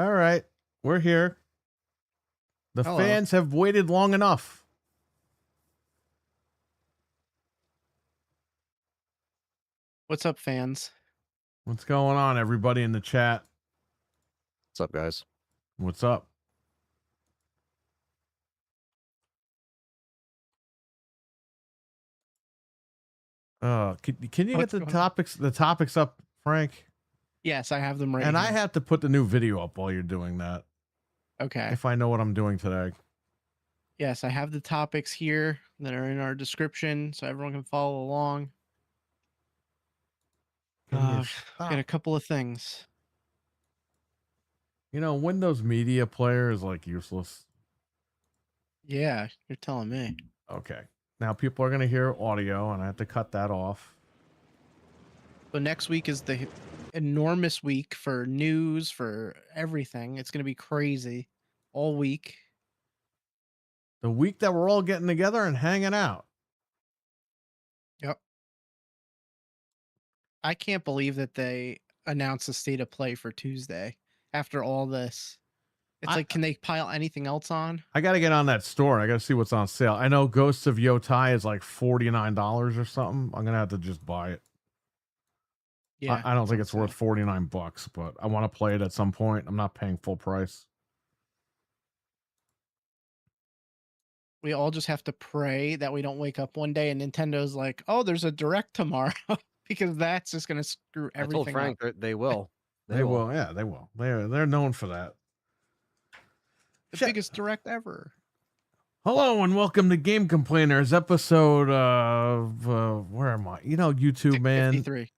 All right, we're here. The Hello. fans have waited long enough. What's up, fans? What's going on, everybody in the chat? What's up, guys? What's up? Can you What's get the going on? topics up, Frank? Yes, I have them right And here. I have to put the new video up while you're doing that. Okay. If I know what I'm doing today. Yes, I have the topics here that are in our description so everyone can follow along. Can you Got stop? a couple of things. You know, Windows Media Player is like useless. Yeah, you're telling me. Okay. Now people are going to hear audio and I have to cut that off. So next week is the enormous week for news, for everything. It's going to be crazy all week. The week that we're all getting together and hanging out. Yep. I can't believe that they announced the state of play for Tuesday after all this. It's like, can they pile anything else on? I got to get on that store. I got to see what's on sale. I know Ghosts of Yotai is like $49 or something. I'm going to have to just buy it. Yeah. I don't think it's worth $49, but I want to play it at some point. I'm not paying full price. We all just have to pray that we don't wake up one day and Nintendo's like, oh, there's a direct tomorrow, because that's just going to screw everything I told Frank up. they will. They will. Yeah, they will. They're known for that. The biggest direct ever. Hello and welcome to Game Complainers, episode of where am I? You know, YouTube, man. 53.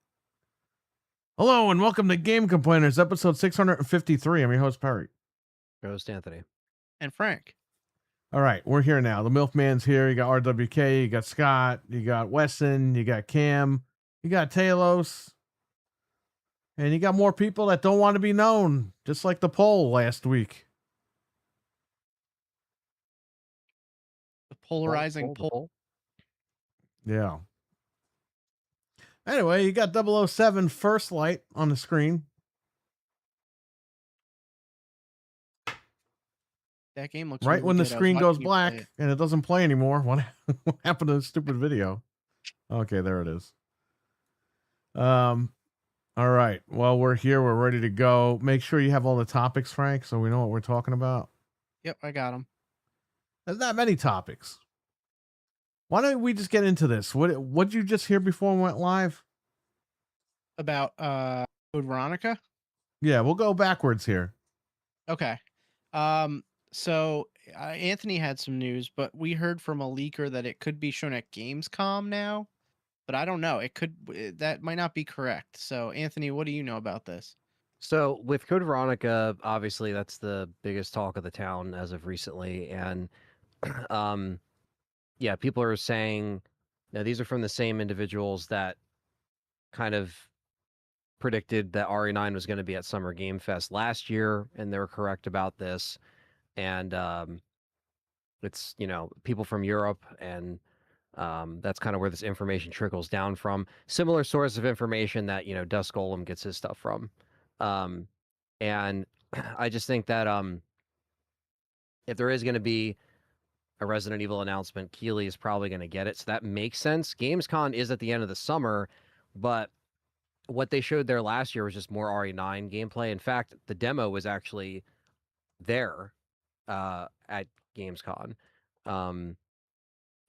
Hello and welcome to Game Complainers, episode 653. I'm your host, Perry. Host Anthony. And Frank. All right, we're here now. The Milkman's here. You got RWK, you got Scott, you got Wesson, you got Cam, you got Talos, and you got more people that don't want to be known, just like the poll last week. The polarizing poll. Yeah. Anyway, you got 007 First Light on the screen. That game looks right really when the good. screen goes black and it doesn't play anymore. What happened to the stupid video? Okay, there it is. All right. Well, we're here. We're ready to go. Make sure you have all the topics, Frank, so we know what we're talking about. Yep, I got them. There's not many topics. Why don't we just get into this? What'd you just hear before we went live? About Code Veronica? Yeah, we'll go backwards here. Okay. So Anthony had some news, but we heard from a leaker that it could be shown at Gamescom now, but I don't know. That might not be correct. So Anthony, what do you know about this? So with Code Veronica, obviously that's the biggest talk of the town as of recently, and yeah, people are saying now these are from the same individuals that kind of predicted that RE9 was going to be at Summer Game Fest last year, and they're correct about this. And it's, you know, people from Europe, and that's kind of where this information trickles down from. Similar source of information that, you know, Dusk Golem gets his stuff from. And I just think that if there is going to be a Resident Evil announcement, Keighley is probably going to get it. So that makes sense. Gamescom is at the end of the summer, but what they showed there last year was just more RE9 gameplay. In fact, the demo was actually there at Gamescom. And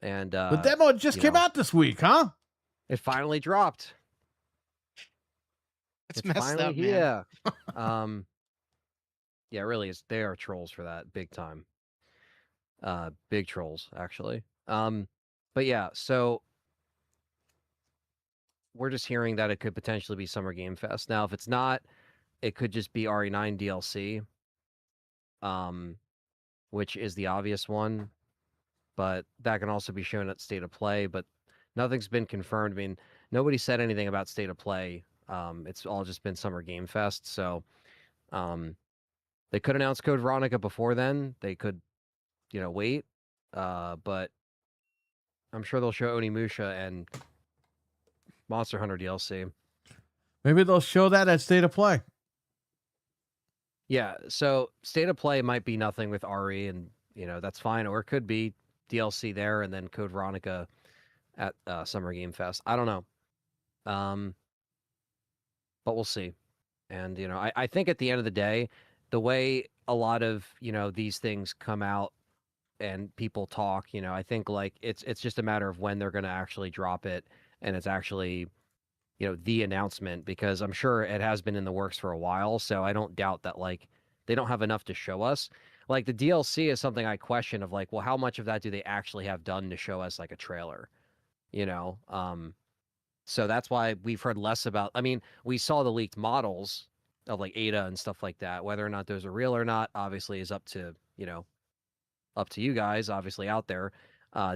the demo just came out this week, huh? It finally dropped. It's messed finally up, here. Yeah, it really is. They are trolls for that, big time. Big trolls, actually. But yeah, so we're just hearing that it could potentially be Summer Game Fest. Now, if it's not, it could just be RE9 DLC, which is the obvious one. But that can also be shown at State of Play, but nothing's been confirmed. I mean, nobody said anything about State of Play. It's all just been Summer Game Fest. So they could announce Code Veronica before then. They could, you know, wait. But I'm sure they'll show Onimusha and Monster Hunter DLC. Maybe they'll show that at State of Play. Yeah, so State of Play might be nothing with RE, and that's fine, or it could be DLC there and then Code Veronica at Summer Game Fest. I don't know, but we'll see. And I think at the end of the day, the way a lot of these things come out and people talk, I think like it's just a matter of when they're going to actually drop it, and it's actually the announcement, because I'm sure it has been in the works for a while. So I don't doubt that like they don't have enough to show us. Like the DLC is something I question of like, well, how much of that do they actually have done to show us like a trailer? You know, so that's why we've heard less about. I mean, we saw the leaked models of like Ada and stuff like that. Whether or not those are real or not, obviously, is up to up to you guys, obviously out there.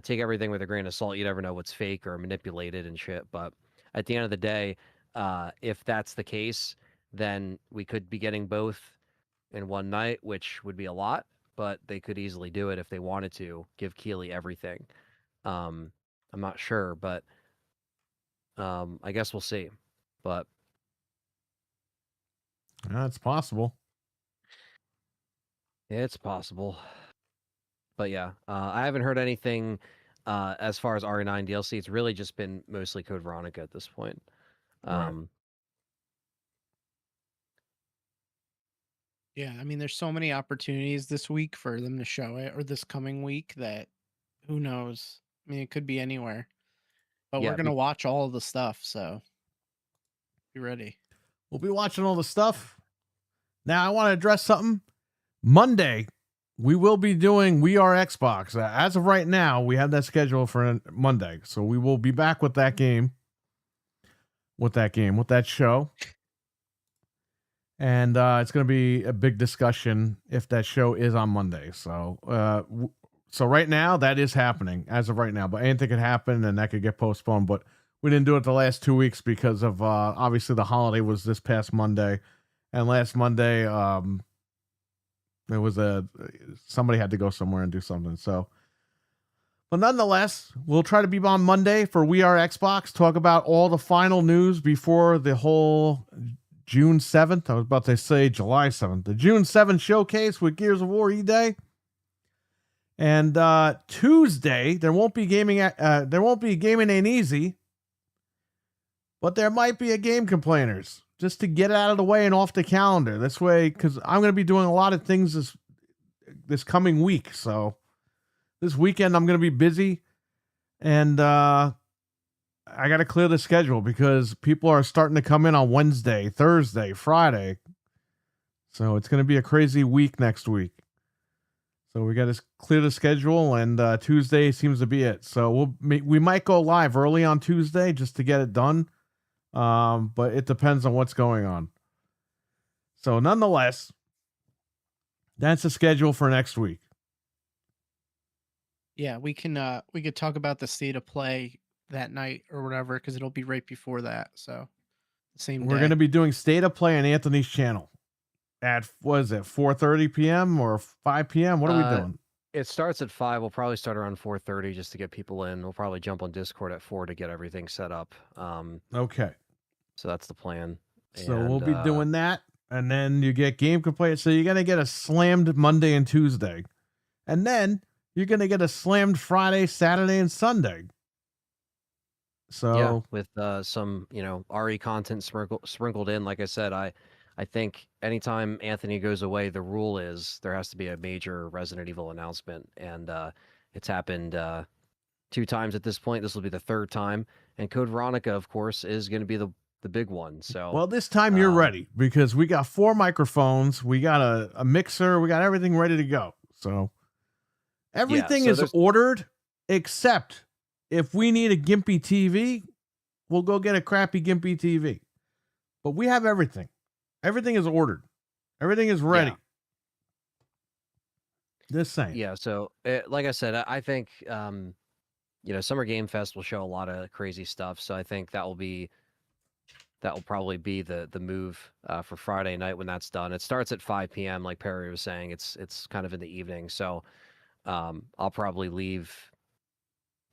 Take everything with a grain of salt. You never know what's fake or manipulated and shit. But at the end of the day, if that's the case, then we could be getting both in one night, which would be a lot. But they could easily do it if they wanted to. Give Keeley everything. I'm not sure, but I guess we'll see. But It's possible. it's possible. But yeah, I haven't heard anything as far as RE9 DLC. It's really just been mostly Code Veronica at this point. Right. Yeah, I mean, there's so many opportunities this week for them to show it, or this coming week, that who knows? I mean, it could be anywhere. But we're Yeah, gonna watch all of the stuff, so be ready. We'll be watching all the stuff. Now, I want to address something. Monday, we will be doing We Are Xbox. As of right now, we have that scheduled for Monday. So we will be back with that game. With that show. And it's going to be a big discussion if that show is on Monday. So, so right now, that is happening as of right now. But anything could happen and that could get postponed. But we didn't do it the last 2 weeks because of obviously the holiday was this past Monday. And last Monday, there was somebody had to go somewhere and do something. So, but nonetheless, we'll try to be on Monday for We Are Xbox, talk about all the final news before the whole June 7th. I was about to say July 7th. The June 7th showcase with Gears of War E-Day. And Tuesday, there won't be gaming ain't easy, but there might be a Game Complainers, just to get it out of the way and off the calendar. This way, because I'm going to be doing a lot of things this coming week. So this weekend I'm going to be busy, and I got to clear the schedule because people are starting to come in on Wednesday, Thursday, Friday. So it's going to be a crazy week next week. So we got to clear the schedule, and Tuesday seems to be it. So we might go live early on Tuesday just to get it done. But it depends on what's going on. So nonetheless, that's the schedule for next week. Yeah, we could talk about the state of play that night or whatever, because it'll be right before that. So the same We're day. going to be doing State of Play on Anthony's channel at, what is it, 4:30 p.m. or 5 p.m.? What are we doing? It starts at 5. We'll probably start around 4:30 just to get people in. We'll probably jump on Discord at 4 to get everything set up. Okay. So that's the plan. So we'll be doing that. And then you get Game Complaint. So you're going to get a slammed Monday and Tuesday. And then you're going to get a slammed Friday, Saturday, and Sunday. So yeah, with some RE content sprinkled in. Like I said, I think anytime Anthony goes away, the rule is there has to be a major Resident Evil announcement, and it's happened 2 times at this point. This will be the 3rd time, and Code Veronica, of course, is going to be the big one. So well, this time you're ready because we got 4 microphones, we got a mixer, we got everything ready to go. So everything is ordered, except if we need a gimpy TV, we'll go get a crappy gimpy TV. But we have everything. Everything is ordered. Everything is ready. Yeah. Just saying. Yeah. So, like I said, I think Summer Game Fest will show a lot of crazy stuff. So I think that will probably be the move for Friday night when that's done. It starts at 5 p.m. Like Perry was saying. It's kind of in the evening. So I'll probably leave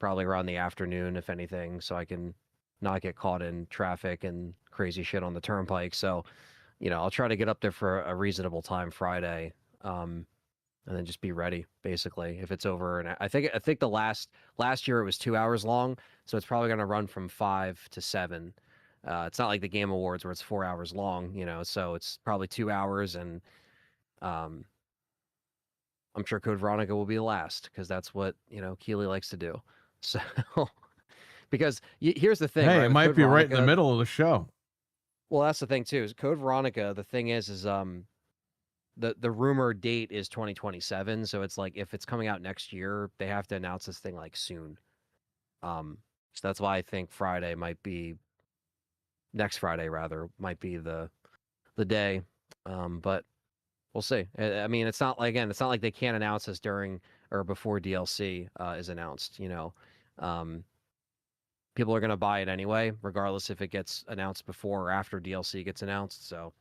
around the afternoon, if anything, so I can not get caught in traffic and crazy shit on the turnpike. So I'll try to get up there for a reasonable time Friday, and then just be ready. Basically, if it's over, and I think the last year it was 2 hours long, so it's probably going to run from 5 to 7. It's not like the Game Awards where it's 4 hours long, so it's probably 2 hours, and I'm sure Code Veronica will be the last because that's what Keeley likes to do. So, because here's the thing, Hey, right? it With might Code be right in the Veronica, middle of the show. well, that's the thing too. Is Code Veronica? The thing is the rumored date is 2027. So it's like if it's coming out next year, they have to announce this thing like soon. So that's why I think next Friday rather might be the day. But we'll see. I mean, it's not like they can't announce this during or before DLC is announced. People are gonna buy it anyway, regardless if it gets announced before or after DLC gets announced. So,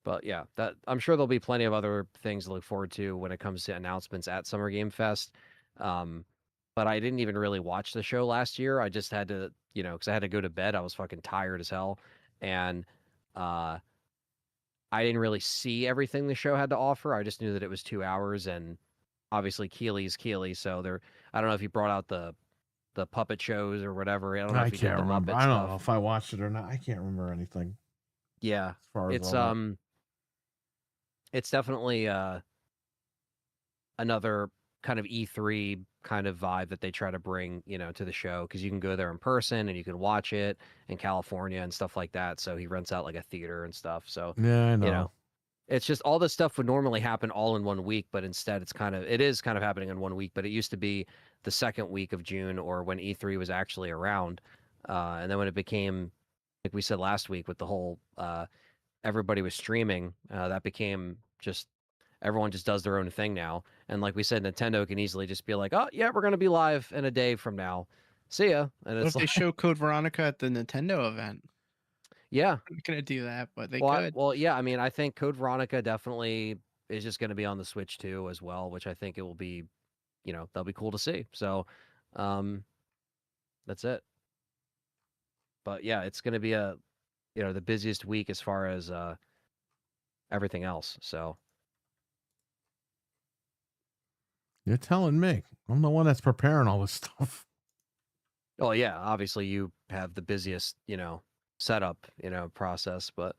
but yeah, that I'm sure there'll be plenty of other things to look forward to when it comes to announcements at Summer Game Fest. But I didn't even really watch the show last year. I just had to, because I had to go to bed. I was fucking tired as hell, and I didn't really see everything the show had to offer. I just knew that it was 2 hours, and obviously Keeley's Keeley. So I don't know if he brought out the puppet shows or whatever. I don't know I if he did can't the remember. Muppet I don't know stuff. if I watched it or not. I can't remember anything Yeah, as far as it's all that. it's definitely another kind of E3 kind of vibe that they try to bring, to the show because you can go there in person and you can watch it in California and stuff like that. So he rents out like a theater and stuff. So, Yeah, I know. it's just all this stuff would normally happen all in 1 week, but instead it is kind of happening in 1 week, but it used to be the second week of June or when E3 was actually around. And then when it became, like we said last week with the whole, everybody was streaming, that became just, everyone just does their own thing now. And like we said, Nintendo can easily just be like, oh yeah, we're going to be live in a day from now. See ya. And What it's if they like, show Code Veronica at the Nintendo event? yeah. I'm not gonna do that, but they Well, could. well, yeah. I mean, I think Code Veronica definitely is just going to be on the Switch too, as well, which I think it will be, that'll be cool to see. So, that's it. But yeah, it's going to be the busiest week as far as everything else. So, You're telling me. I'm the one that's preparing all this stuff. oh yeah, obviously you have the busiest, setup, process, but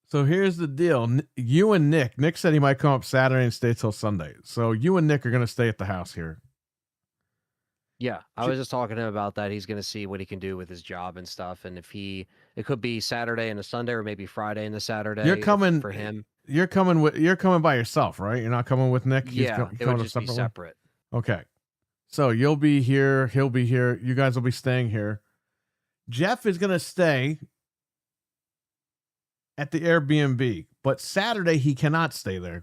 So here's the deal. You and Nick said he might come up Saturday and stay till Sunday. So you and Nick are going to stay at the house here. yeah, I was just talking to him about that. He's going to see what he can do with his job and stuff, and it could be Saturday and a Sunday, or maybe Friday and a Saturday. You're coming for him. You're coming by yourself, right? You're not coming with Nick. Yeah, it would just be separate. Okay. So you'll be here. He'll be here. You guys will be staying here. Jeff is going to stay at the Airbnb, but Saturday he cannot stay there.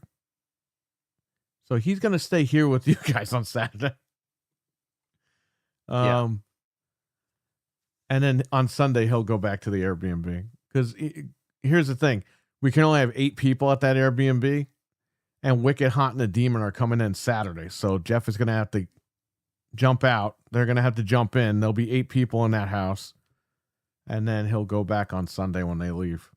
So he's going to stay here with you guys on Saturday. Yeah. And then on Sunday he'll go back to the Airbnb because here's the thing: we can only have 8 people at that Airbnb, and Wicked, Hot, and the Demon are coming in Saturday. So Jeff is going to have to jump out. They're going to have to jump in. There'll be 8 people in that house, and then he'll go back on Sunday when they leave.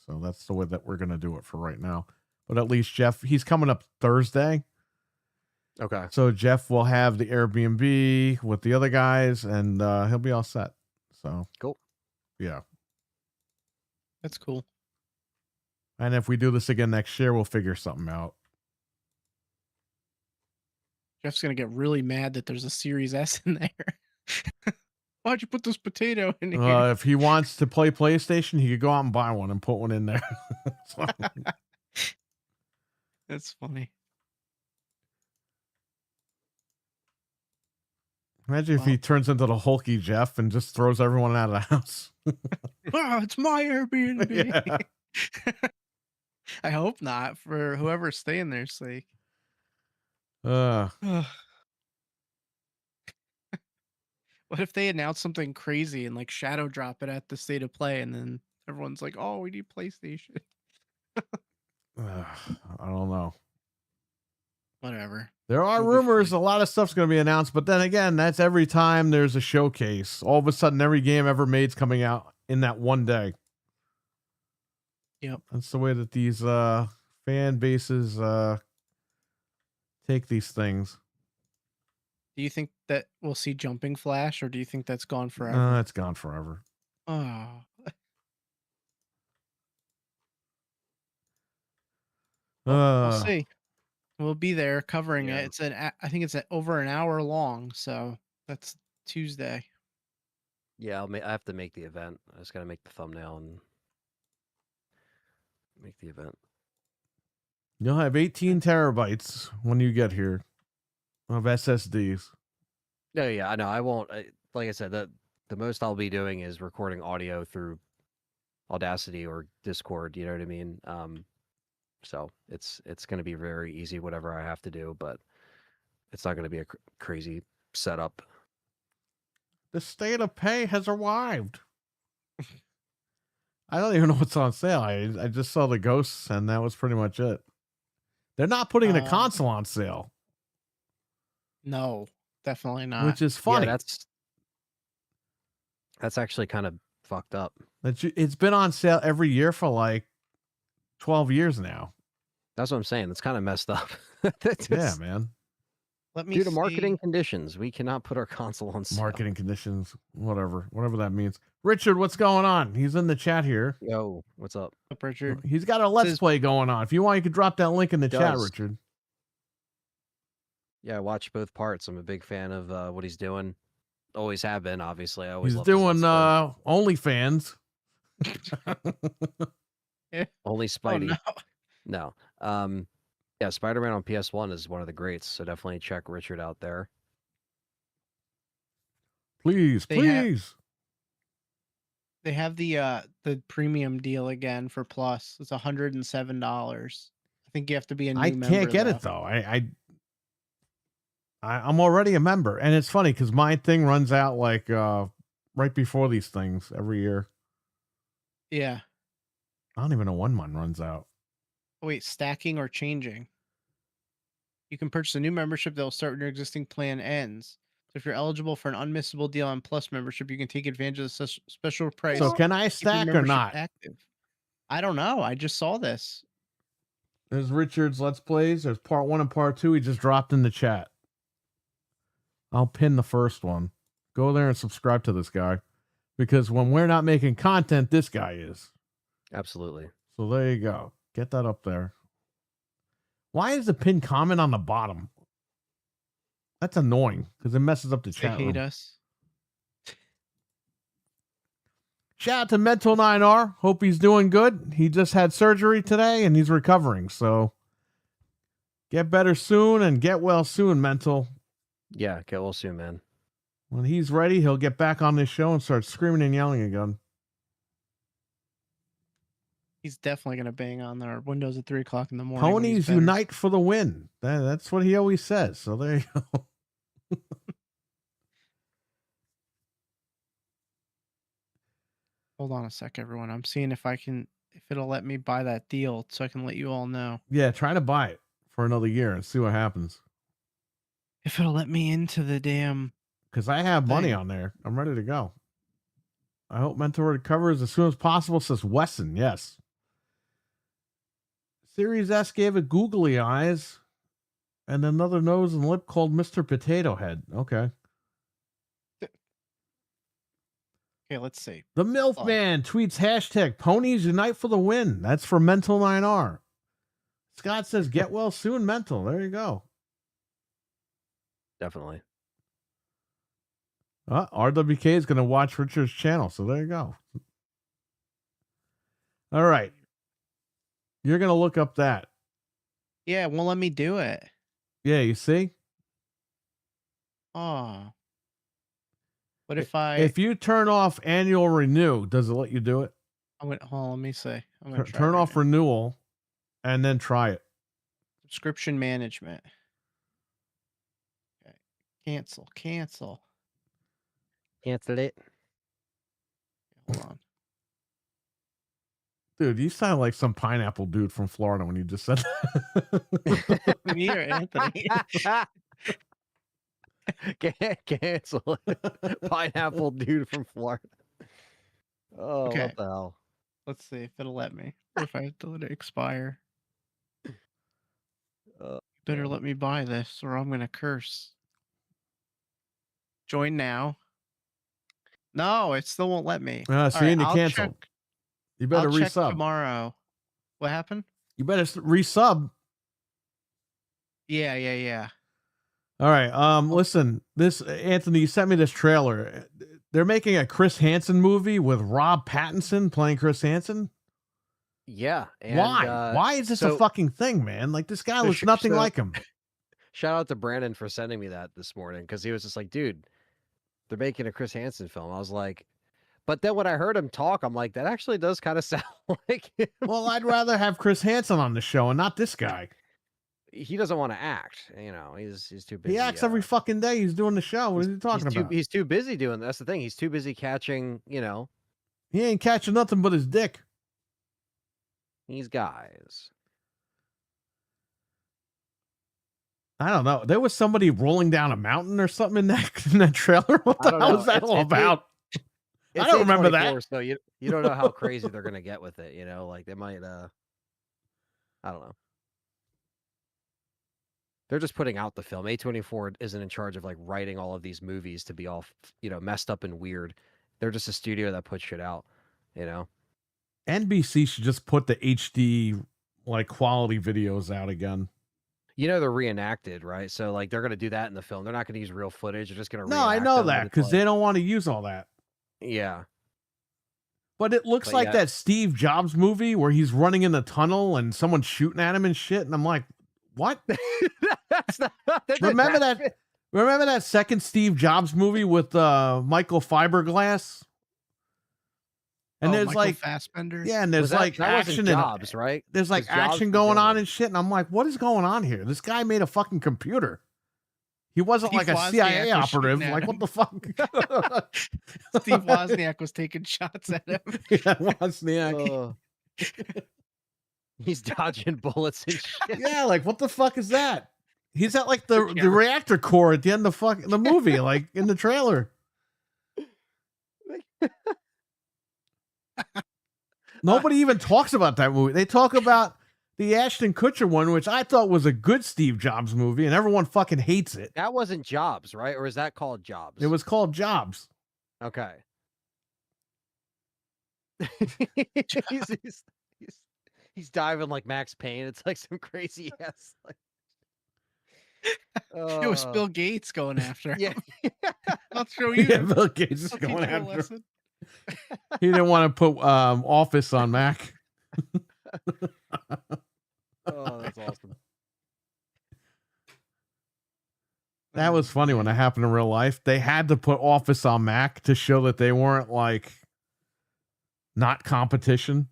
So that's the way that we're going to do it for right now. But at least Jeff, he's coming up Thursday. Okay. So Jeff will have the Airbnb with the other guys, and he'll be all set. So cool. Yeah. That's cool. And if we do this again next year, we'll figure something out. Jeff's gonna get really mad that there's a Series S in there. Why'd you put this potato in here? If he wants to play PlayStation, he could go out and buy one and put one in there. So. That's funny. Imagine if he turns into the Hulky Jeff and just throws everyone out of the house. Oh, it's my Airbnb. Yeah. I hope not, for whoever's staying there's sake. Uh, What if they announce something crazy and like shadow drop it at the State of Play, and then everyone's like, "Oh, we need PlayStation." I don't know. Whatever. There are rumors a lot of stuff's going to be announced, but then again, that's every time there's a showcase. All of a sudden, every game ever made's coming out in that one day. Yep. That's the way that these fan bases take these things. Do you think that we'll see Jumping Flash, or do you think that's gone forever? It's gone forever. Oh, well, we'll see. We'll be there covering Yeah. it. I think it's over an hour long, so that's Tuesday. Yeah, I have to make the event. I just got to make the thumbnail and make the event. You'll have 18 terabytes when you get here of SSDs. No, yeah, I know. I won't. Like I said, the most I'll be doing is recording audio through Audacity or Discord. You know what I mean? So it's going to be very easy, whatever I have to do, but it's not going to be a crazy setup. The state of pay has arrived. I don't even know what's on sale. I just saw the ghosts, and that was pretty much it. They're not putting the console on sale. No, definitely not. Which is funny. Yeah, that's actually kind of fucked up. It's been on sale every year for like 12 years now. That's what I'm saying. That's kind of messed up. Yeah, man. Due to marketing conditions, we cannot put our console on sale. Marketing conditions, whatever that means. Richard, what's going on? He's in the chat here. Yo, what's up? Up, Richard? He's got a Let's Play going on. If you want, you could drop that link in the chat, Richard. Yeah, I watch both parts. I'm a big fan of what he's doing. Always have been, obviously. I always He's doing OnlyFans. Only Spidey. Oh, no. Yeah, Spider-Man on PS1 is one of the greats, so definitely check Richard out there. Please. They have the premium deal again for Plus. It's $107. I think you have to be a new member. I can't get it though. I'm already a member, and it's funny because my thing runs out like right before these things every year. Yeah. I don't even know when mine runs out. Wait, stacking or changing? You can purchase a new membership that will start when your existing plan ends. So if you're eligible for an unmissable deal on Plus membership, you can take advantage of the special price. So can I stack or not? Active. I don't know. I just saw this. There's Richard's Let's Plays. There's part 1 and part 2. He just dropped in the chat. I'll pin the first one. Go there and subscribe to this guy. Because when we're not making content, this guy is. Absolutely. So there you go. Get that up there. Why is the pinned comment on the bottom? That's annoying because it messes up the chat room. They hate us. Shout out to Mental 9R. Hope he's doing good. He just had surgery today and he's recovering. So get better soon and get well soon, Mental. Yeah, get well soon, man. When he's ready, he'll get back on this show and start screaming and yelling again. He's definitely going to bang on our windows at 3 o'clock in the morning. Ponies unite for the win. That's what he always says. So there you go. Hold on a sec, everyone. I'm seeing if it'll let me buy that deal so I can let you all know. Yeah, try to buy it for another year and see what happens. If it'll let me into the damn... Because I have money on there. I'm ready to go. I hope Mentor recovers as soon as possible, says Wesson. Yes. Series S gave it googly eyes and another nose and lip called Mr. Potato Head. Okay. Okay, let's see. The MILF Man tweets hashtag Ponies Unite for the win. That's for Mental 9R. Scott says, get well soon, Mental. There you go. Definitely. RWK is going to watch Richard's channel. So there you go. All right. You're going to look up that. Yeah, it won't let me do it. Yeah, you see? Oh. What if you turn off annual renew, does it let you do it? Hold on, let me see. I'm gonna turn off renewal and then try it. Subscription management. Okay. Cancel. Cancel it. Hold on. Dude, you sound like some pineapple dude from Florida when you just said that. Me or Anthony? Cancel it. Pineapple dude from Florida. Oh, okay. what the hell? Let's see if it'll let me. What if I have to let it expire? Uh, Better man. let me buy this, or I'm gonna curse. Join now. No, it still won't let me. See, All right, and you I'll check. canceled. You better I'll check resub. tomorrow. What happened? You better resub. Yeah. All right. Listen, this Anthony, you sent me this trailer. They're making a Chris Hansen movie with Rob Pattinson playing Chris Hansen. Yeah. And, Why? Why is this a so- fucking thing, man? Like this guy so looks sh- nothing so- like him. Shout out to Brandon for sending me that this morning because he was just like, dude, they're making a Chris Hansen film. I was like, but then when I heard him talk, I'm like, that actually does kind of sound like him. Well, I'd rather have Chris Hansen on the show and not this guy. He doesn't want to act. You know, he's too busy. He acts every fucking day. He's doing the show. What is he talking about? He's too busy doing. That's the thing. He's too busy catching. You know, He ain't catching nothing but his dick. these guys. I don't know. There was somebody rolling down a mountain or something in that trailer. What I the don't hell know. is that all It's- about? I It's don't remember that. A24, so you don't know how crazy they're gonna get with it. You know, like they might. I don't know. They're just putting out the film. A24 isn't in charge of like writing all of these movies to be all, messed up and weird. They're just a studio that puts shit out, you know? NBC should just put the HD like quality videos out again. You know, they're reenacted, right? So like they're going to do that in the film. They're not going to use real footage. They're just going to No, I know that because they don't want to use all that. Yeah. But it looks like that Steve Jobs movie where he's running in the tunnel and someone's shooting at him and shit. And I'm like, what? That's not, Remember that second Steve Jobs movie with Michael Fiberglass? And there's Michael like Fassbender. Yeah, and there's like that action wasn't and Jobs, right? there's like action going on and shit. And I'm like, what is going on here? This guy made a fucking computer. He wasn't Steve like a Wozniak CIA was shooting operative. at Like, him. what the fuck? Steve Wozniak was taking shots at him. Yeah, Wozniak. He's dodging bullets and shit. Yeah, like what the fuck is that? He's at like the reactor core at the end of the movie, like in the trailer. Nobody even talks about that movie. They talk about the Ashton Kutcher one, which I thought was a good Steve Jobs movie, and everyone fucking hates it. That wasn't Jobs, right? Or is that called Jobs? It was called Jobs. Okay. he's diving like Max Payne. It's like some crazy ass. Like, It was Bill Gates going after him. Yeah. I'll show you. Yeah, Bill Gates is I'll going teach you a after him. lesson. He didn't want to put Office on Mac. Oh, that's awesome. That was funny when that happened in real life. They had to put Office on Mac to show that they weren't like not competition.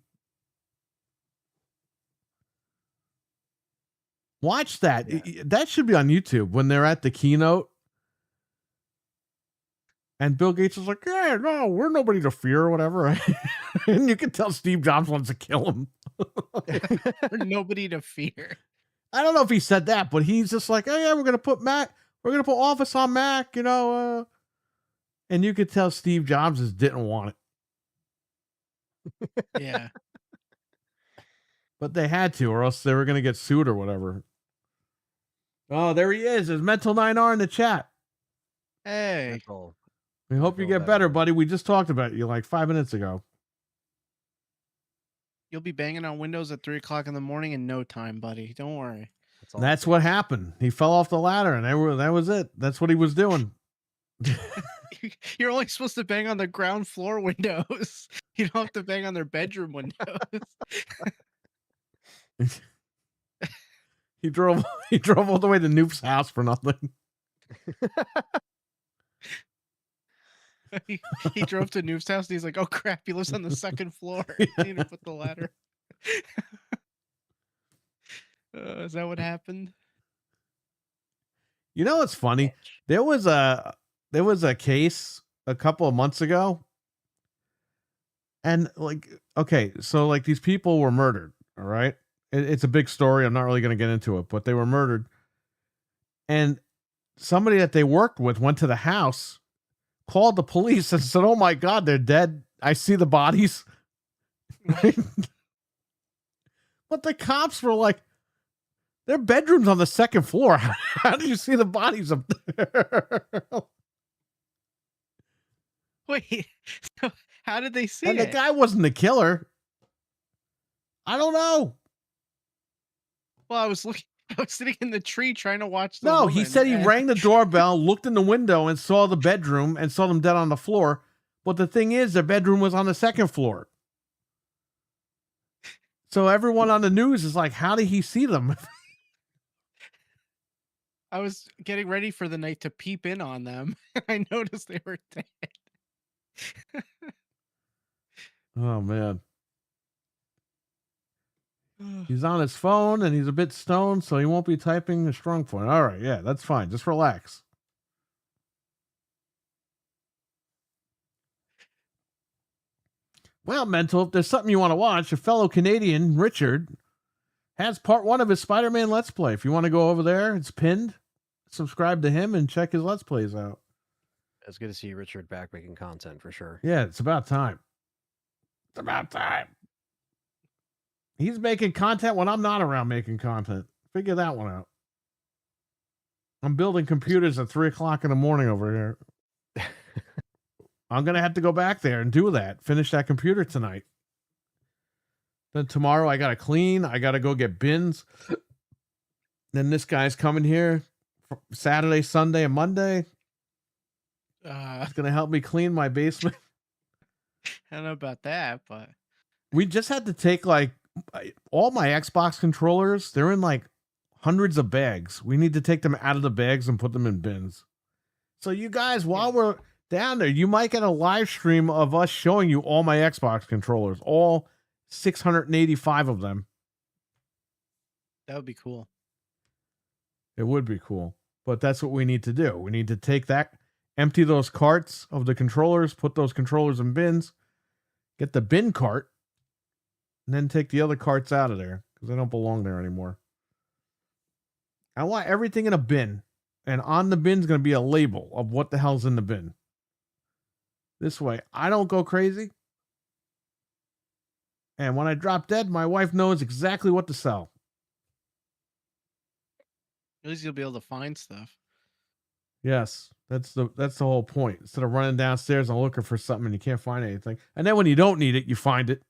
Watch that. Yeah. That should be on YouTube when they're at the keynote. And Bill Gates is like, yeah, no, we're nobody to fear or whatever. And you can tell Steve Jobs wants to kill him. Nobody to fear. I don't know if he said that, but he's just like, oh yeah, we're gonna put Office on Mac, and you could tell Steve Jobs just didn't want it. Yeah. But they had to, or else they were gonna get sued or whatever. Oh, there he is. There's Mental 9R in the chat. Hey. Mental. We hope you get better, buddy. We just talked about you like 5 minutes ago. You'll be banging on windows at 3:00 in the morning in no time, buddy. Don't worry. That's what happened. He fell off the ladder, and that was it. That's what he was doing. You're only supposed to bang on the ground floor windows. You don't have to bang on their bedroom windows. He drove all the way to Noof's house for nothing. he drove to Noof's house and he's like, oh crap, he lives on the second floor. Yeah. I need to put the ladder. Is that what happened? You know what's funny? There was a case a couple of months ago. And like, okay, so like these people were murdered, all right? It's a big story. I'm not really going to get into it, but they were murdered. And somebody that they worked with went to the house, called the police and said, oh my God, they're dead. I see the bodies. But the cops were like, their bedroom's on the second floor. How do you see the bodies up there? Wait, so how did they see And the it? guy wasn't the killer. I don't know. Well, I was sitting in the tree trying to watch the No, he woman, said he and rang the doorbell, looked in the window, and saw the bedroom and saw them dead on the floor. But the thing is, their bedroom was on the second floor. So everyone on the news is like, how did he see them? I was getting ready for the night to peep in on them. I noticed they were dead. Oh, man. He's on his phone and he's a bit stoned, so he won't be typing the strong point. All right, yeah, that's fine. Just relax. Well, Mental, if there's something you want to watch, a fellow Canadian, Richard, has part 1 of his Spider-Man Let's Play. If you want to go over there, it's pinned. Subscribe to him and check his Let's Plays out. It's good to see Richard back making content for sure. Yeah, it's about time. It's about time. He's making content when I'm not around making content. Figure that one out. I'm building computers at 3:00 in the morning over here. I'm going to have to go back there and do that. Finish that computer tonight. Then tomorrow I got to clean. I got to go get bins. Then this guy's coming here Saturday, Sunday, and Monday. It's going to help me clean my basement. I don't know about that, but We just had to take like all my Xbox controllers. They're in like hundreds of bags. We need to take them out of the bags and put them in bins. So you guys, while we're down there, you might get a live stream of us showing you all my Xbox controllers, all 685 of them. that would be cool. It would be cool, but that's what we need to do. We need to take that, empty those carts of the controllers, put those controllers in bins, get the bin cart, and then take the other carts out of there because they don't belong there anymore. I want everything in a bin, and on the bin's going to be a label of what the hell's in the bin. This way, I don't go crazy. And when I drop dead, my wife knows exactly what to sell. At least you'll be able to find stuff. Yes, that's the whole point. Instead of running downstairs and looking for something and you can't find anything, and then when you don't need it, you find it,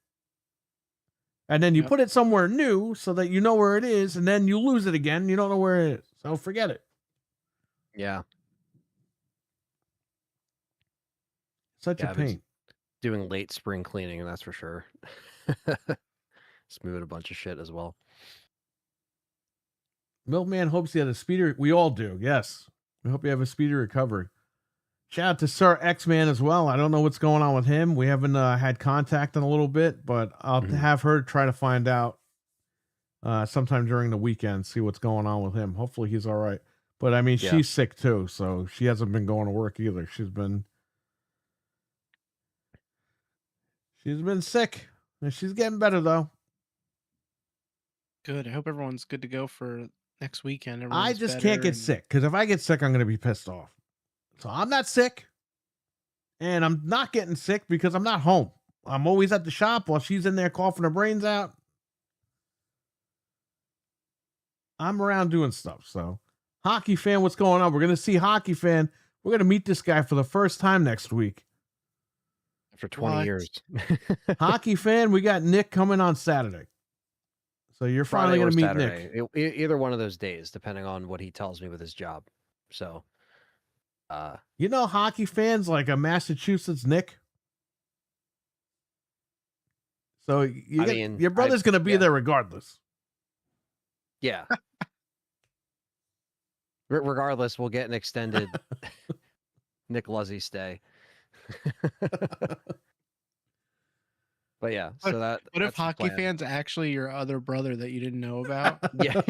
and then you put it somewhere new so that you know where it is, and then you lose it again. And you don't know where it is, so forget it. Yeah. Such a pain. Doing late spring cleaning, and that's for sure. Just moving a bunch of shit as well. Milkman hopes he had a speedy. We all do. Yes, we hope you have a speedy recovery. Shout out to Sir X-Man as well. I don't know what's going on with him. We haven't had contact in a little bit, but I'll have her try to find out sometime during the weekend, see what's going on with him. Hopefully he's all right. But I mean, she's sick too, so she hasn't been going to work either. She's been sick, and she's getting better though. Good. I hope everyone's good to go for next weekend. I just can't get sick because if I get sick, I'm going to be pissed off. So I'm not sick, and I'm not getting sick because I'm not home. I'm always at the shop while she's in there coughing her brains out. I'm around doing stuff. So, Hockey Fan, what's going on? We're going to see Hockey Fan. We're going to meet this guy for the first time next week. For 20 years. Hockey Fan, we got Nick coming on Saturday. So you're finally going to meet Nick. Either one of those days, depending on what he tells me with his job. So, you know, Hockey Fan's like a Massachusetts Nick. So your brother's going to be there regardless. Yeah. Regardless, we'll get an extended Nick Luzzy stay. But yeah, so that. What if Hockey Fan's actually your other brother that you didn't know about? Yeah.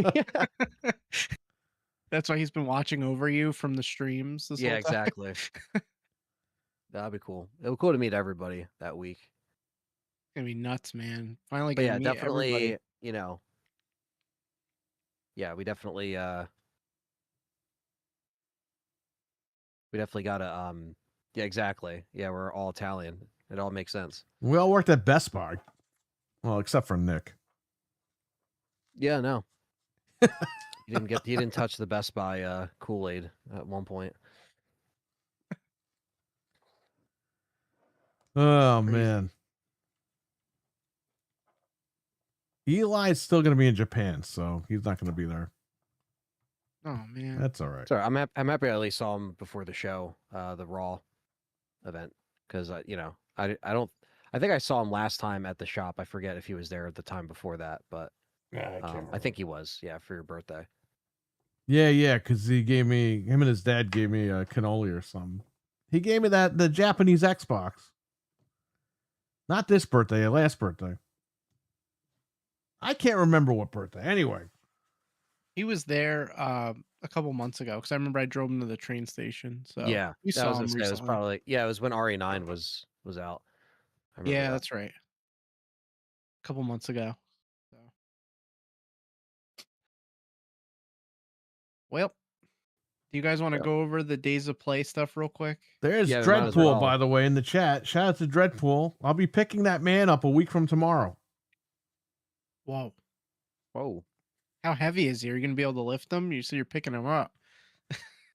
That's why he's been watching over you from the streams this whole time. Exactly. That'd be cool. It would be cool to meet everybody that week. It's gonna be nuts, man. Finally But gonna meet definitely, everybody. you know. Yeah, we definitely gotta yeah, exactly. Yeah, we're all Italian. It all makes sense. We all worked at Best Buy. Well, except for Nick. Yeah, no. He didn't touch the Best Buy Kool-Aid at one point. Oh Crazy. man. Eli's still going to be in Japan, so he's not going to be there. Oh man. That's all right. Sorry, I'm happy I at least saw him before the show, the Raw event, because I think I saw him last time at the shop. I forget if he was there at the time before that, but I think he was. Yeah, for your birthday. Yeah, because him and his dad gave me a cannoli or something. He gave me the Japanese Xbox. Not this birthday, last birthday. I can't remember what birthday. Anyway. He was there a couple months ago because I remember I drove him to the train station. So Yeah, we saw him it was recently. probably it was when RE9 was out. I remember Yeah, that. that's right. A couple months ago. So. Well, do you guys want to go over the Days of Play stuff real quick? There's Yeah, we might as Dreadpool, well. by the way, in the chat. Shout out to Dreadpool. I'll be picking that man up a week from tomorrow. Whoa. Whoa. How heavy is he? Are you going to be able to lift him? You say you're picking him up.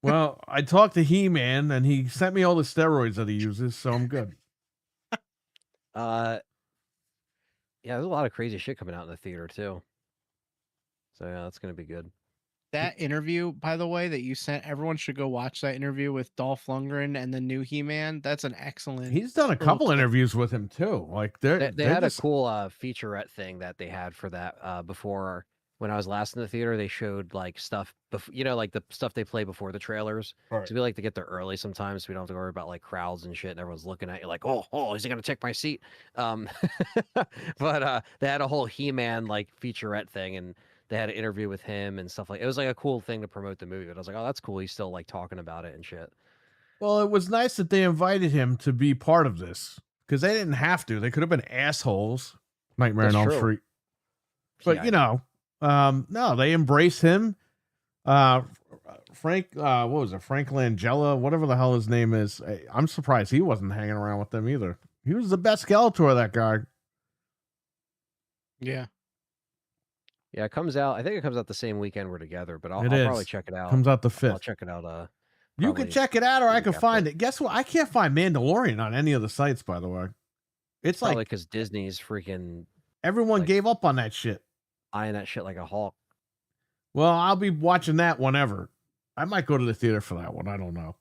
Well, I talked to He-Man, and he sent me all the steroids that he uses, so I'm good. Yeah, there's a lot of crazy shit coming out in the theater too. So yeah, that's gonna be good. That interview, by the way, that you sent, everyone should go watch that interview with Dolph Lundgren and the new He-Man. That's an excellent. He's done a couple interviews with him too. Like they had a cool featurette thing that they had for that before. When I was last in the theater, they showed like stuff, like the stuff they play before the trailers. Right. So we like to get there early sometimes. So we don't have to worry about like crowds and shit, and everyone's looking at you like, oh, is he gonna take my seat? But they had a whole He-Man like featurette thing, and they had an interview with him and stuff like. It was like a cool thing to promote the movie. But I was like, oh, that's cool. He's still like talking about it and shit. Well, it was nice that they invited him to be part of this because they didn't have to. They could have been assholes. Nightmare on Elm Street. But yeah, no, they embrace him. Frank, what was it? Frank Langella, whatever the hell his name is. I'm surprised he wasn't hanging around with them either. He was the best Skeletor, that guy. Yeah. Yeah, it comes out. I think it comes out the same weekend we're together, but I'll probably check it out. Comes out the 5th. I'll check it out. You can check it out, or I can find it. Guess what? I can't find Mandalorian on any of the sites, by the way. It's probably like because Disney's freaking. Everyone gave up on that shit. Eyeing that shit like a hawk. Well, I'll be watching that whenever. I might go to the theater for that one. I don't know.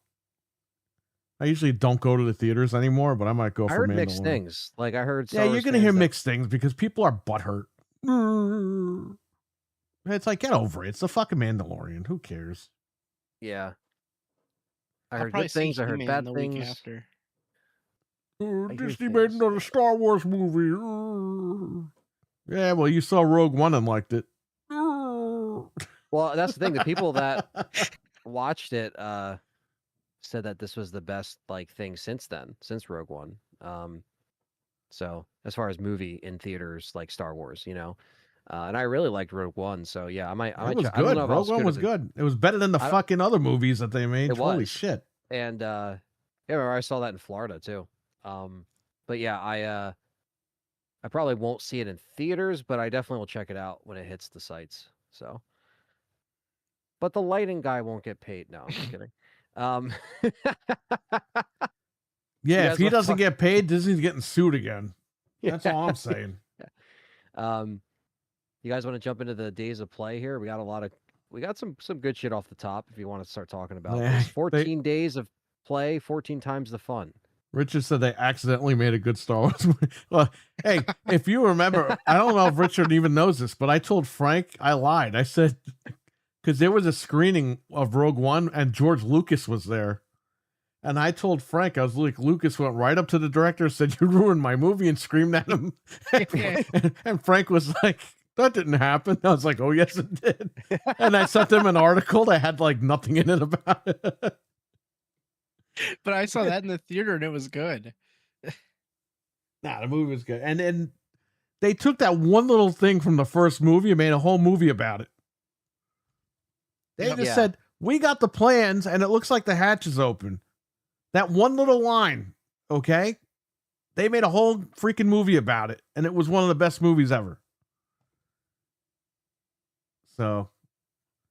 I usually don't go to the theaters anymore, but I might go for Mandalorian. I heard mixed things. Like I heard. Yeah, you're gonna hear mixed things because people are butthurt. It's like, get over it. It's the fucking Mandalorian. Who cares? Yeah. I heard good things. I heard bad things. Week after. Disney made another Star Wars movie. Yeah, well, you saw Rogue One and liked it. Well, that's the thing. The people that watched it said that this was the best thing since Rogue One. So as far as movie in theaters like Star Wars, and I really liked Rogue One. So yeah, I might. It was good. Rogue One was good. It was better than the fucking other movies that they made. Holy shit! And yeah, I saw that in Florida too. But yeah, I probably won't see it in theaters, but I definitely will check it out when it hits the sites. So, but the lighting guy won't get paid. No, I'm just kidding. Yeah, if he doesn't get paid, Disney's getting sued again. That's all I'm saying. You guys want to jump into the Days of Play here? We got some good shit off the top. If you want to start talking about this, 14 days of play, 14 times the fun. Richard said they accidentally made a good Star Wars movie. Well, hey, if you remember, I don't know if Richard even knows this, but I told Frank I lied. I said, because there was a screening of Rogue One and George Lucas was there. And I told Frank, I was like, Lucas went right up to the director, said, you ruined my movie, and screamed at him. And Frank was like, that didn't happen. I was like, oh, yes, it did. And I sent them an article that had nothing in it about it. But I saw that in the theater and it was good. Nah, the movie was good. And they took that one little thing from the first movie and made a whole movie about it. They just said, we got the plans and it looks like the hatch is open. That one little line, okay? They made a whole freaking movie about it. And it was one of the best movies ever. So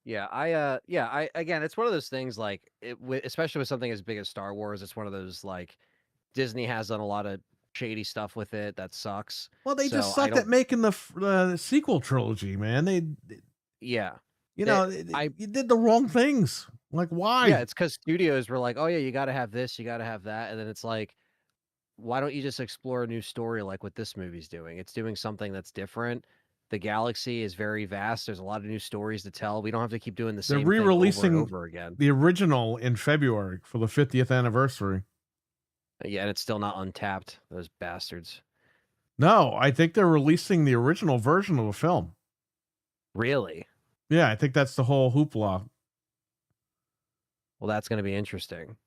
Yeah, I again, it's one of those things like especially with something as big as Star Wars. It's one of those like Disney has done a lot of shady stuff with it that sucks. well, they just So I sucked at don't. making the sequel trilogy, man. Yeah, You it, know, I you did the wrong things. Like, yeah, why? it's because studios were like, oh yeah, you got to have this, you got to have that, and then it's like, why don't you just explore a new story like what this movie's doing? It's doing something that's different. The galaxy is very vast. There's a lot of new stories to tell. We don't have to keep doing the They're same thing over and re-releasing over again. the original in February for the 50th anniversary. Yeah, and it's still not untapped. Those bastards. No, I think they're releasing the original version of the film. Really? Yeah, I think that's the whole hoopla. Well, that's going to be interesting.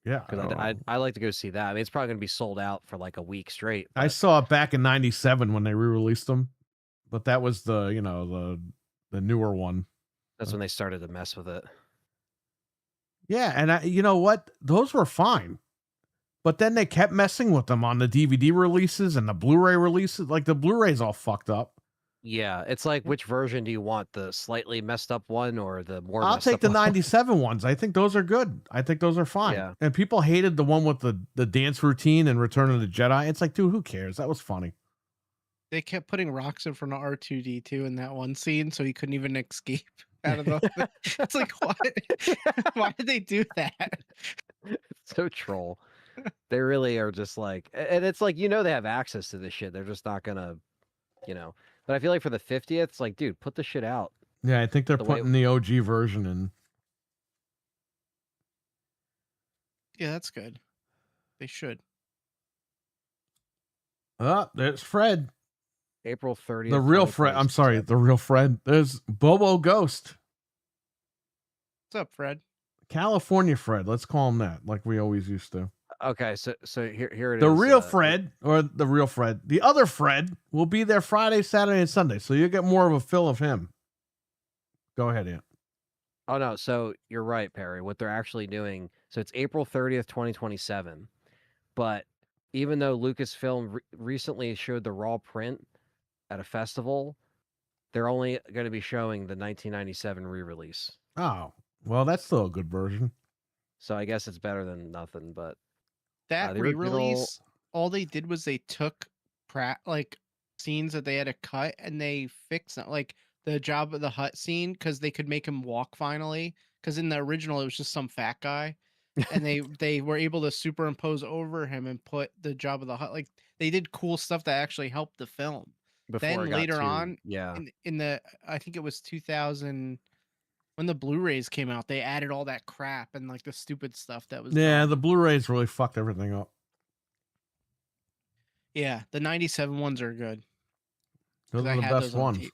Yeah, Because I like to go see that. I mean, it's probably going to be sold out for like a week straight. I But saw it back in '97 when they re-released them, but that was the the newer one. that's when they started to mess with it. Yeah, and you know what? Those were fine. But then they kept messing with them on the DVD releases and the Blu-ray releases. Like the Blu-ray's all fucked up. Yeah, it's like which version do you want? The slightly messed up one or the more I'll messed take up the one? '97 ones. I think those are good. I think those are fine. Yeah. And people hated the one with the dance routine and Return of the Jedi. It's like, dude, who cares? That was funny. They kept putting rocks in front of R2D2 in that one scene, so he couldn't even escape out of the. It's like, what? Why did they do that? So troll. They really are just like, and it's like, they have access to this shit. They're just not gonna, But I feel like for the 50th, it's like, dude, put the shit out. Yeah, I think they're The way- putting the OG version in. Yeah, that's good. They should. There's Fred. April 30th. The real Fred. I'm sorry, the real Fred. There's Bobo Ghost. What's up, Fred? California Fred. Let's call him that, like we always used to. Okay, so here it is. The real Fred, or the real Fred, the other Fred will be there Friday, Saturday, and Sunday. So you'll get more of a fill of him. Go ahead, Ian. Oh no, so you're right, Perry. What they're actually doing, so it's April 30th, 2027. But even though Lucasfilm recently showed the raw print at a festival, they're only going to be showing the 1997 re-release. Oh, well, that's still a good version. So I guess it's better than nothing, but that re-release, all they did was they took like scenes that they had to cut and they fixed it, like the Jabba the Hutt scene, because they could make him walk finally. Because in the original it was just some fat guy, and they were able to superimpose over him and put the Jabba the Hutt. Like they did cool stuff that actually helped the film. before Then later on, yeah, in the I think it was 2000. When the Blu-rays came out, they added all that crap and like the stupid stuff that was. Yeah, done. the Blu-rays really fucked everything up. Yeah, the 97 ones are good. Those are the best ones.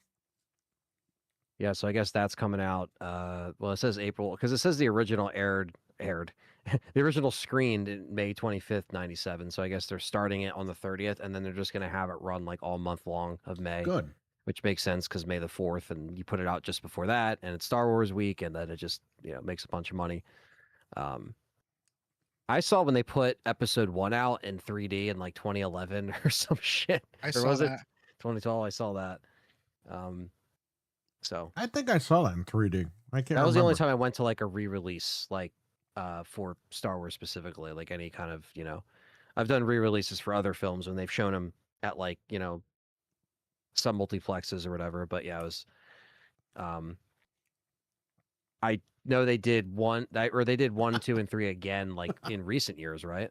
Yeah, so I guess that's coming out. Well, it says April because it says the original aired. The original screened in May 25th, 97. So I guess they're starting it on the 30th, and then they're just going to have it run like all month long of May. Good. Which makes sense because May the 4th, and you put it out just before that, and it's Star Wars week, and then it just makes a bunch of money. I saw when they put Episode 1 out in 3D in like 2011 or some shit. I saw that. 2012. I saw that. So I think I saw that in 3D. I can't. That was the remember. only time I went to like a re-release, like for Star Wars specifically, like any kind of I've done re-releases for other films when they've shown them at like some multiplexes or whatever. But yeah, it was. I know they did one, or they did 1, 2, and 3 again, like in recent years, right?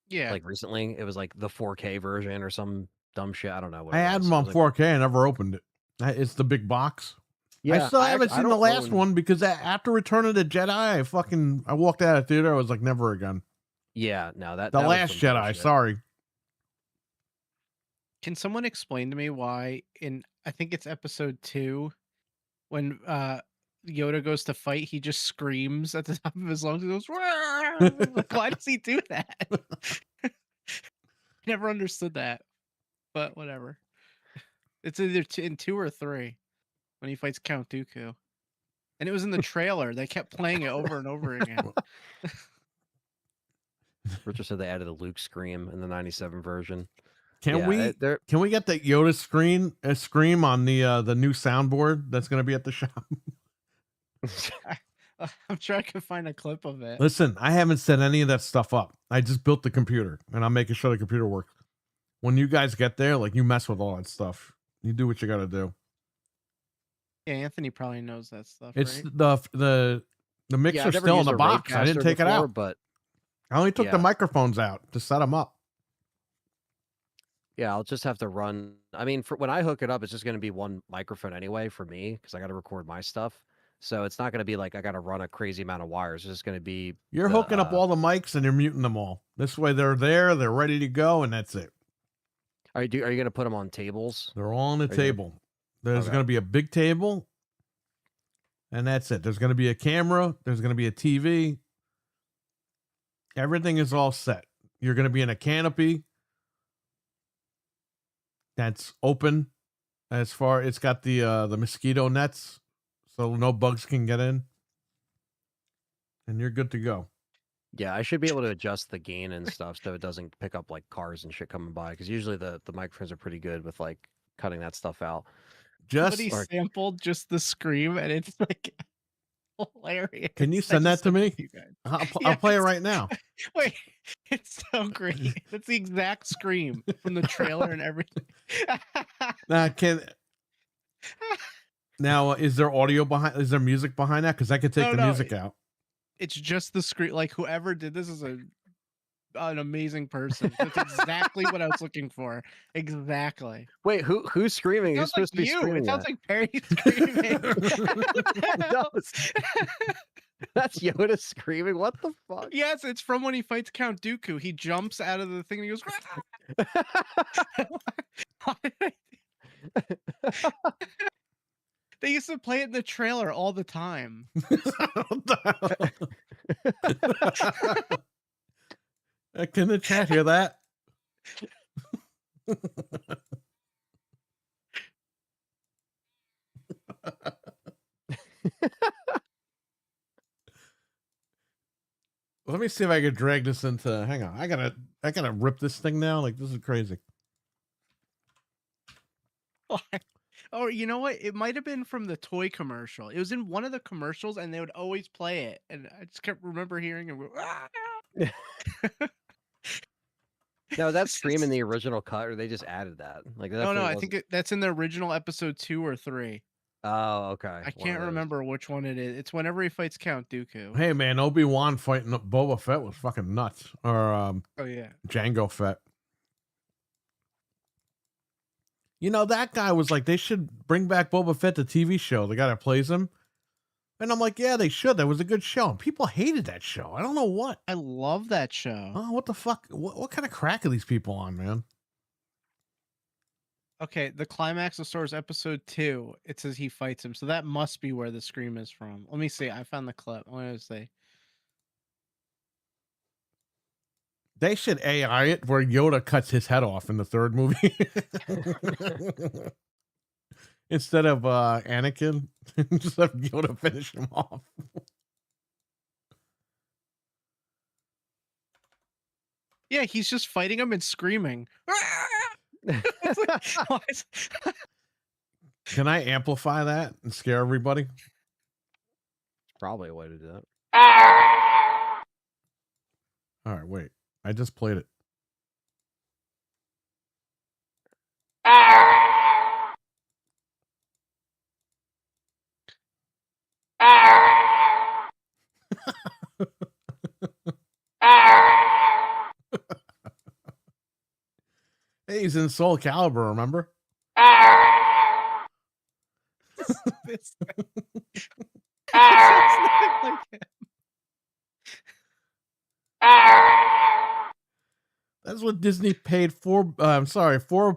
Yeah. Like recently, it was like the 4K version or some dumb shit. I don't know what. I had them on 4K. I never opened it. It's the big box. Yeah, I still haven't seen the last one because after Return of the Jedi, I walked out of the theater. I was like, never again. Yeah, no, the Last Jedi. Bullshit. Sorry. Can someone explain to me why in I think it's Episode 2 when Yoda goes to fight, he just screams at the top of his lungs and goes, like, why does he do that? Never understood that, but whatever. It's either in 2 or 3 when he fights Count Dooku, and it was in the trailer. They kept playing it over and over again. Richard said they added a Luke scream in the 97 version. Can we they're can we get that Yoda scream on the new soundboard that's going to be at the shop? I'm sure I can find a clip of it. Listen, I haven't set any of that stuff up. I just built the computer, and I'm making sure the computer works. When you guys get there, like, you mess with all that stuff. You do what you got to do. Yeah, Anthony probably knows that stuff, It's right? the I've mixer's never still in used the a box. I didn't Radecaster take it before, out. but I only took the yeah. microphones out to set them up. yeah, I'll just have to run. I mean, for when I hook it up, it's just going to be one microphone anyway for me because I got to record my stuff. So it's not going to be like I got to run a crazy amount of wires. It's just going to be You're hooking up all the mics and you're muting them all. This way they're there, they're ready to go, and that's it. Are you going to put them on tables? They're all on the table. There's Okay. going to be a big table, and that's it. There's going to be a camera. There's going to be a TV. Everything is all set. You're going to be in a canopy that's open. As far it's got the mosquito nets, so no bugs can get in, and you're good to go. Yeah, I should be able to adjust the gain and stuff so it doesn't pick up like cars and shit coming by. Because usually the microphones are pretty good with like cutting that stuff out. Somebody Just sampled just the scream, and it's like hilarious. can you I send that just to sent it me? you guys. I'll play it Yes. right now. Wait, it's so great. It's the exact scream from the trailer and everything. Now is there audio behind? Is there music behind that? Because I could take No, the no, music out. It's just the scream. Like whoever did this is an amazing person. That's exactly what I was looking for. Exactly. Wait, who's screaming? It Who's sounds supposed like to be you. screaming? It sounds that? like Perry screaming. No, that's Yoda screaming. What the fuck? Yes, it's from when he fights Count Dooku. He jumps out of the thing and he goes. They used to play it in the trailer all the time. Can the chat hear that? Let me see if I can drag this into. Hang on, I gotta rip this thing now. Like, this is crazy. Oh, you know what? It might have been from the toy commercial. It was in one of the commercials, and they would always play it. And I just kept remember hearing it. No, that's scream in the original cut, or they just added that. Like, No, I think that's in the original episode 2 or 3. Oh, okay. I can't remember which one it is. It's whenever he fights Count Dooku. Hey man, Obi-Wan fighting Boba Fett was fucking nuts. Or Oh yeah, Jango Fett. You know, that guy was like, they should bring back Boba Fett, the TV show, the guy that plays him. And I'm like, yeah, they should. That was a good show. And people hated that show. I don't know what. I love that show. Oh, what the fuck? What kind of crack are these people on, man? Okay, the climax of Star Wars Episode 2. It says he fights him, so that must be where the scream is from. Let me see. I found the clip. What did it say? They should AI it where Yoda cuts his head off in the third movie. Instead of Anakin, just have Yoda finish him off. Yeah, he's just fighting him and screaming. Can I amplify that and scare everybody? Probably a way to do that. All right, wait. I just played it. Hey, he's in Soul Calibur, remember? This sounds nothing like him. That's what Disney paid 4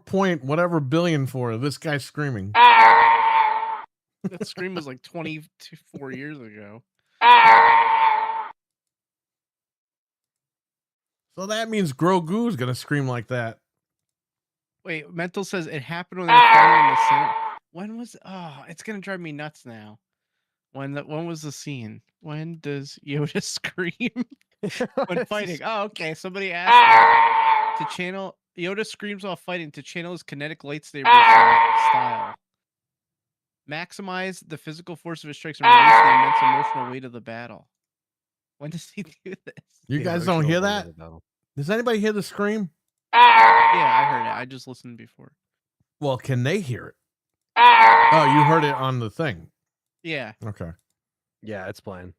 point whatever billion for. This guy screaming. That scream was like 24 years ago. So that means Grogu's gonna scream like that. Wait, Mental says it happened when they were fighting in the Senate. When was? Oh, it's gonna drive me nuts now. When was the scene? When does Yoda scream when fighting? Oh, okay. Somebody asked to channel Yoda screams while fighting to channel his kinetic lightsaber style. Maximize the physical force of his strikes and release the immense emotional weight of the battle. When does he do this? You The guys don't emotional hear weight that? of the battle. Does anybody hear the scream? Yeah, I heard it. I just listened before. Well, can they hear it? Oh, you heard it on the thing. Yeah. Okay. Yeah, it's playing.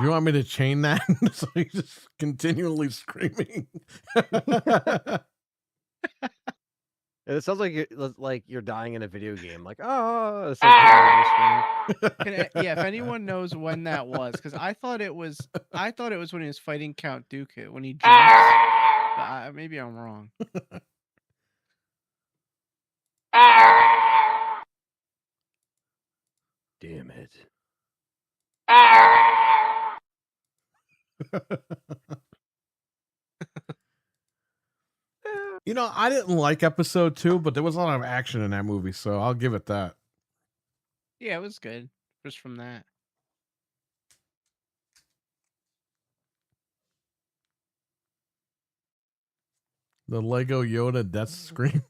You want me to chain that so he's just continually screaming? It sounds like you're dying in a video game. Like, oh, it's like Yeah, if anyone knows when that was, because I thought it was when he was fighting Count Dooku when he jumps. But maybe I'm wrong. Damn it. You know, I didn't like episode 2, but there was a lot of action in that movie, so I'll give it that. Yeah, it was good. Just from that. The Lego Yoda death scream.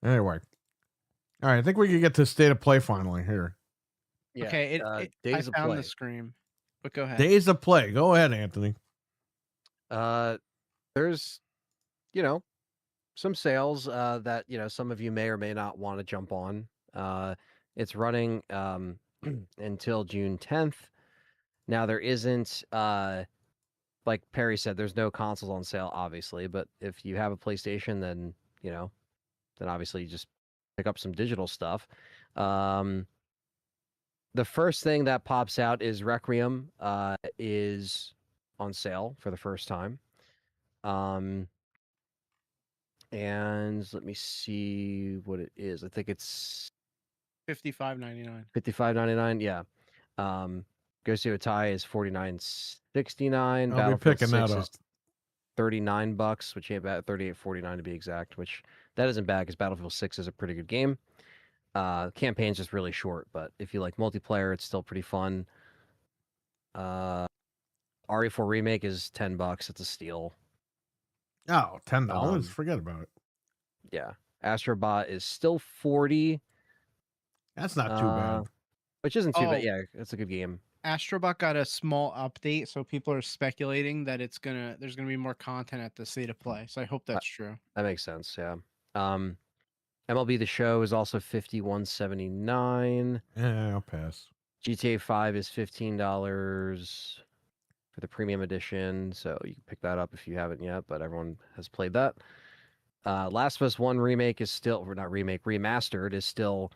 Anyway. All right, I think we can get to state of play finally here. Yeah, Okay, I Days of found Play. the scream. But go ahead. Days of play. Go ahead, Anthony. There's, some sales that some of you may or may not want to jump on. It's running until June 10th. Now there isn't like Perry said, there's no consoles on sale, obviously, but if you have a PlayStation, then then obviously you just pick up some digital stuff. The first thing that pops out is Requiem is on sale for the first time. And let me see what it is. I think it's $55.99. $55.99. Yeah. Ghost of Otai is $49.69. I'll be Battlefield picking 6 that is up. $39, which ain't bad. $38.49 to be exact. Which that isn't bad because Battlefield 6 is a pretty good game. Campaign's just really short, but if you like multiplayer, it's still pretty fun. RE4 Remake is $10. It's a steal. Oh, $10. Forget about it. Yeah. Astrobot is still $40. That's not too bad. Which isn't too bad. Oh. Yeah, it's a good game. Astrobot got a small update, so people are speculating that there's gonna be more content at the state of play. So I hope that's true. That makes sense. Yeah. MLB The Show is also $51.79. Yeah, I'll pass. GTA 5 is $15 for the premium edition, so you can pick that up if you haven't yet. But everyone has played that. Last of Us 1 remake is still, or not remake, remastered is still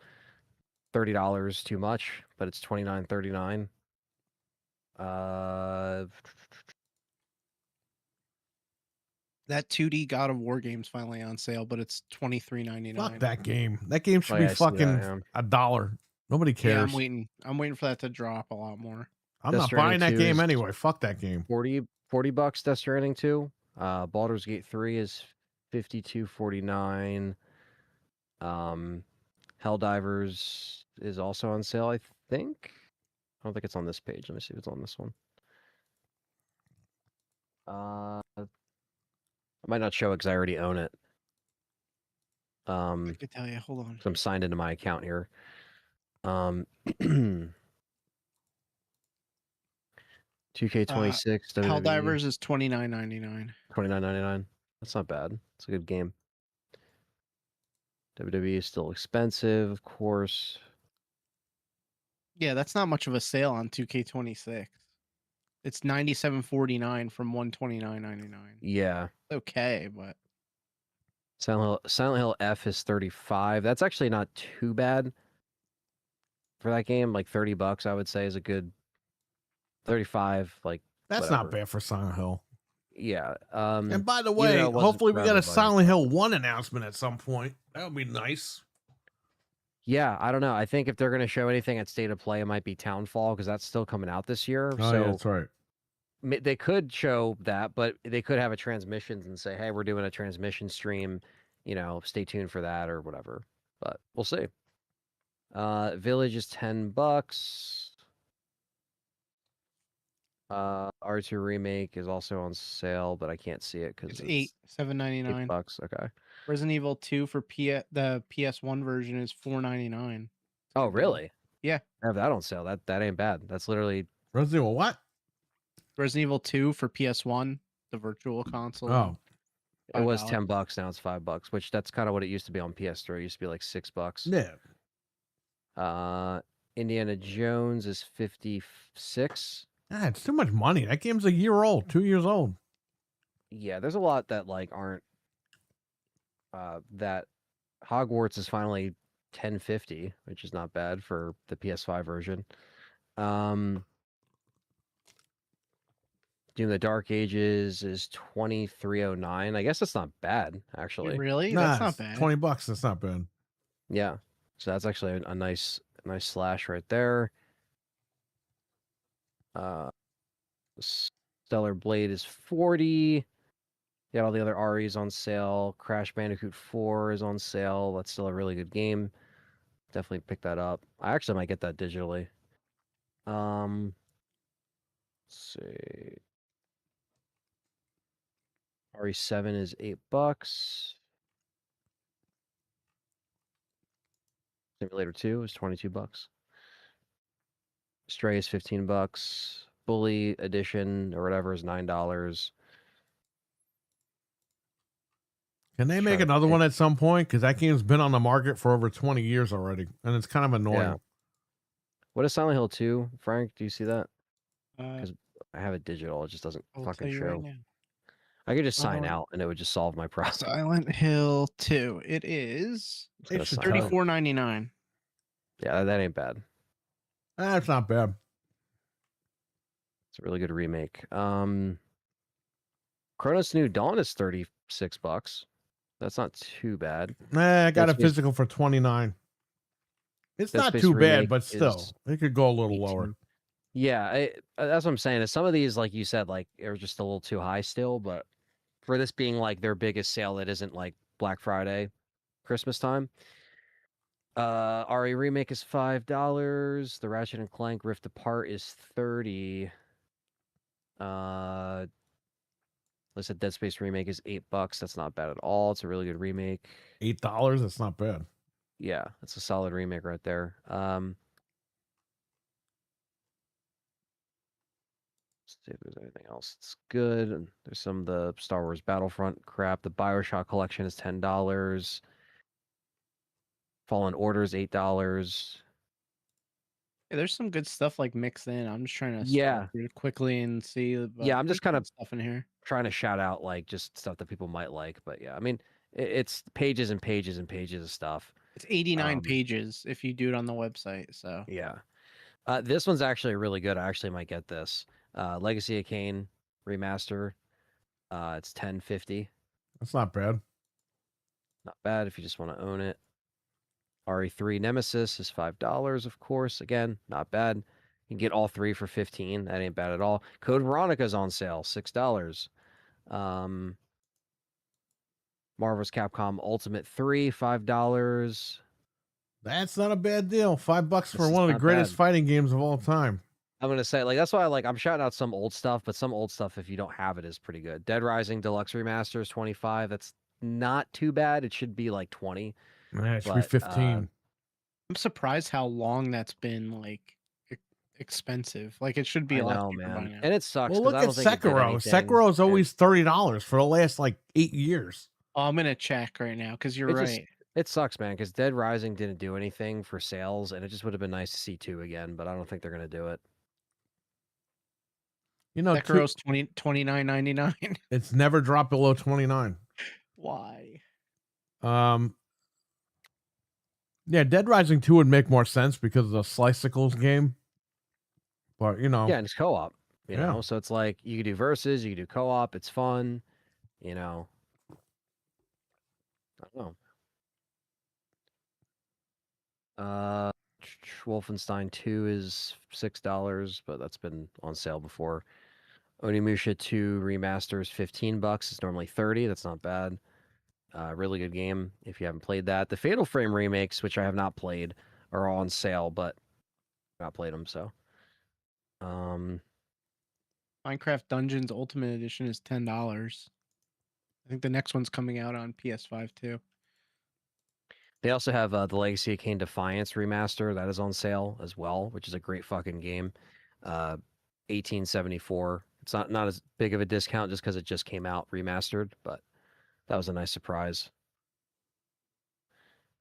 $30 too much, but it's $29.39. That 2D God of War game's finally on sale, but it's $23.99. Fuck that game. That game should Oh, be yeah, I see that, fucking yeah. $1. Nobody cares. Yeah, I'm waiting. I'm waiting for that to drop a lot more. I'm Death not Stranding buying that 2 game is anyway. Fuck that game. $40 Death Stranding 2. Baldur's Gate 3 is $52.49. Helldivers is also on sale, I think. I don't think it's on this page. Let me see if it's on this one. I might not show it because I already own it. I could tell you. Hold on. I'm signed into my account here. 2K26. Helldivers is $29.99. $29.99. That's not bad. It's a good game. WWE is still expensive, of course. Yeah, that's not much of a sale on 2K26. It's $97.49 from $129.99. Yeah. Okay, but Silent Hill F is $35. That's actually not too bad for that game. Like $30, I would say, is a good 35. Like That's whatever. not bad for Silent Hill. Yeah. And by the way, hopefully we got a Silent Hill 1 announcement at some point. That would be nice. Yeah, I don't know. I think if they're going to show anything at State of Play, it might be Townfall because that's still coming out this year. Oh, so yeah, that's right. They could show that, but they could have a transmissions and say, "Hey, we're doing a transmission stream. Stay tuned for that or whatever." but we'll see. Village is $10. R2 Remake is also on sale, but I can't see it because It's $7.99. $8. Okay. Resident Evil 2 for the PS1 version is $4.99. Oh, Good deal. really? Yeah. I have that on sale. That ain't bad. That's literally Resident Evil what? Resident Evil 2 for PS1, the virtual console. Oh, it was $5. $10. Now it's $5, which that's kind of what it used to be on PS3. It used to be like $6. yeah. Indiana Jones is 56. Ah, it's too much money. That game's a year old, 2 years old. Yeah, there's a lot that like aren't. That Hogwarts is finally 1050, which is not bad for the PS5 version. Doom the Dark Ages is 2309. I guess that's not bad, actually. Really? Nah, That's not it's bad. $20. That's not bad. Yeah. So that's actually a nice slash right there. Stellar Blade is 40. Got all the other REs on sale. Crash Bandicoot 4 is on sale. That's still a really good game. Definitely pick that up. I actually might get that digitally. Let's see. RE7 is $8. Simulator 2 is $22. Stray is $15. Bully Edition or whatever is $9. Can they Just make trying to another think. one at some point? Because that game's been on the market for over 20 years already, and it's kind of annoying. Yeah. What is Silent Hill 2, Frank? Do you see that? Uh, Because I have it digital. It just doesn't I'll fucking tell you show. right now. I could just sign Silent- out and it would just solve my problem. Silent Hill 2. It is Just gonna It should sign out. tell. $34.99. Yeah, that ain't bad. That's not bad. It's a really good remake. Chronos New Dawn is $36. That's not too bad. Nah, I got Dead a Space- physical for 29. It's Dead not Space too bad, Remake but still, is it could go a little lower. 18. Yeah, that's what I'm saying. Is some of these, like you said, like are just a little too high still. But for this being like their biggest sale, that isn't like Black Friday, Christmas time. RE Remake is $5. The Ratchet and Clank Rift Apart is $30. Let's say Dead Space Remake is $8. That's not bad at all. It's a really good remake. $8. That's not bad. Yeah, it's a solid remake right there. Let's see if there's anything else that's good. And there's some of the Star Wars Battlefront crap. The BioShock collection is $10. Fallen Order is $8. Yeah, there's some good stuff like mixed in. I'm just trying to Yeah. scroll through quickly and see. But Yeah, I'm just there's kinda- good stuff in here. Trying to shout out like just stuff that people might like. But yeah, I mean, it's pages and pages and pages of stuff. It's 89 pages if you do it on the website. So Yeah. This one's actually really good. I actually might get this. Legacy of Kain remaster. It's $10.50. That's not bad. Not bad if you just want to own it. RE3 Nemesis is $5, of course. Again, not bad. You can get all three for $15. That ain't bad at all. Code Veronica's on sale, $6. Marvel's Capcom Ultimate 3, $5. That's not a bad deal. $5 This for is one of the not greatest bad. fighting games of all time. I'm gonna say like that's why I'm shouting out some old stuff, but some old stuff if you don't have it is pretty good. Dead Rising Deluxe Remaster is 25. That's not too bad. It should be like 20. Nah, it should be But, 15. I'm surprised how long that's been like expensive. Like it should be I a lot know, cheaper by man. now. And it sucks Well, because look I at don't think it did Sekiro. anything. Sekiro's always $30 for the last like 8 years. Oh, I'm gonna check right now because you're It right. just- It sucks, man, because Dead Rising didn't do anything for sales, and it just would have been nice to see 2 again, but I don't think they're gonna do it. You know, Sekiro's $29.99. it's never dropped below 29. Why? Yeah, Dead Rising 2 would make more sense because of the Slicicles game. But, you know. Yeah, and it's co-op, you Yeah. know, so it's like you could do versus, you could do co-op, it's fun, you know. I don't know. Wolfenstein 2 is $6, but that's been on sale before. Onimusha 2 remaster is $15. It's normally 30. That's not bad. Really good game if you haven't played that. The Fatal Frame remakes, which I have not played, are all on sale, but I've not played them. So, Minecraft Dungeons Ultimate Edition is $10. I think the next one's coming out on PS5 too. they also have the Legacy of Kain Defiance remaster that is on sale as well, which is a great fucking game. 1874. It's not as big of a discount just because it just came out remastered, but that was a nice surprise.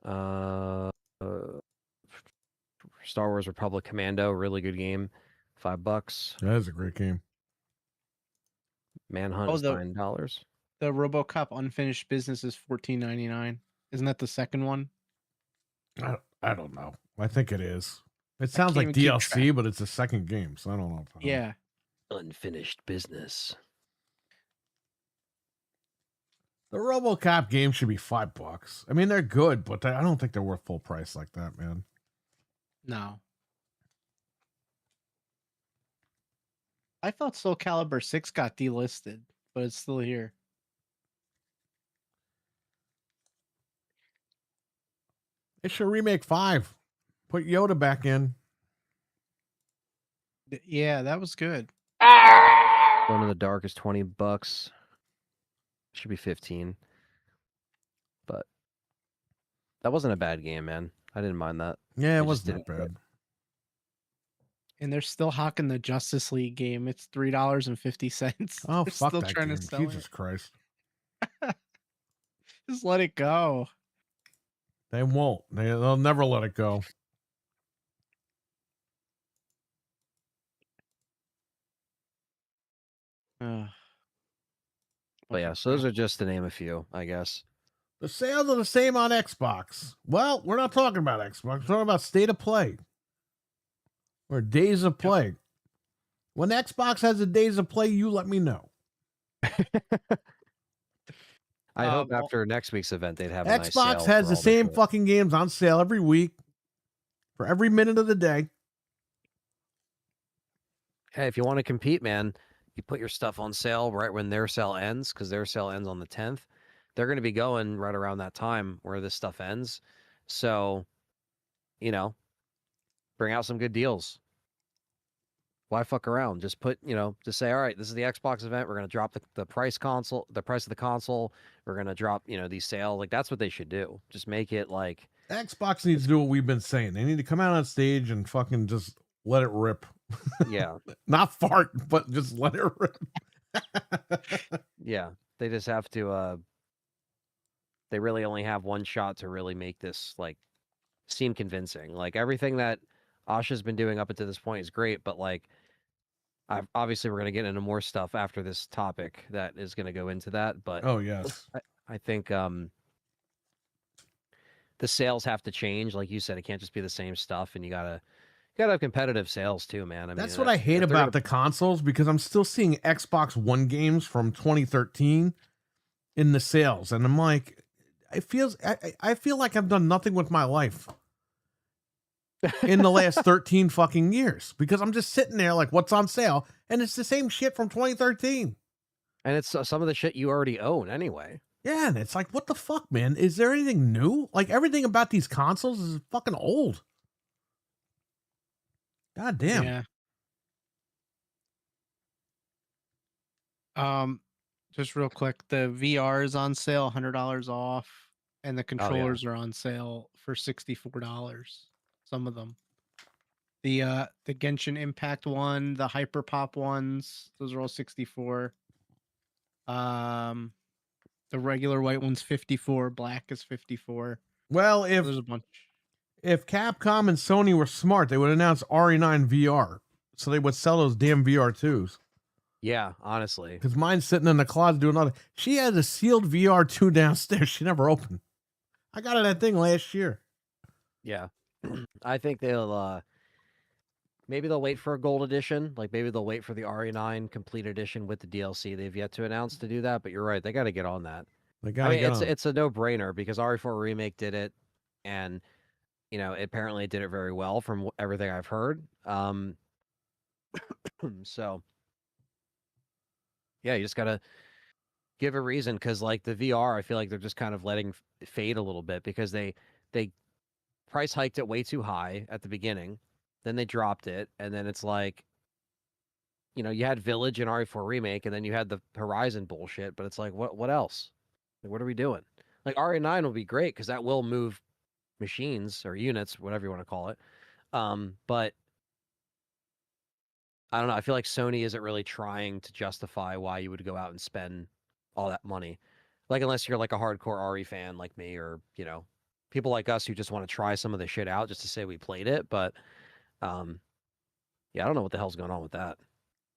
Star Wars Republic Commando, really good game, $5. That is a great game. Manhunt is the $9. the RoboCop Unfinished Business is $14.99. Isn't that the second one? I don't know. I think it is. It I sounds can't like even keep DLC, but it's a second game, so I don't know. Yeah. Unfinished Business. The RoboCop game should be $5. I mean, they're good, but I don't think they're worth full price like that, man. No. I thought Soul Calibur 6 got delisted, but it's still here. It should remake 5. Put Yoda back in. Yeah, that was good. One in the Dark is $20. Should be 15. But that wasn't a bad game, man. I didn't mind that. Yeah, it just wasn't that didn't- bad. And they're still hawking the Justice League game. It's $3.50. Oh, They're fuck still that trying game. to sell Jesus Christ. Just let it go. They won't. They'll never let it go. Ugh. But yeah, so those are just to name a few, I guess. The sales are the same on Xbox. Well, we're not talking about Xbox. We're talking about state of play or days of play. When Xbox has a days of play, you let me know. I hope well, after next week's event they'd have a nice sale Xbox has for the all same shit. fucking games on sale every week for every minute of the day. Hey, if you want to compete, man, you put your stuff on sale right when their sale ends, because their sale ends on the 10th. They're going to be going right around that time where this stuff ends. So, bring out some good deals. Why fuck around? Just just say, all right, this is the Xbox event. We're going to drop the price of the console. We're going to drop, these sales. Like, that's what they should do. Just make it like. Xbox needs to do what we've been saying. They need to come out on stage and fucking just let it rip. Yeah. Not fart, but just let it rip. Yeah. They just have to, they really only have one shot to really make this like seem convincing. Like everything that Asha's been doing up until this point is great, but like obviously we're going to get into more stuff after this topic that is going to go into that, but Oh, yes. I think the sales have to change. Like you said, it can't just be the same stuff, and you gotta have competitive sales too, man. I That's mean, what I hate if they're about gonna- the consoles, because I'm still seeing Xbox One games from 2013 in the sales. And I'm like, I feel like I've done nothing with my life in the last 13 fucking years, because I'm just sitting there like, what's on sale? And it's the same shit from 2013. And it's some of the shit you already own anyway. Yeah, and it's like, what the fuck, man? Is there anything new? Like, everything about these consoles is fucking old. God damn. Yeah. Just real quick, the VR is on sale, $100 off, and the controllers are on sale for $64. Some of them. The Genshin Impact one, the Hyper Pop ones, those are all 64. The regular white one's 54, black is 54. Well, There's a bunch. if Capcom and Sony were smart, they would announce RE9 VR, so they would sell those damn VR2s. Yeah, honestly. Because mine's sitting in the closet doing nothing. She has a sealed VR2 downstairs. She never opened. I got her that thing last year. Yeah. I think maybe they'll wait for a gold edition. Like maybe they'll wait for the RE9 complete edition with the DLC. They've yet to announce to do that, but you're right. They got to get on that. They gotta get on. It's a no-brainer because RE4 Remake did it, and apparently it did it very well from everything I've heard. So yeah, you just gotta give a reason, because like the VR, I feel like they're just kind of letting fade a little bit because they price hiked it way too high at the beginning, then they dropped it, and then it's like, you had Village and RE4 Remake, and then you had the Horizon bullshit, but it's like, what else? Like, what are we doing? Like RE9 will be great because that will move machines or units, whatever you want to call it. But I don't know. I feel like Sony isn't really trying to justify why you would go out and spend all that money. Like, unless you're like a hardcore RE fan like me, or, people like us who just want to try some of the shit out just to say we played it. But yeah, I don't know what the hell's going on with that.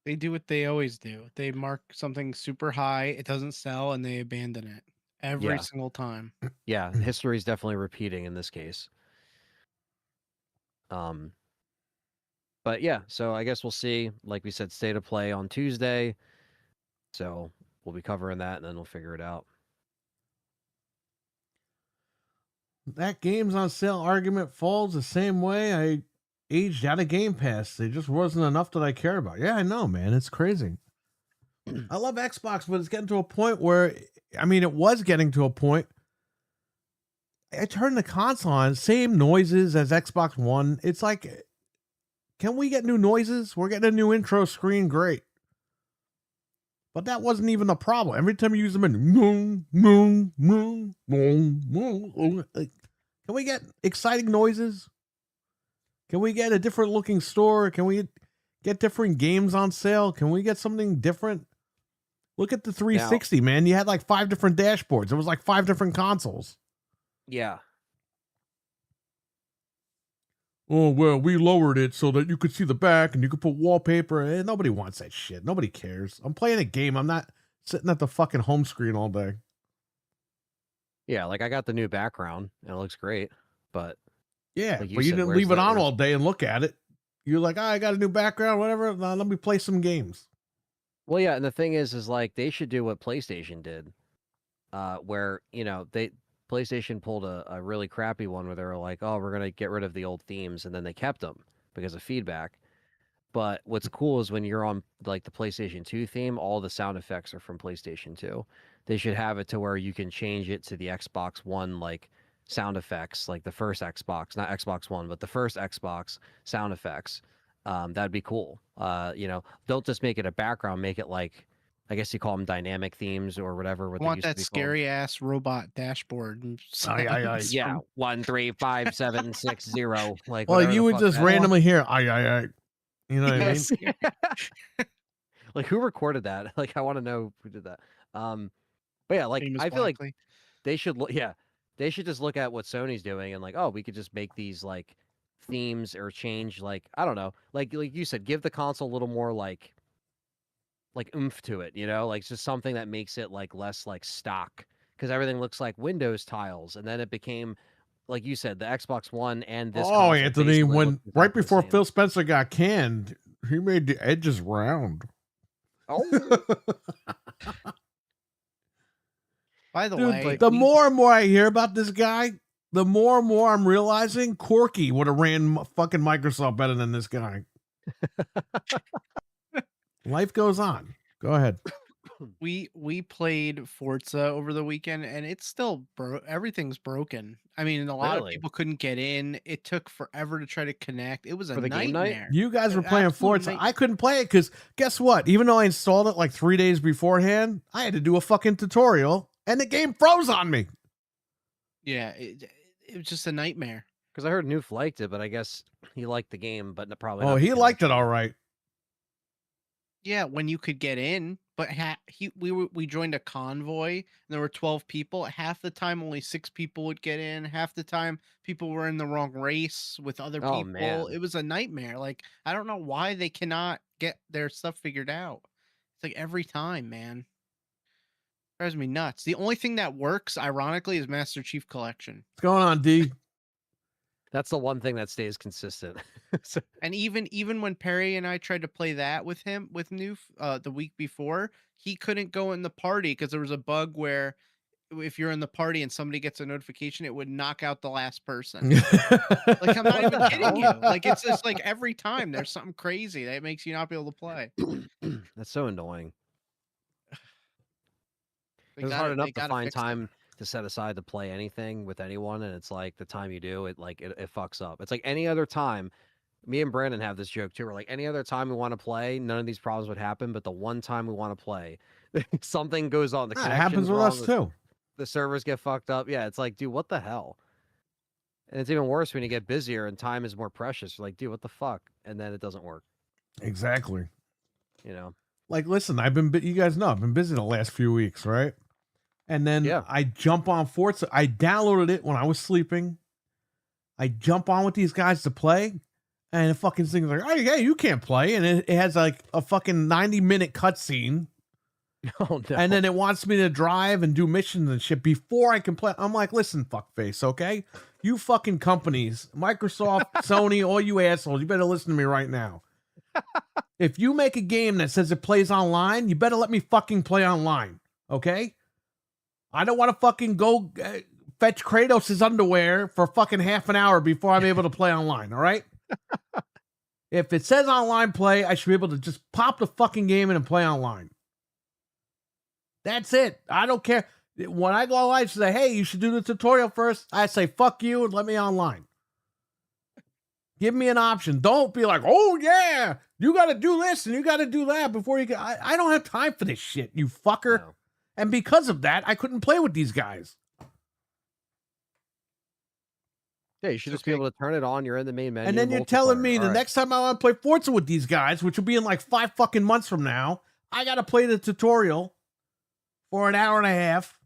They do what they always do. They mark something super high, it doesn't sell, and they abandon it every Yeah. single time. Yeah, history is definitely repeating in this case. But yeah, so I guess we'll see. Like we said, State of Play on Tuesday. So we'll be covering that, and then we'll figure it out. That games on sale argument falls the same way I aged out of Game Pass. There just wasn't enough that I cared about. Yeah, I know, man. It's crazy. I love Xbox, but it's getting to a point where, I mean, it was getting to a point. I turned the console on, same noises as Xbox One. It's like, can we get new noises? We're getting a new intro screen, great. But that wasn't even the problem. Every time you use them in, like, can we get exciting noises? Can we get a different looking store? Can we get different games on sale? Can we get something different? Look at the 360, man. You had like 5 different dashboards. It was like 5 different consoles. Yeah. Oh, well, we lowered it so that you could see the back and you could put wallpaper. Nobody wants that shit. Nobody cares. I'm playing a game. I'm not sitting at the fucking home screen all day. Yeah, like I got the new background and it looks great, but yeah, like but you said, didn't leave it on all day and look at it. You're like, I got a new background, whatever. Now let me play some games. Well, yeah, and the thing is like they should do what PlayStation did, where PlayStation pulled a really crappy one where they were like, oh, we're gonna get rid of the old themes, and then they kept them because of feedback. But what's cool is when you're on like the PlayStation 2 theme, all the sound effects are from PlayStation 2. They should have it to where you can change it to the Xbox One like sound effects, like the first Xbox, not Xbox One, but the first Xbox sound effects. That'd be cool. Don't just make it a background, make it like, I guess you call them dynamic themes or whatever. What I want that scary ass robot dashboard. And yeah, 1 3 5 7 6 0. Like, well, you would just randomly hear, I. You know what I mean? Like, who recorded that? Like, I want to know who did that. But yeah, like I feel like they should look. Yeah, they should just look at what Sony's doing and like, oh, we could just make these like themes or change, like, I don't know, like you said, give the console a little more like oomph to it. Like just something that makes it like less like stock, because everything looks like Windows tiles, and then it became, like you said, the Xbox One and this. Oh, Anthony, when right before Phil Spencer got canned, he made the edges round. Oh. By the way, like, the more and more I hear about this guy, the more and more I'm realizing Corky would have ran fucking Microsoft better than this guy. Life goes on. Go ahead. We played Forza over the weekend, and it's still everything's broken. I mean, a lot of people couldn't get in. It took forever to try to connect. It was a nightmare. You guys were playing Forza. I couldn't play it because guess what? Even though I installed it like 3 days beforehand, I had to do a fucking tutorial, and the game froze on me. Yeah, it was just a nightmare. Because I heard Noof liked it, but I guess he liked the game, but probably. Oh, he liked it all right. Yeah, when you could get in, but we joined a convoy, and there were 12 people. Half the time, only 6 people would get in. Half the time, people were in the wrong race with other people. Man. It was a nightmare. Like, I don't know why they cannot get their stuff figured out. It's like every time, man. Drives me nuts. The only thing that works, ironically, is Master Chief Collection. What's going on, D? That's the one thing that stays consistent. And even when Perry and I tried to play that with Noof, the week before, he couldn't go in the party because there was a bug where if you're in the party and somebody gets a notification, it would knock out the last person. Like, I'm not even kidding you. Like, it's just like every time there's something crazy that makes you not be able to play. That's so annoying. It's hard enough to find time to set aside to play anything with anyone, and it's like the time you do, it fucks up. It's like any other time. Me and Brandon have this joke too. We're like, any other time we want to play, none of these problems would happen. But the one time we want to play, something goes on. The connection's happens with wrong, us too. The servers get fucked up. Yeah, it's like, dude, what the hell? And it's even worse when you get busier and time is more precious. You're like, dude, what the fuck? And then it doesn't work. Exactly. You know? Like, listen, you guys know, I've been busy the last few weeks, right? And then I jump on Forza. I downloaded it when I was sleeping. I jump on with these guys to play. And the fucking thing's like, oh, yeah, you can't play. And it has like a fucking 90-minute cutscene. Oh, no. And then it wants me to drive and do missions and shit before I can play. I'm like, listen, fuckface, okay? You fucking companies, Microsoft, Sony, all you assholes, you better listen to me right now. If you make a game that says it plays online, you better let me fucking play online, okay? I don't want to fucking go fetch Kratos' underwear for fucking half an hour before I'm able to play online, all right? If it says online play, I should be able to just pop the fucking game in and play online. That's it. I don't care. When I go online and say, hey, you should do the tutorial first, I say, fuck you and let me online. Give me an option. Don't be like, oh, yeah, you got to do this and you got to do that before you get. I don't have time for this shit, you fucker. No. And because of that, I couldn't play with these guys. Yeah, you should just be able to turn it on. You're in the main menu. And then you're telling me the next time I want to play Forza with these guys, which will be in like 5 fucking months from now, I got to play the tutorial for an hour and a half.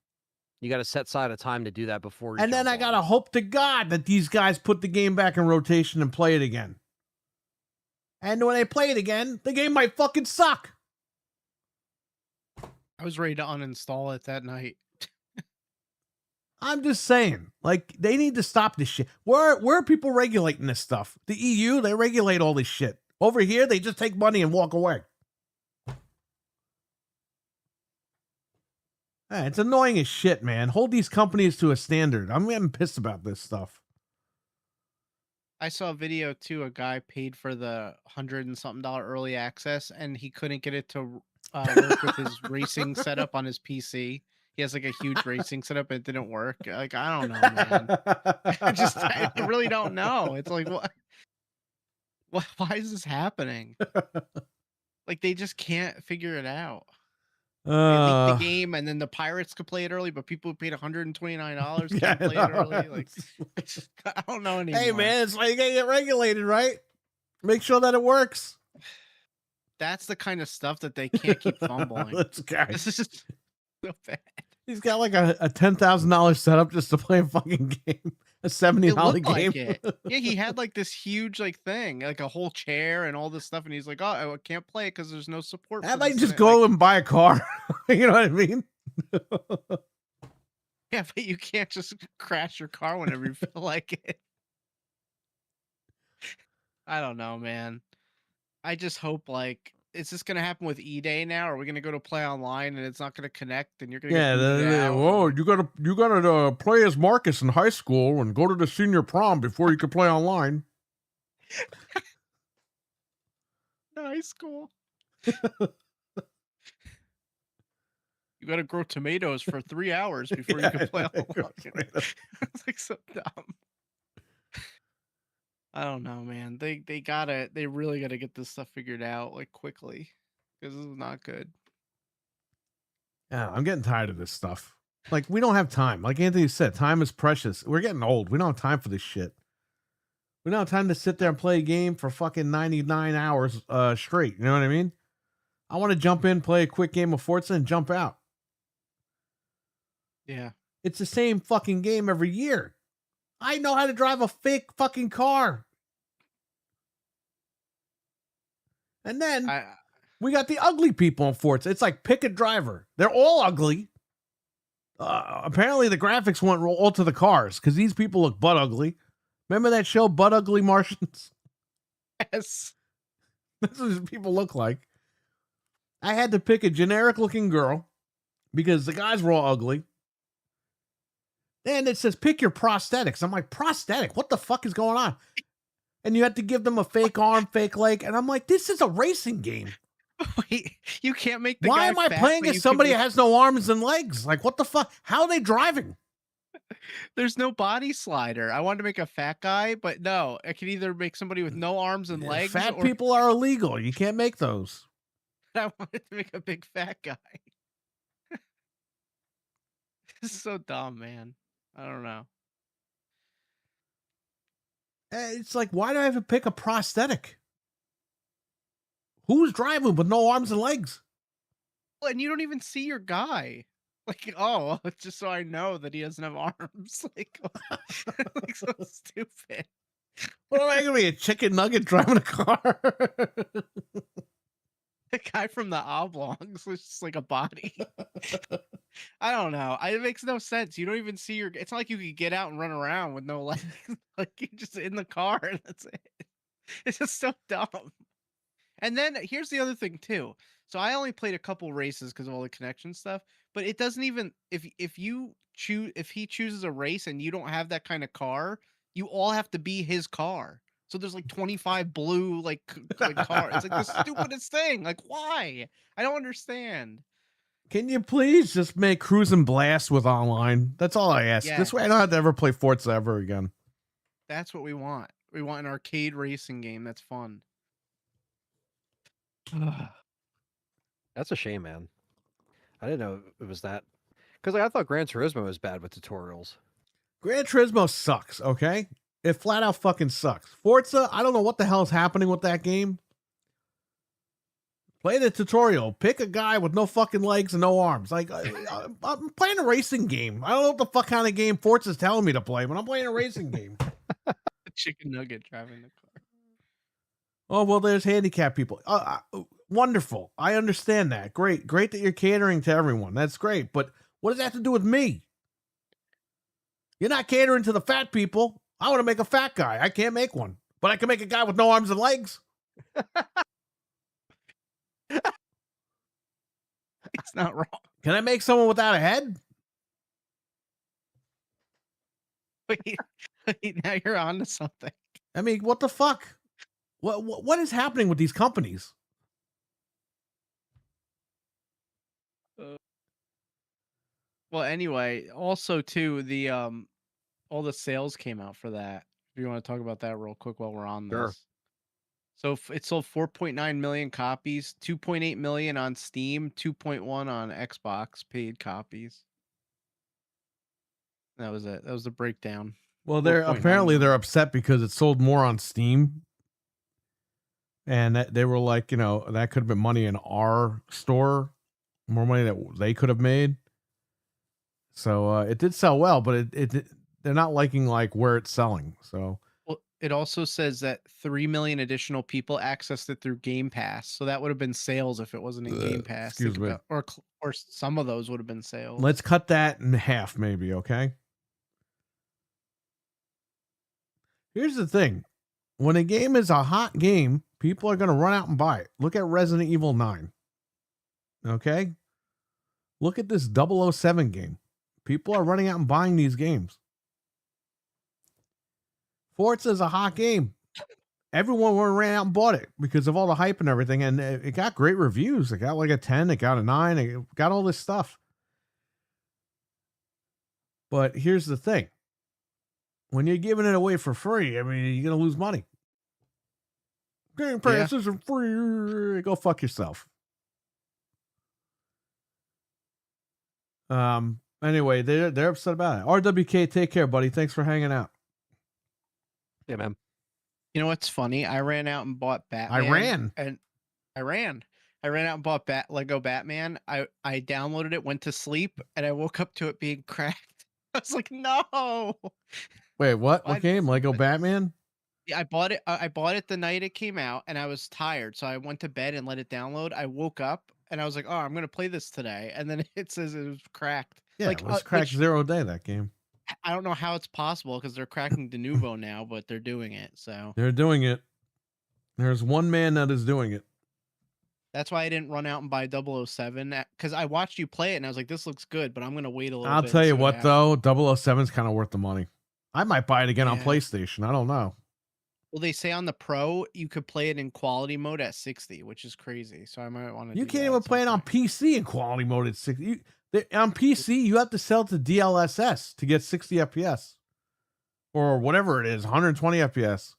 You got to set aside a time to do that before you and then I got to hope to God that these guys put the game back in rotation and play it again. And when they play it again, the game might fucking suck. I was ready to uninstall it that night. I'm just saying, like, they need to stop this shit. Where are people regulating this stuff? The EU, they regulate all this shit. Over here, they just take money and walk away. It's annoying as shit, man. Hold these companies to a standard. I'm getting pissed about this stuff. I saw a video too. A guy paid for the $100 and something early access, and he couldn't get it to work with his racing setup on his PC. He has like a huge racing setup, and it didn't work. Like, I don't know, man. I really don't know. It's like, what? Why is this happening? Like, they just can't figure it out. They leaked the game, and then the pirates could play it early, but people who paid $129 can't play it early. Like, I don't know anymore. Hey, man, it's like you gotta get regulated, right? Make sure that it works. That's the kind of stuff that they can't keep fumbling. This is just so bad. He's got like a $10,000 setup just to play a fucking game, a $70 game. Like yeah, he had like this huge like thing, like a whole chair and all this stuff, and he's like, "Oh, I can't play it because there's no support." I might just go and buy a car. You know what I mean? Yeah, but you can't just crash your car whenever you feel like it. I don't know, man. I just hope like. Is this gonna happen with E-Day now? Are we gonna go to play online and it's not gonna connect and you're gonna whoa, you gotta play as Marcus in high school and go to the senior prom before you can play online. High school. You gotta grow tomatoes for 3 hours before you can play online. It's like so dumb. I don't know, man. They really gotta get this stuff figured out like quickly, because this is not good. Yeah, I'm getting tired of this stuff. Like, we don't have time. Like Anthony said, time is precious. We're getting old. We don't have time for this shit. We don't have time to sit there and play a game for fucking 99 hours straight. You know what I mean? I want to jump in, play a quick game of Forza, and jump out. Yeah. It's the same fucking game every year. I know how to drive a fake fucking car. And then we got the ugly people in Forza. It's like, pick a driver. They're all ugly. Apparently the graphics went all to the cars because these people look butt ugly. Remember that show, Butt Ugly Martians? Yes. This is what people look like. I had to pick a generic looking girl because the guys were all ugly. And it says, pick your prosthetics. I'm like, prosthetic? What the fuck is going on? And you had to give them a fake arm, fake leg. And I'm like, this is a racing game. Wait, you can't make the Why guy am I fat, playing but as you can somebody make- that has no arms and legs? Like, what the fuck? How are they driving? There's no body slider. I wanted to make a fat guy, but no, I can either make somebody with no arms and legs, Fat or people are illegal. You can't make those. I wanted to make a big fat guy. This is so dumb, man. I don't know. It's like, why do I have to pick a prosthetic? Who's driving with no arms and legs? Well, and you don't even see your guy. Like, oh, just so I know that he doesn't have arms. Like, like so stupid. What am I going to be, a chicken nugget driving a car? The guy from the oblongs was just like a body. I don't know. It makes no sense. You don't even see your. It's not like you could get out and run around with no legs. Like you're just in the car and that's it. It's just so dumb. And then here's the other thing too. So I only played a couple races because of all the connection stuff, but it doesn't even if you choose if he chooses a race and you don't have that kind of car, you all have to be his car. So there's like 25 blue like cars. It's like the stupidest thing. Like why? I don't understand. Can you please just make Cruise and Blast with online? That's all I ask. This way I don't have to ever play Forza ever again. That's what we want. We want an arcade racing game that's fun. That's a shame, man. I didn't know it was that. Because I thought Gran Turismo was bad with tutorials. Gran Turismo sucks, okay? It flat out fucking sucks. Forza, I don't know what the hell is happening with that game. Play the tutorial. Pick a guy with no fucking legs and no arms. Like, I'm playing a racing game. I don't know what the fuck kind of game Forza's telling me to play, but I'm playing a racing game. A chicken nugget driving the car. Oh, well, there's handicapped people. Wonderful. I understand that. Great. Great that you're catering to everyone. That's great. But what does that have to do with me? You're not catering to the fat people. I want to make a fat guy. I can't make one. But I can make a guy with no arms and legs. It's not wrong. Can I make someone without a head? Wait, now you're on to something. I mean, what the fuck? What is happening with these companies? Well, anyway, also too, the all the sales came out for that. If you want to talk about that real quick while we're on this. Sure. So it sold 4.9 million copies, 2.8 million on Steam, 2.1 on Xbox paid copies. That was it. That was the breakdown. Well, 4.9 apparently they're million. upset because it sold more on Steam. And they were like, you know, that could have been money in our store, more money that they could have made. So it did sell well, but it they're not liking like where it's selling. So Well, it also says that 3 million additional people accessed it through Game Pass. So that would have been sales if it wasn't in Game Pass. excuse Think me. about- or some of those would have been sales. let's cut that in half, maybe. Okay. Here's the thing. When a game is a hot game, people are going to run out and buy it. Look at Resident Evil 9. Okay? Look at this 007 game. People are running out and buying these games. Forza is a hot game. Everyone ran out and bought it because of all the hype and everything. And it got great reviews. It got like a 10. It got a 9. It got all this stuff. But here's the thing. When you're giving it away for free, I mean, you're going to lose money. Game Pass isn't free. Go fuck yourself. Anyway, they're upset about it. RWK, take care, buddy. Thanks for hanging out. Yeah, man. You know what's funny? I ran out and bought Batman. I ran out and bought Lego Batman. I downloaded it, went to sleep, and I woke up to it being cracked. I was like, no. Wait, what? What game? Lego Batman? Yeah, I bought it. I bought it the night it came out, and I was tired, so I went to bed and let it download. I woke up and I was like, "Oh, I'm gonna play this today," and then it says it was cracked. Yeah, like it was cracked 0 day, that game. I don't know how it's possible because they're cracking Denuvo now, but they're doing it. So they're doing it. There's one man that is doing it. that's why I didn't run out and buy 007 because I watched you play it and I was like, "This looks good," but I'm gonna wait a little. I'll bit tell and you see what, though, 007's kind of worth the money. I might buy it again on Yeah. PlayStation. I don't know. Well, they say on the Pro you could play it in quality mode at 60, which is crazy. So I might want to. You do can't that even at some play it on point. PC in quality mode at 60. On PC, you have to sell to DLSS to get 60 FPS or whatever it is, 120 FPS.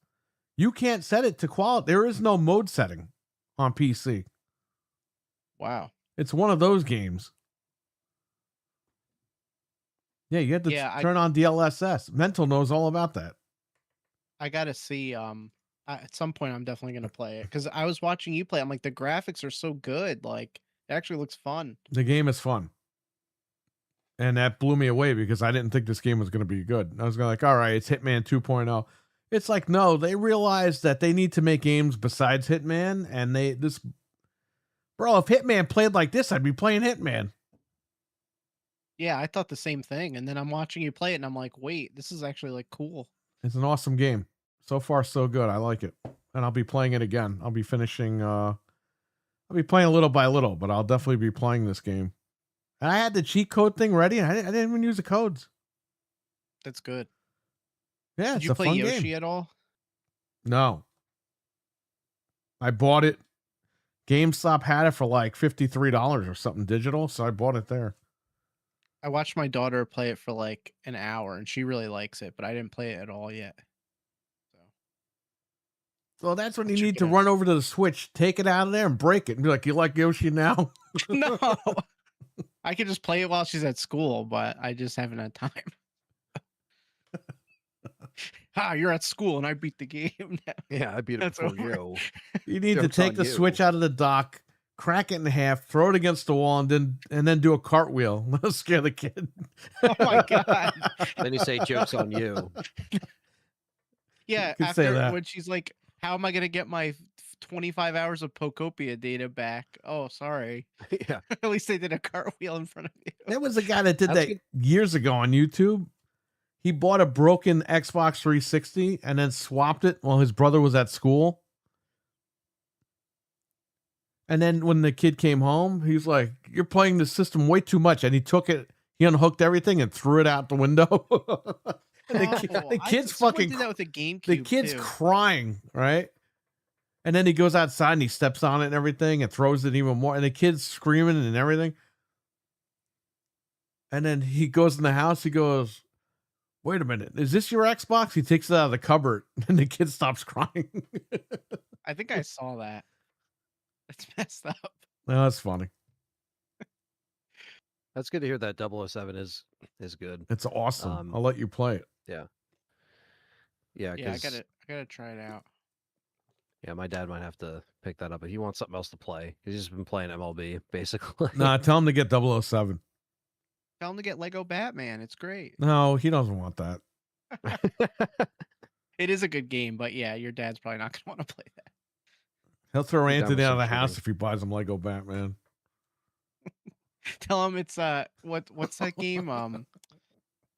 You can't set it to quality. There is no mode setting on PC. Wow. It's one of those games. Yeah, you have to Yeah, turn on DLSS. Mental knows all about that. I gotta see. At some point, I'm definitely gonna play it because I was watching you play. I'm like, the graphics are so good. Like, it actually looks fun. The game is fun. And that blew me away because I didn't think this game was going to be good. I was going like, all right, it's Hitman 2.0. It's like, no, they realized that they need to make games besides Hitman. And bro, if Hitman played like this, I'd be playing Hitman. Yeah, I thought the same thing. And then I'm watching you play it, and I'm like, wait, this is actually like cool. It's an awesome game. So far, so good. I like it. And I'll be playing it again. I'll be finishing, I'll be playing little by little, but I'll definitely be playing this game. And I had the cheat code thing ready. I didn't even use the codes. That's good. Yeah, Did it's you a play fun Yoshi game. at all? No. I bought it. GameStop had it for like $53 or something digital, so I bought it there. I watched my daughter play it for like an hour, and she really likes it, but I didn't play it at all yet. So that's when I'll you check need it to out. run over to the Switch, take it out of there, and break it, and be like, "You like Yoshi now?" No, I could just play it while she's at school, but I just haven't had time. You're at school, and I beat the game now. Yeah, I beat it That's before over. you. You need to Joke's take on the you. Switch out of the dock, crack it in half, throw it against the wall, and then do a cartwheel. That'll scare the kid. Oh my god! Then you say joke's on you. Yeah, could say after that. when she's like, "How am I gonna get my 25 hours of Pokopia data back?" Oh, sorry. Yeah. At least they did a cartwheel in front of you. There was a guy that did That's that good. years ago on YouTube. He bought a broken Xbox 360 and then swapped it while his brother was at school. And then when the kid came home, he's like, "You're playing the system way too much." And he took it, he unhooked everything and threw it out the window. And the kid's someone fucking, did that with a GameCube. the kid's too. crying, right? And then he goes outside and he steps on it and everything and throws it even more. And the kid's screaming and everything. And then he goes in the house. He goes, "Wait a minute. Is this your Xbox?" He takes it out of the cupboard and the kid stops crying. I think I saw that. It's messed up. No, that's funny. That's good to hear that 007 is good. It's awesome. I'll let you play it. Yeah. Yeah, I 'cause- gotta try it out. Yeah, my dad might have to pick that up, but he wants something else to play. He's just been playing MLB, basically. Nah, tell him to get 007. Tell him to get Lego Batman. It's great. No, he doesn't want that. It is a good game, but yeah, your dad's probably not gonna want to play that. He'll throw Be done Anthony with out of some the house shooting. if he buys him Lego Batman. Tell him it's what's that game?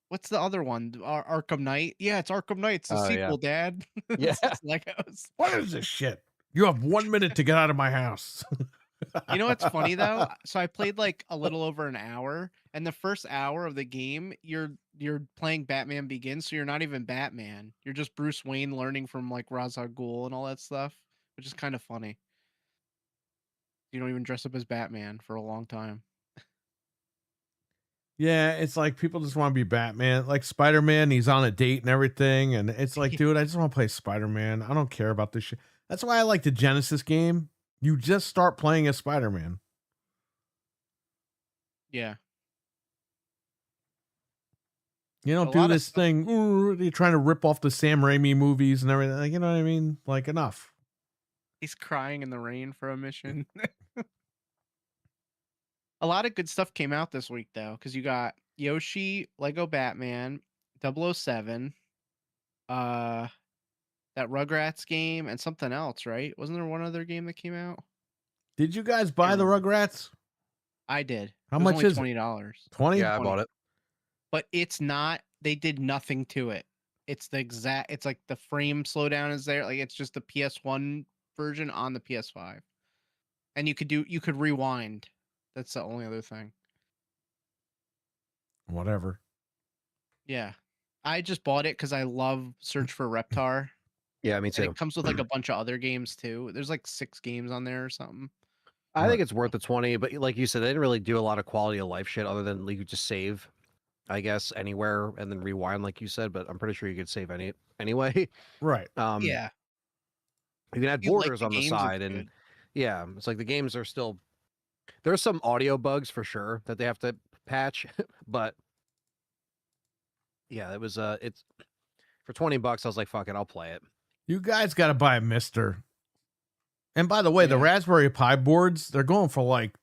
What's the other one? Arkham Knight? Yeah, it's Arkham Knight. It's the Oh, yeah. sequel, Dad. Yeah. It's Legos. What is this shit? You have 1 minute to get out of my house. You know what's funny though? So I played like a little over an hour, and the first hour of the game, you're playing Batman Begins, so you're not even Batman. You're just Bruce Wayne learning from like Ra's al Ghul and all that stuff, which is kind of funny. You don't even dress up as Batman for a long time. Yeah, it's like people just want to be Batman. Like Spider-Man, he's on a date and everything. And it's like, dude, I just want to play Spider-Man. I don't care about this shit. That's why I like the Genesis game. You just start playing as Spider-Man. Yeah. You don't A do lot of this thing. Ooh, you're trying to rip off the Sam Raimi movies and everything. Like, you know what I mean? Like, enough. He's crying in the rain for a mission. A lot of good stuff came out this week though, because you got Yoshi, Lego Batman, 007, that Rugrats game, and something else, right? Wasn't there one other game that came out? Did you guys buy the remember. Rugrats? I did. How It was much only is it? $20. 20? Yeah, I 20. bought it. But it's not. They did nothing to it. It's the exact. It's like the frame slowdown is there. Like it's just the PS1 version on the PS5, and you could rewind. That's the only other thing. Whatever. Yeah, I just bought it because I love Search for Reptar. Yeah, me And too. it comes with like a bunch of other games too. There's like 6 games on there or something. I think it's worth the 20, but like you said, they didn't really do a lot of quality of life shit other than you could just save, I guess, anywhere and then rewind, like you said. But I'm pretty sure you could save anyway. Right. Yeah. You can add If you like borders the on the games, it's side, and good. yeah, it's like the games are still. There's some audio bugs for sure that they have to patch, but yeah, it was it's for $20. I was like, fuck it, I'll play it. You guys got to buy a Mister. And by the way, the Yeah. Raspberry Pi boards, they're going for like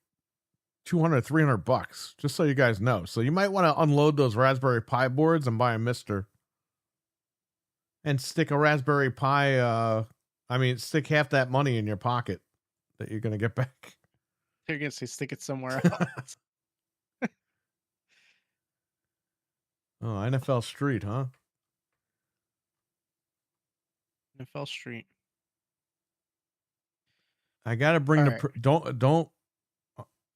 $200, $300, just so you guys know. So you might want to unload those Raspberry Pi boards and buy a Mister. And stick a Raspberry Pi, stick half that money in your pocket that you're going to get back. You're gonna say stick it somewhere else. Oh, NFL Street, huh? NFL Street. I got to bring All the right. don't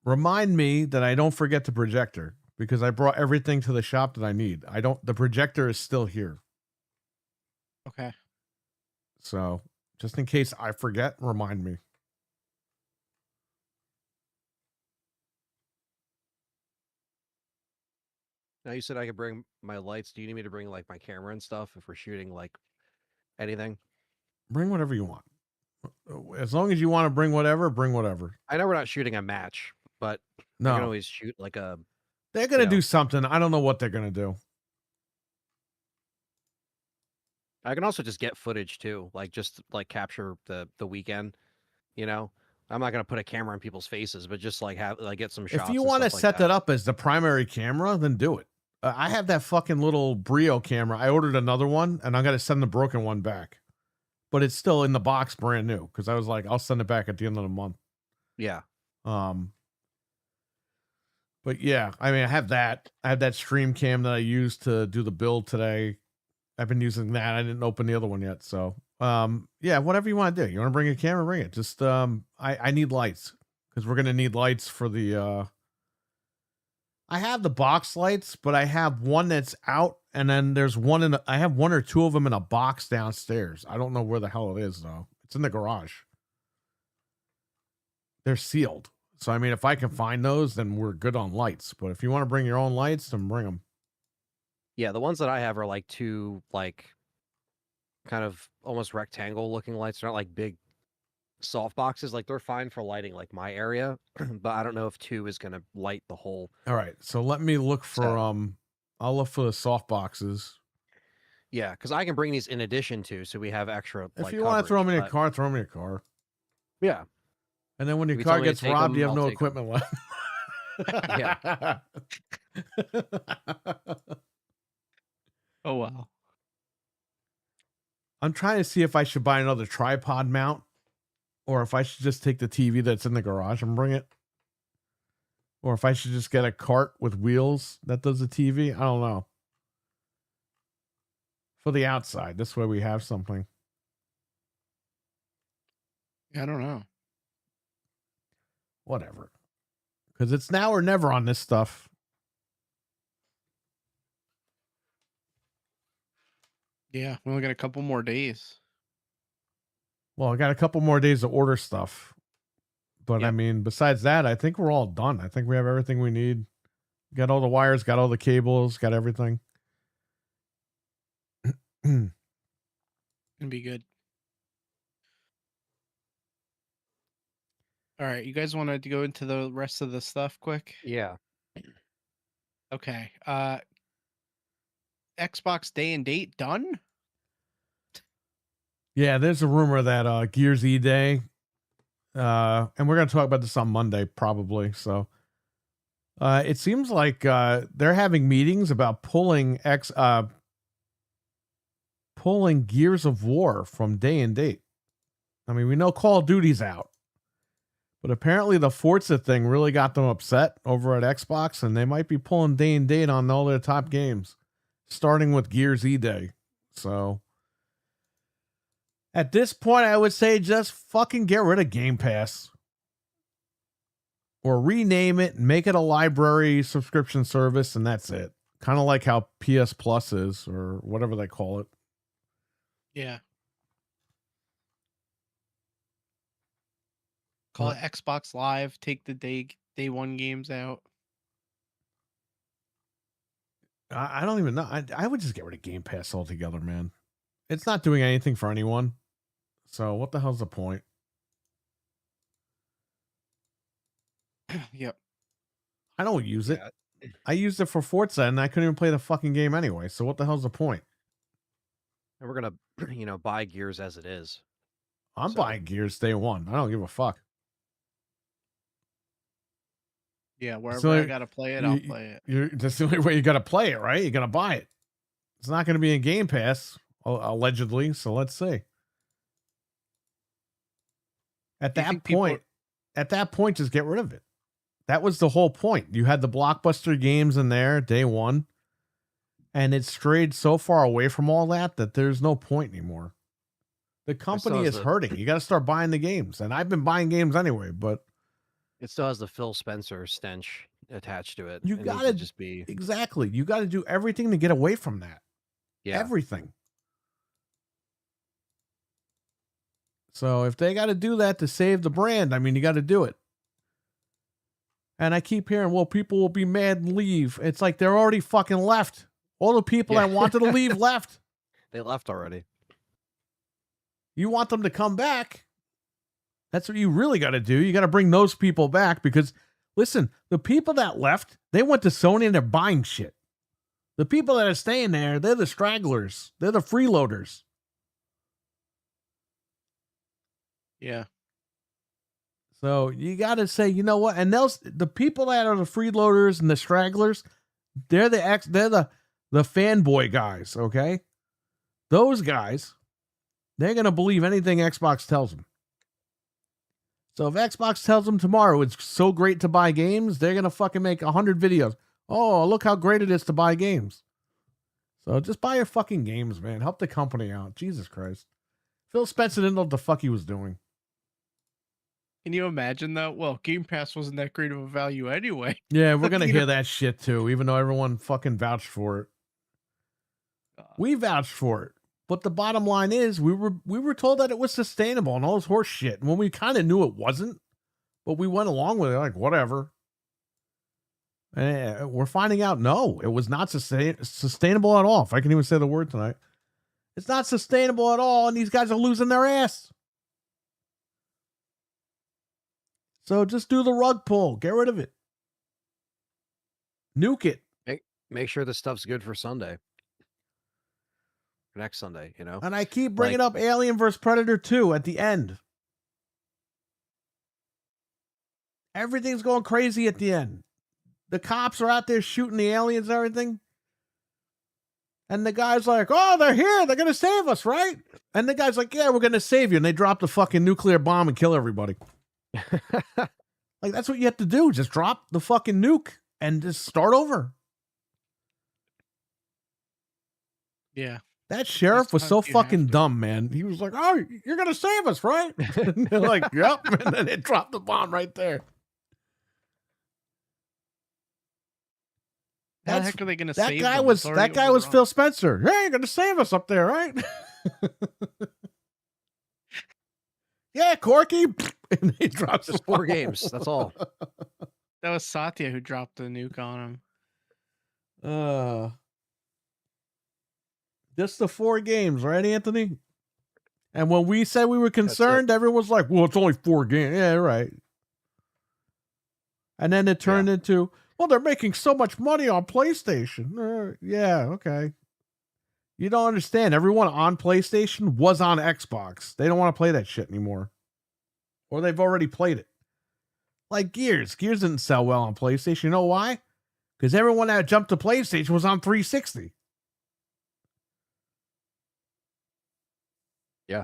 remind me that I don't forget the projector, because I brought everything to the shop that I need. The projector is still here. Okay. So, just in case I forget, remind me. Now you said I could bring my lights. Do you need me to bring like my camera and stuff if we're shooting like anything? Bring whatever you want. As long as you want to bring whatever, bring whatever. I know we're not shooting a match, but I No, can always shoot like a. they're going to do something. I don't know what they're going to do. I can also just get footage too, like just like capture the weekend. You know, I'm not gonna put a camera in people's faces, but just like have like get some shots. If you and want to stuff like set that up as the primary camera, then do it. I have that fucking little Brio camera. I ordered another one, and I'm going to send the broken one back. But it's still in the box, brand new, because I was like, I'll send it back at the end of the month. Yeah. But yeah, I mean, I have that stream cam that I used to do the build today. I've been using that. I didn't open the other one yet. So, yeah, whatever you want to do. You want to bring a camera, bring it. Just, I need lights, because we're going to need lights for the, I have the box lights, but I have one that's out, and then there's one I have one or two of them in a box downstairs. I don't know where the hell it is though. It's in the garage. They're sealed. So, I mean, if I can find those, then we're good on lights. But if you want to bring your own lights, then bring them. Yeah, the ones that I have are like two, like, kind of almost rectangle looking lights. They're not like big soft boxes. Like they're fine for lighting like my area, but I don't know if 2 is gonna light the whole. All right. So let me look for I'll look for the soft boxes. Yeah, because I can bring these in addition to, so we have extra. If like, you want to throw them in your but- car, throw them in your car. Yeah. And then when your If you car tell me to gets take robbed, 'em, you have I'll no take 'em. equipment left. Yeah. Oh wow. I'm trying to see if I should buy another tripod mount, or if I should just take the TV that's in the garage and bring it, or if I should just get a cart with wheels that does the TV. I don't know. For the outside, this way we have something. I don't know. Whatever. Because it's now or never on this stuff. Yeah, we only got a couple more days. Well, I got a couple more days to order stuff. But Yep. I mean, besides that, I think we're all done. I think we have everything we need. Got all the wires, got all the cables, got everything. Gonna be good. All right, you guys wanted to go into the rest of the stuff quick? Yeah. Okay. Xbox day and date done? Yeah, there's a rumor that Gears E Day, and we're gonna talk about this on Monday probably. So it seems like they're having meetings about pulling Gears of War from day and date. I mean, we know Call of Duty's out, but apparently the Forza thing really got them upset over at Xbox, and they might be pulling day and date on all their top games, starting with Gears E Day. So at this point, I would say just fucking get rid of Game Pass. Or rename it and make it a library subscription service, and that's it. Kind of like how PS Plus is, or whatever they call it. Yeah. Call it Xbox Live. Take the day one games out. I don't even know. I would just get rid of Game Pass altogether, man. It's not doing anything for anyone. So what the hell's the point? Yep. I don't use it. I used it for Forza and I couldn't even play the fucking game anyway. So what the hell's the point? And we're gonna, buy Gears as it is. I'm buying Gears day one. I don't give a fuck. Yeah, wherever I gotta play it, I'll play it. That's the only way you gotta play it, right? You gotta buy it. It's not gonna be in Game Pass, allegedly. So let's see. At that point, just get rid of it. That was the whole point. You had the blockbuster games in there day one, and it strayed so far away from all that there's no point anymore. The company is hurting. You got to start buying the games, and I've been buying games anyway, but it still has the Phil Spencer stench attached to it. You got to just be exactly. You got to do everything to get away from that. Yeah, everything. So if they got to do that to save the brand, I mean, you got to do it. And I keep hearing, well, people will be mad and leave. It's like they're already fucking left. All the people that wanted to leave left. They left already. You want them to come back. That's what you really got to do. You got to bring those people back because, listen, the people that left, they went to Sony and they're buying shit. The people that are staying there, they're the stragglers. They're the freeloaders. Yeah. So you got to say, you know what? And the people that are the freeloaders and the stragglers, they're the fanboy guys, okay? Those guys, they're going to believe anything Xbox tells them. So if Xbox tells them tomorrow it's so great to buy games, they're going to fucking make 100 videos. Oh, look how great it is to buy games. So just buy your fucking games, man. Help the company out. Jesus Christ. Phil Spencer didn't know what the fuck he was doing. Can you imagine that? Well, Game Pass wasn't that great of a value anyway. Yeah, we're going to hear that shit too, even though everyone fucking vouched for it. We vouched for it. But the bottom line is we were told that it was sustainable and all this horse shit. And when we kind of knew it wasn't, but we went along with it like, whatever. And we're finding out, no, it was not sustainable at all. If I can even say the word tonight. It's not sustainable at all, and these guys are losing their ass. So just do the rug pull. Get rid of it. Nuke it. Make sure the stuff's good for Sunday. For next Sunday, you know? And I keep bringing up Alien vs. Predator 2 at the end. Everything's going crazy at the end. The cops are out there shooting the aliens and everything. And the guy's like, oh, they're here. They're going to save us, right? And the guy's like, yeah, we're going to save you. And they drop the fucking nuclear bomb and kill everybody. Like, that's what you have to do. Just drop the fucking nuke and just start over. Yeah. That sheriff was so fucking dumb, man. He was like, oh, you're going to save us, right? And they're like, yep. And then they dropped the bomb right there. How the heck are they going to save that them? That guy was Phil Spencer. Hey, you're going to save us up there, right? Yeah, Corky. And he drops just 4 games. That's all. That was Satya who dropped the nuke on him. Just the 4 games, right, Anthony? And when we said we were concerned, everyone was like, well, it's only 4 games. Yeah, right. And then it turned into, well, they're making so much money on PlayStation. Yeah, okay. You don't understand. Everyone on PlayStation was on Xbox. They don't want to play that shit anymore. Or they've already played it. Like Gears. Gears didn't sell well on PlayStation. You know why? Because everyone that jumped to PlayStation was on 360. Yeah.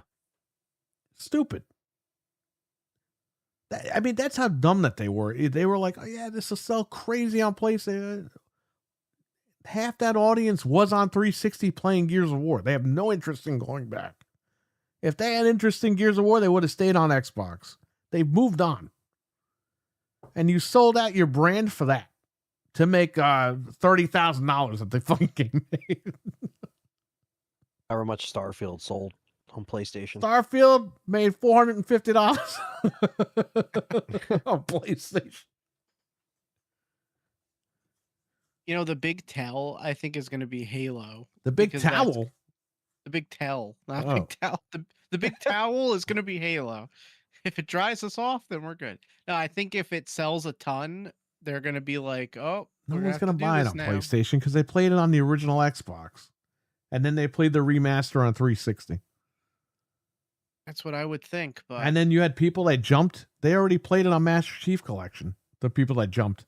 Stupid. I mean, that's how dumb that they were. They were like, oh, yeah, this will sell crazy on PlayStation. Half that audience was on 360 playing Gears of War. They have no interest in going back. If they had interest in Gears of War, they would have stayed on Xbox. They've moved on. And you sold out your brand for that. To make $30,000 that they fucking game made. However much Starfield sold. on PlayStation. Starfield made $450 on PlayStation. You know, the big tell I think is going to be Halo. The big because that's- towel. The big tell, not Oh. big towel. The big towel is going to be Halo. If it dries us off, then we're good. No, I think if it sells a ton, they're going to be like, oh, No we're one's going gonna to buy it this on now. PlayStation because they played it on the original Xbox, and then they played the remaster on 360. That's what I would think. But And then you had people that jumped. They already played it on Master Chief Collection. The people that jumped.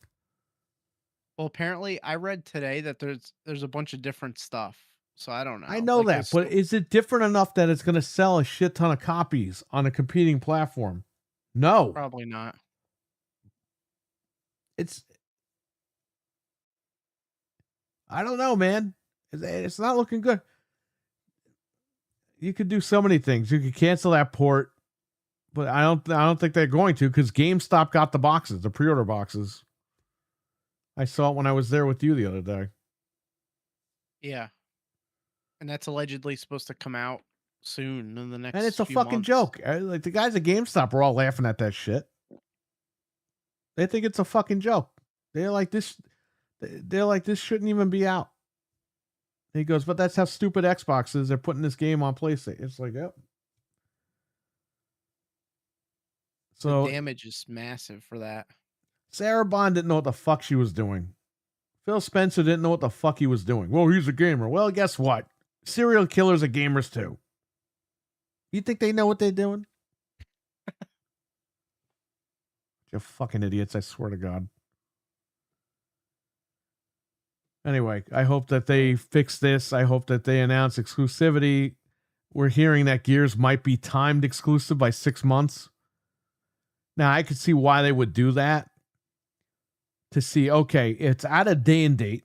well, apparently, I read today that there's a bunch of different stuff. So I don't know. I know Like, that, there's but is it different enough that it's going to sell a shit ton of copies on a competing platform? No, probably not. it's. I don't know, man. It's not looking good. You could do so many things. You could cancel that port, but I don't think they're going to because GameStop got the boxes, the pre-order boxes. I saw it when I was there with you the other day. Yeah. And that's allegedly supposed to come out soon in the next. And it's a few fucking months. joke. Like the guys at GameStop are all laughing at that shit. They think it's a fucking joke. They're like this shouldn't even be out. He goes, but that's how stupid Xbox is. They're putting this game on PlayStation. It's like, yep. So The damage is massive for that. Sarah Bond didn't know what the fuck she was doing. Phil Spencer didn't know what the fuck he was doing. Well, he's a gamer. Well, guess what? Serial killers are gamers too. You think they know what they're doing? You're fucking idiots, I swear to God. Anyway, I hope that they fix this. I hope that they announce exclusivity. We're hearing that Gears might be timed exclusive by 6 months. Now, I could see why they would do that. To see, okay, it's at a day and date.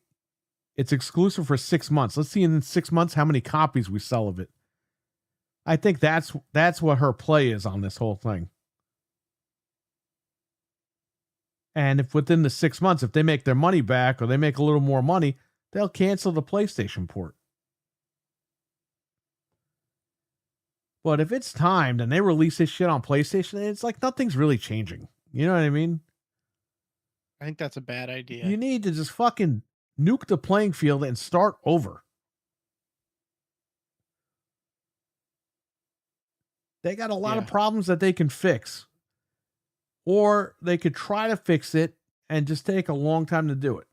It's exclusive for 6 months. Let's see in 6 months how many copies we sell of it. I think that's what her play is on this whole thing. And if within the 6 months, if they make their money back or they make a little more money, they'll cancel the PlayStation port. But if it's timed and they release this shit on PlayStation, it's like nothing's really changing. You know what I mean? I think that's a bad idea. You need to just fucking nuke the playing field and start over. They got a lot of problems that they can fix. Or they could try to fix it and just take a long time to do it.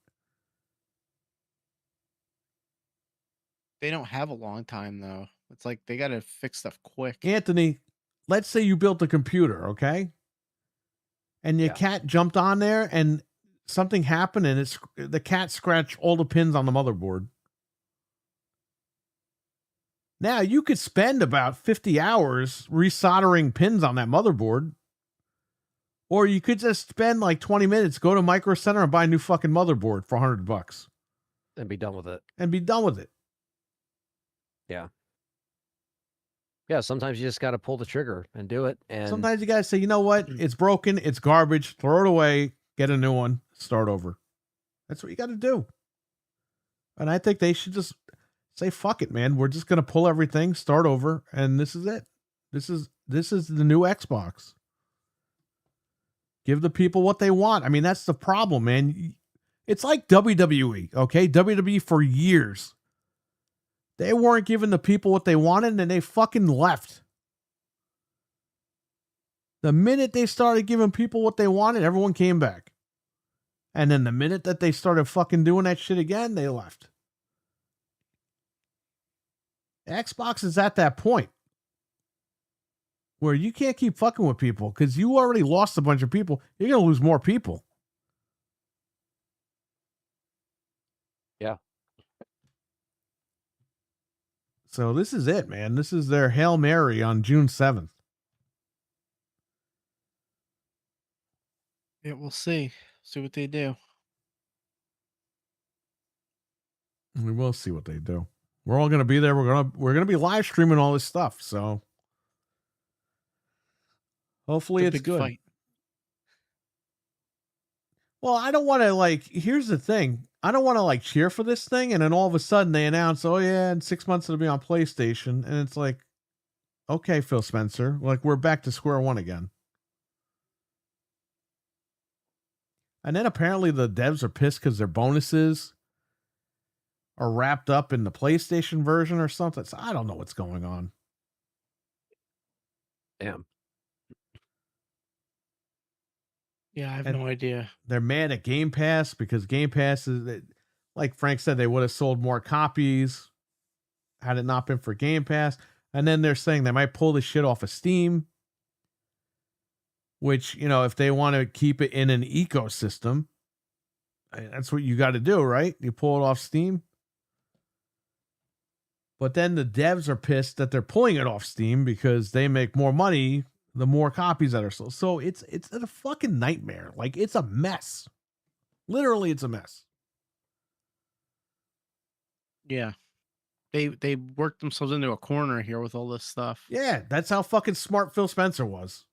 They don't have a long time, though. It's like they got to fix stuff quick. Anthony, let's say you built a computer, okay? And your cat jumped on there and something happened and the cat scratched all the pins on the motherboard. Now, you could spend about 50 hours resoldering pins on that motherboard. Or you could just spend like 20 minutes, go to Micro Center and buy a new fucking motherboard for $100. And be done with it. Yeah. Yeah, sometimes you just got to pull the trigger and do it. And sometimes you got to say, you know what? It's broken. It's garbage. Throw it away. Get a new one. Start over. That's what you got to do. And I think they should just say, fuck it, man. We're just going to pull everything, start over. And this is it. This is the new Xbox. Give the people what they want. I mean, that's the problem, man. It's like WWE, okay? WWE for years. They weren't giving the people what they wanted, and they fucking left. The minute they started giving people what they wanted, everyone came back. And then the minute that they started fucking doing that shit again, they left. Xbox is at that point where you can't keep fucking with people because you already lost a bunch of people. You're going to lose more people. Yeah. So this is it, man. This is their Hail Mary on June 7th. Yeah, we'll see. See what they do. We will see what they do. We're all going to be there. We're going to be live streaming all this stuff. So hopefully it's good. Fight. Well, I don't want to here's the thing. I don't want to cheer for this thing. And then all of a sudden they announce, oh yeah, in 6 months it'll be on PlayStation. And it's like, okay, Phil Spencer, like we're back to square one again. And then apparently the devs are pissed because their bonuses are wrapped up in the PlayStation version or something. So I don't know what's going on. Damn. Yeah, I have And no idea. they're mad at Game Pass because Game Pass is, like Frank said, they would have sold more copies had it not been for Game Pass. And then they're saying they might pull this shit off of Steam, which, you know, if they want to keep it in an ecosystem, that's what you got to do, right? You pull it off Steam. But then the devs are pissed that they're pulling it off Steam because they make more money the more copies that are sold. So it's a fucking nightmare. Like, it's a mess. Literally, it's a mess. Yeah. They worked themselves into a corner here with all this stuff. Yeah, that's how fucking smart Phil Spencer was.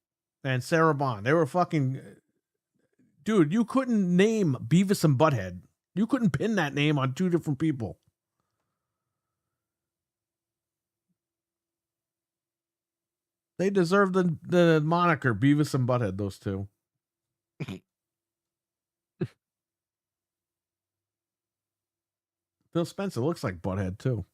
And Sarah Bond. They were fucking... Dude, you couldn't name Beavis and Butthead. You couldn't pin that name on two different people. They deserve the moniker Beavis and Butthead, those two. Phil Spencer looks like Butthead, too.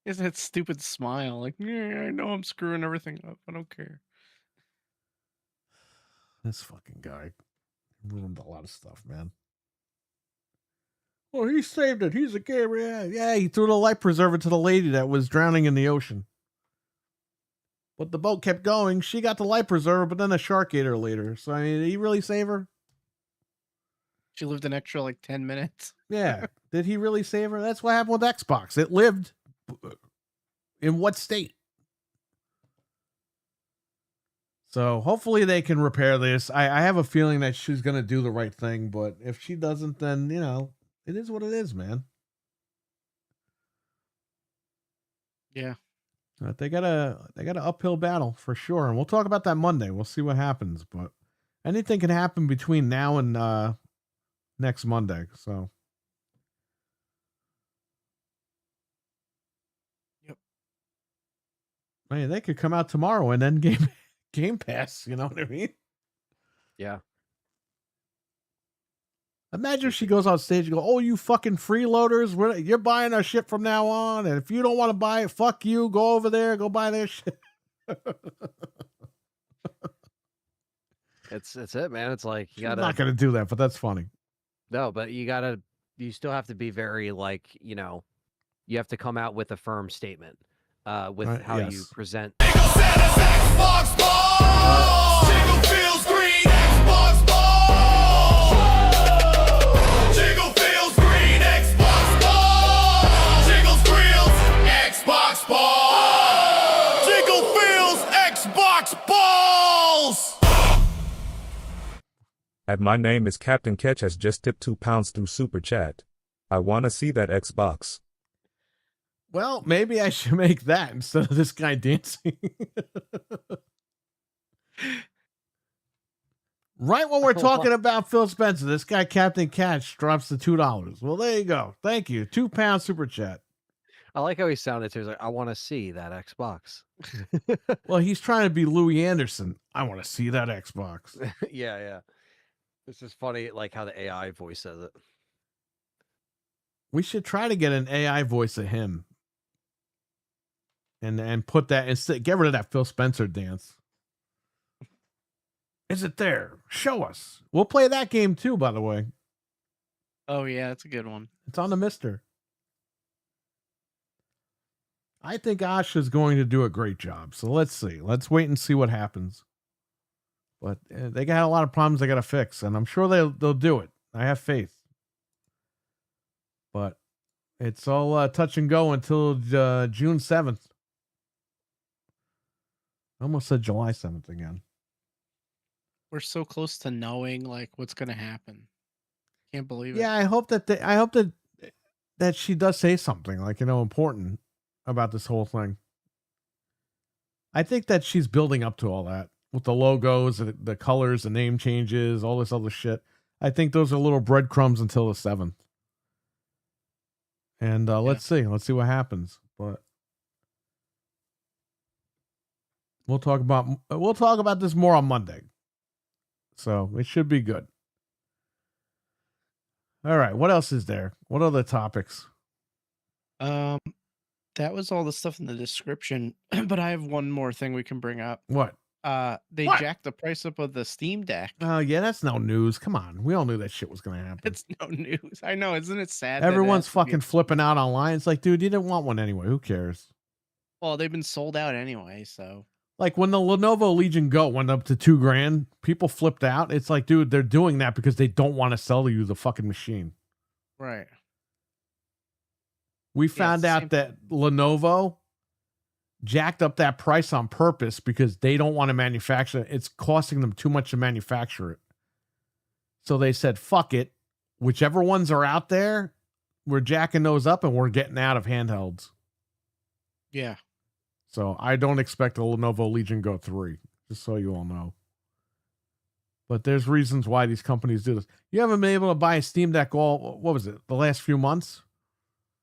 Is that stupid smile? Like, yeah, I know I'm screwing everything up. I don't care. This fucking guy ruined a lot of stuff, man. Well, he saved it. He's a gamer. Yeah, he threw the life preserver to the lady that was drowning in the ocean. But the boat kept going. She got the life preserver, but then a shark ate her later. So, I mean, did he really save her? She lived an extra, like, 10 minutes. Yeah. Did he really save her? That's what happened with Xbox. It lived. In what state? So hopefully they can repair this. I have a feeling that she's going to do the right thing, but if she doesn't, then, you know, it is what it is, man. Yeah. They got an uphill battle for sure, and we'll talk about that Monday. We'll see what happens, but anything can happen between now and next Monday. So, yep. Man, they could come out tomorrow and then Game Pass. You know what I mean? Yeah. Imagine if she goes on stage and go, "Oh, you fucking freeloaders, you're buying our shit from now on, and if you don't want to buy it, fuck you. Go over there, go buy their shit." It's it, man. It's like you I'm gotta. not gonna do that, but that's funny. No, but you still have to be very, like, you know, you have to come out with a firm statement with how you yes. present. Xbox Ball! Jingle feels green, Xbox Ball! Jingle feels green, Xbox Ball! Jingle feels Xbox Ball! Jingle feels Xbox Balls! And my name is Captain Ketch has just tipped £2 through Super Chat. I want to see that Xbox. Well, maybe I should make that instead of this guy dancing. Right when we're talking about Phil Spencer, this guy Captain Catch drops the $2. Well, there you go. Thank you. £2 super chat. I like how he sounded too. He's like, I want to see that Xbox. Well, he's trying to be Louis Anderson. I want to see that Xbox. Yeah. This is funny, like how the AI voice says it. We should try to get an AI voice of him. And put that instead. Get rid of that Phil Spencer dance. Is it there? Show us. We'll play that game too, by the way. Oh, yeah, that's a good one. It's on the Mister. I think Ash is going to do a great job. So let's see. Let's wait and see what happens. But they got a lot of problems they got to fix, and I'm sure they'll do it. I have faith. But it's all touch and go until June 7th. I almost said July 7th again. We're so close to knowing, like, what's going to happen. Can't believe it. Yeah, I hope that she does say something, like, you know, important about this whole thing. I think that she's building up to all that with the logos, the colors, the name changes, all this other shit. I think those are little breadcrumbs until the 7th. And let's see what happens. But We'll talk about this more on Monday. So it should be good. All right. What else is there? What other topics? That was all the stuff in the description, but I have one more thing we can bring up. What? They What? jacked the price up of the Steam Deck. Oh, yeah, that's no news. Come on. We all knew that shit was going to happen. It's no news. I know, isn't it sad? that it Everyone's has to be- fucking flipping out online. It's like, dude, you didn't want one anyway. Who cares? Well, they've been sold out anyway, so Like when the Lenovo Legion Go went up to $2,000, people flipped out. It's like, dude, they're doing that because they don't want to sell you the fucking machine. right. We it's found the out same that Lenovo jacked up that price on purpose because they don't want to manufacture it. It's costing them too much to manufacture it. So they said, fuck it. Whichever ones are out there, we're jacking those up and we're getting out of handhelds. Yeah. So I don't expect a Lenovo Legion Go 3, just so you all know. But there's reasons why these companies do this. You haven't been able to buy a Steam Deck what was it, the last few months?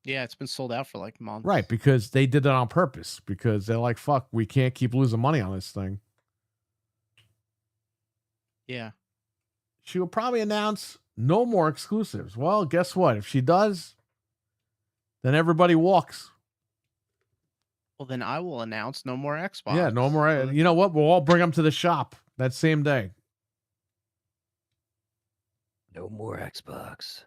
Yeah, it's been sold out for like months. Right, because they did it on purpose. Because they're like, fuck, we can't keep losing money on this thing. Yeah. She will probably announce no more exclusives. Well, guess what? If she does, then everybody walks. Well, then I will announce no more Xbox. Yeah, no more. So You know what? We'll all bring them to the shop that same day. No more Xbox.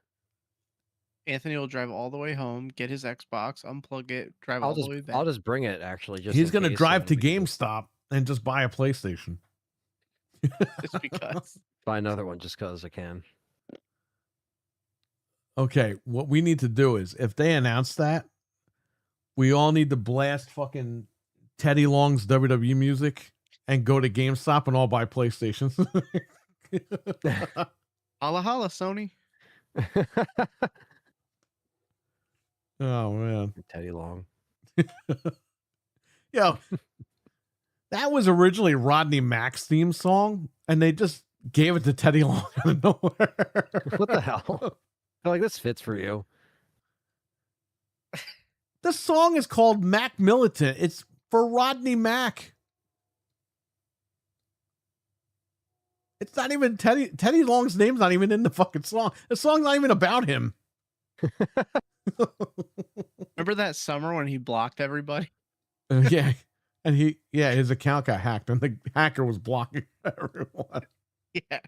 Anthony will drive all the way home, get his Xbox, unplug it, drive all the way back. I'll just bring it actually. Just He's in going to case, drive and to we can just GameStop and just buy a PlayStation. Just because. buy another one just because I can. Okay, what we need to do is if they announce that, we all need to blast fucking Teddy Long's WWE music and go to GameStop and all buy PlayStations. Holla holla, Sony. Oh man. Teddy Long. Yo, that was originally Rodney Mack's theme song, and they just gave it to Teddy Long out of nowhere. What the hell? I'm like, this fits for you. The song is called Mac Militant. It's for Rodney Mack. It's not even Teddy Long's name's not even in the fucking song. The song's not even about him. Remember that summer when he blocked everybody? Yeah. And his account got hacked and the hacker was blocking everyone. Yeah.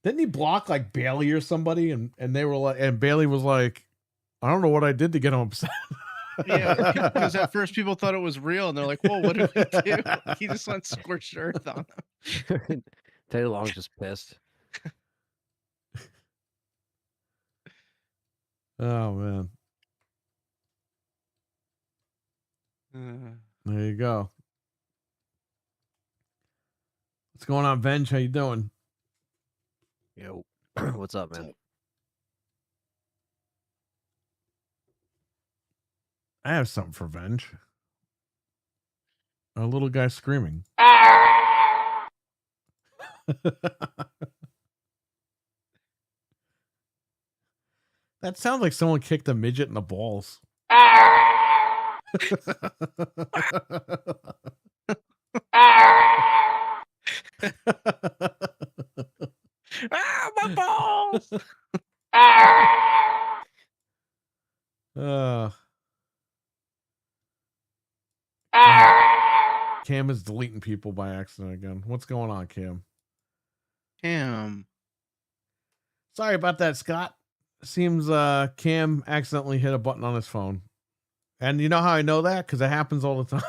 Didn't he block like Bailey or somebody? And they were like, and Bailey was like, I don't know what I did to get him upset. Yeah, because at first people thought it was real, and they're like, "Whoa, what did we do?" He just went scorched earth on them. Teddy Long's just pissed. Oh man. There you go. What's going on, Venge? How you doing? Yo, what's up, man? I have something for Venge. A little guy screaming. That sounds like someone kicked a midget in the balls. Ah, my balls! Cam is deleting people by accident again. What's going on, Cam? Damn. Sorry about that, Scott. Seems Cam accidentally hit a button on his phone. And you know how I know that? Because it happens all the time.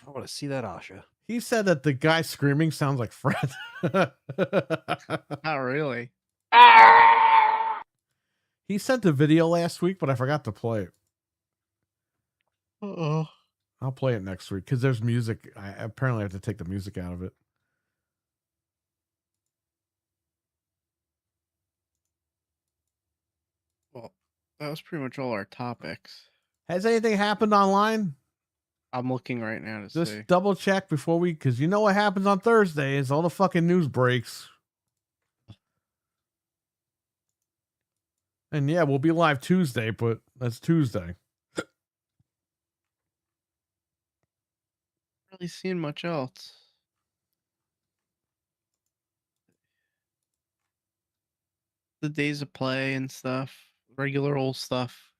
I want to see that Asha. He said that the guy screaming sounds like Fred. Not really. He sent a video last week, but I forgot to play it. Uh-oh. I'll play it next week because there's music. I apparently have to take the music out of it. Well, that was pretty much all our topics. Has anything happened online? I'm looking right now to Just see. double check before because you know what happens on Thursday is all the fucking news breaks. And yeah, we'll be live Tuesday, but that's Tuesday. Really seeing much else. The days of play and stuff, regular old stuff.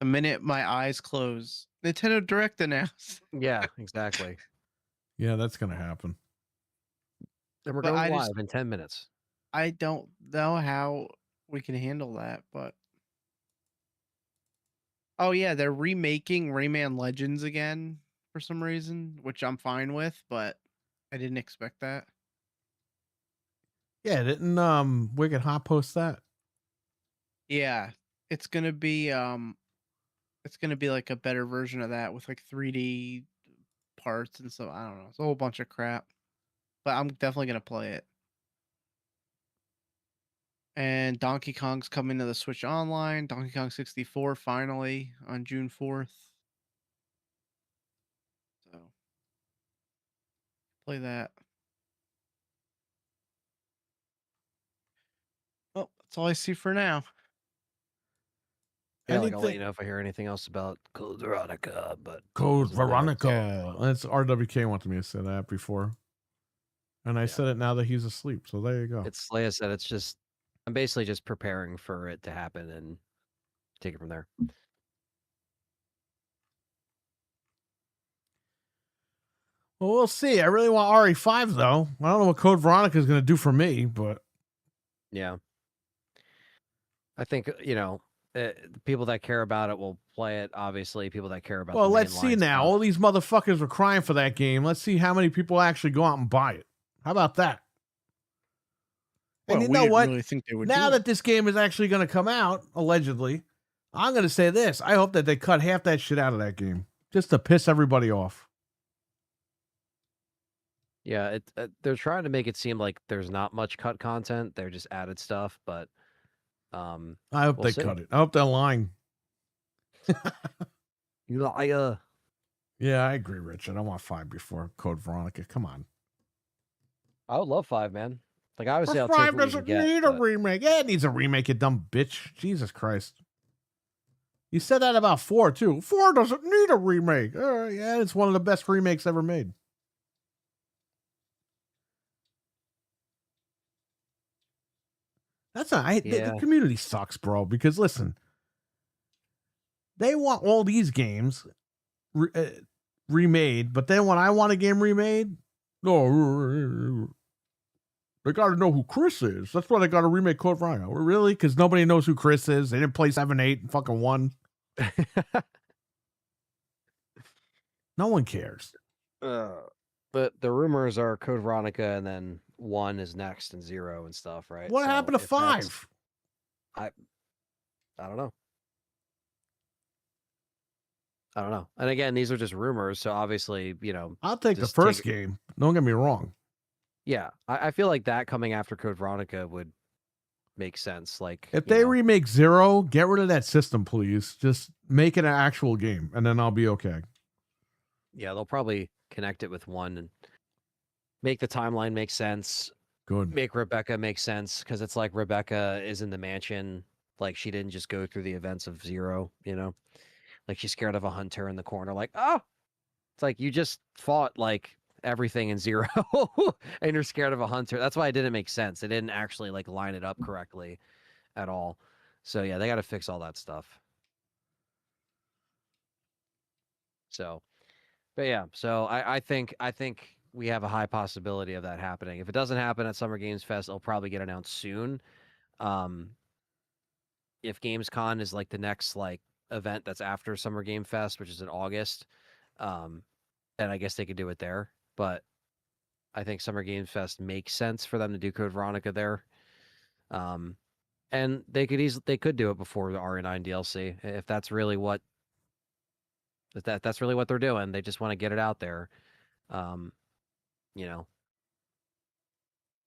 The minute my eyes close, Nintendo Direct announced. Yeah, exactly. Yeah, that's gonna happen. And we're But going I live just- in 10 minutes. I don't know how we can handle that, but oh yeah, they're remaking Rayman Legends again for some reason, which I'm fine with, but I didn't expect that. Yeah, didn't Wicked Hot post that? Yeah, it's gonna be like a better version of that with like 3D parts and so I don't know. It's a whole bunch of crap, but I'm definitely gonna play it. And Donkey Kong's coming to the Switch Online. Donkey Kong 64 finally on June 4th. So play that. Well, that's all I see for now. Yeah, like I'll let Anything- you know if I hear anything else about Code Veronica, but Code as of now, Veronica. Yeah. That's RWK wanted me to say that before. And I Yeah. said it now that he's asleep. So there you go. it's like I said, it's just I'm basically just preparing for it to happen and take it from there. Well, we'll see. I really want RE5 though. I don't know what Code Veronica is going to do for me, but Yeah. I think, the people that care about it will play it, obviously. People that care about well, the let's see mainline now. stuff. All these motherfuckers were crying for that game. Let's see how many people actually go out and buy it. How about that? And Well, you we know didn't what? really think they would Now do that it. this game is actually going to come out, allegedly, I'm going to say this. I hope that they cut half that shit out of that game just to piss everybody off. Yeah, they're trying to make it seem like there's not much cut content. They're just added stuff, but I hope We'll they see. cut it. I hope they're lying. you liar. Yeah, I agree, Richard. I want 5 before Code Veronica. Come on. I would love 5, man. Like obviously, I'll take 5 what we doesn't can get. need a but- remake. Yeah, it needs a remake, you dumb bitch. Jesus Christ. You said that about 4, too. 4 doesn't need a remake. Yeah, it's one of the best remakes ever made. That's not. Yeah. The community sucks, bro. Because listen, they want all these games remade, but then when I want a game remade, no, they got to know who Chris is. That's why they got to remake Code Veronica. Really? Because nobody knows who Chris is. They didn't play 7, 8, and fucking 1. No one cares. But the rumors are Code Veronica, and then 1 is next, and 0 and stuff, right? What So happened to if that's- 5? I don't know. I don't know. And again, these are just rumors, so obviously, I'll take the just first take game. Don't get me wrong. yeah, I feel like that coming after Code Veronica would make sense. Like If you they know, remake 0, get rid of that system, please. Just make it an actual game, and then I'll be okay. yeah, they'll probably connect it with 1 and make the timeline make sense. Good. Make Rebecca make sense because it's like Rebecca is in the mansion. Like she didn't just go through the events of 0, like she's scared of a hunter in the corner. Like, oh, it's like you just fought like everything in 0 and you're scared of a hunter. That's why it didn't make sense. It didn't actually like line it up correctly at all. So yeah, they got to fix all that stuff. So, but yeah, so I think we have a high possibility of that happening. If it doesn't happen at Summer Games Fest, it'll probably get announced soon. If Gamescom is like the next like event that's after Summer Game Fest, which is in August, and I guess they could do it there. But I think Summer Games Fest makes sense for them to do Code Veronica there. And they could do it before the RE9 DLC if that's really what that's really what they're doing. They just want to get it out there.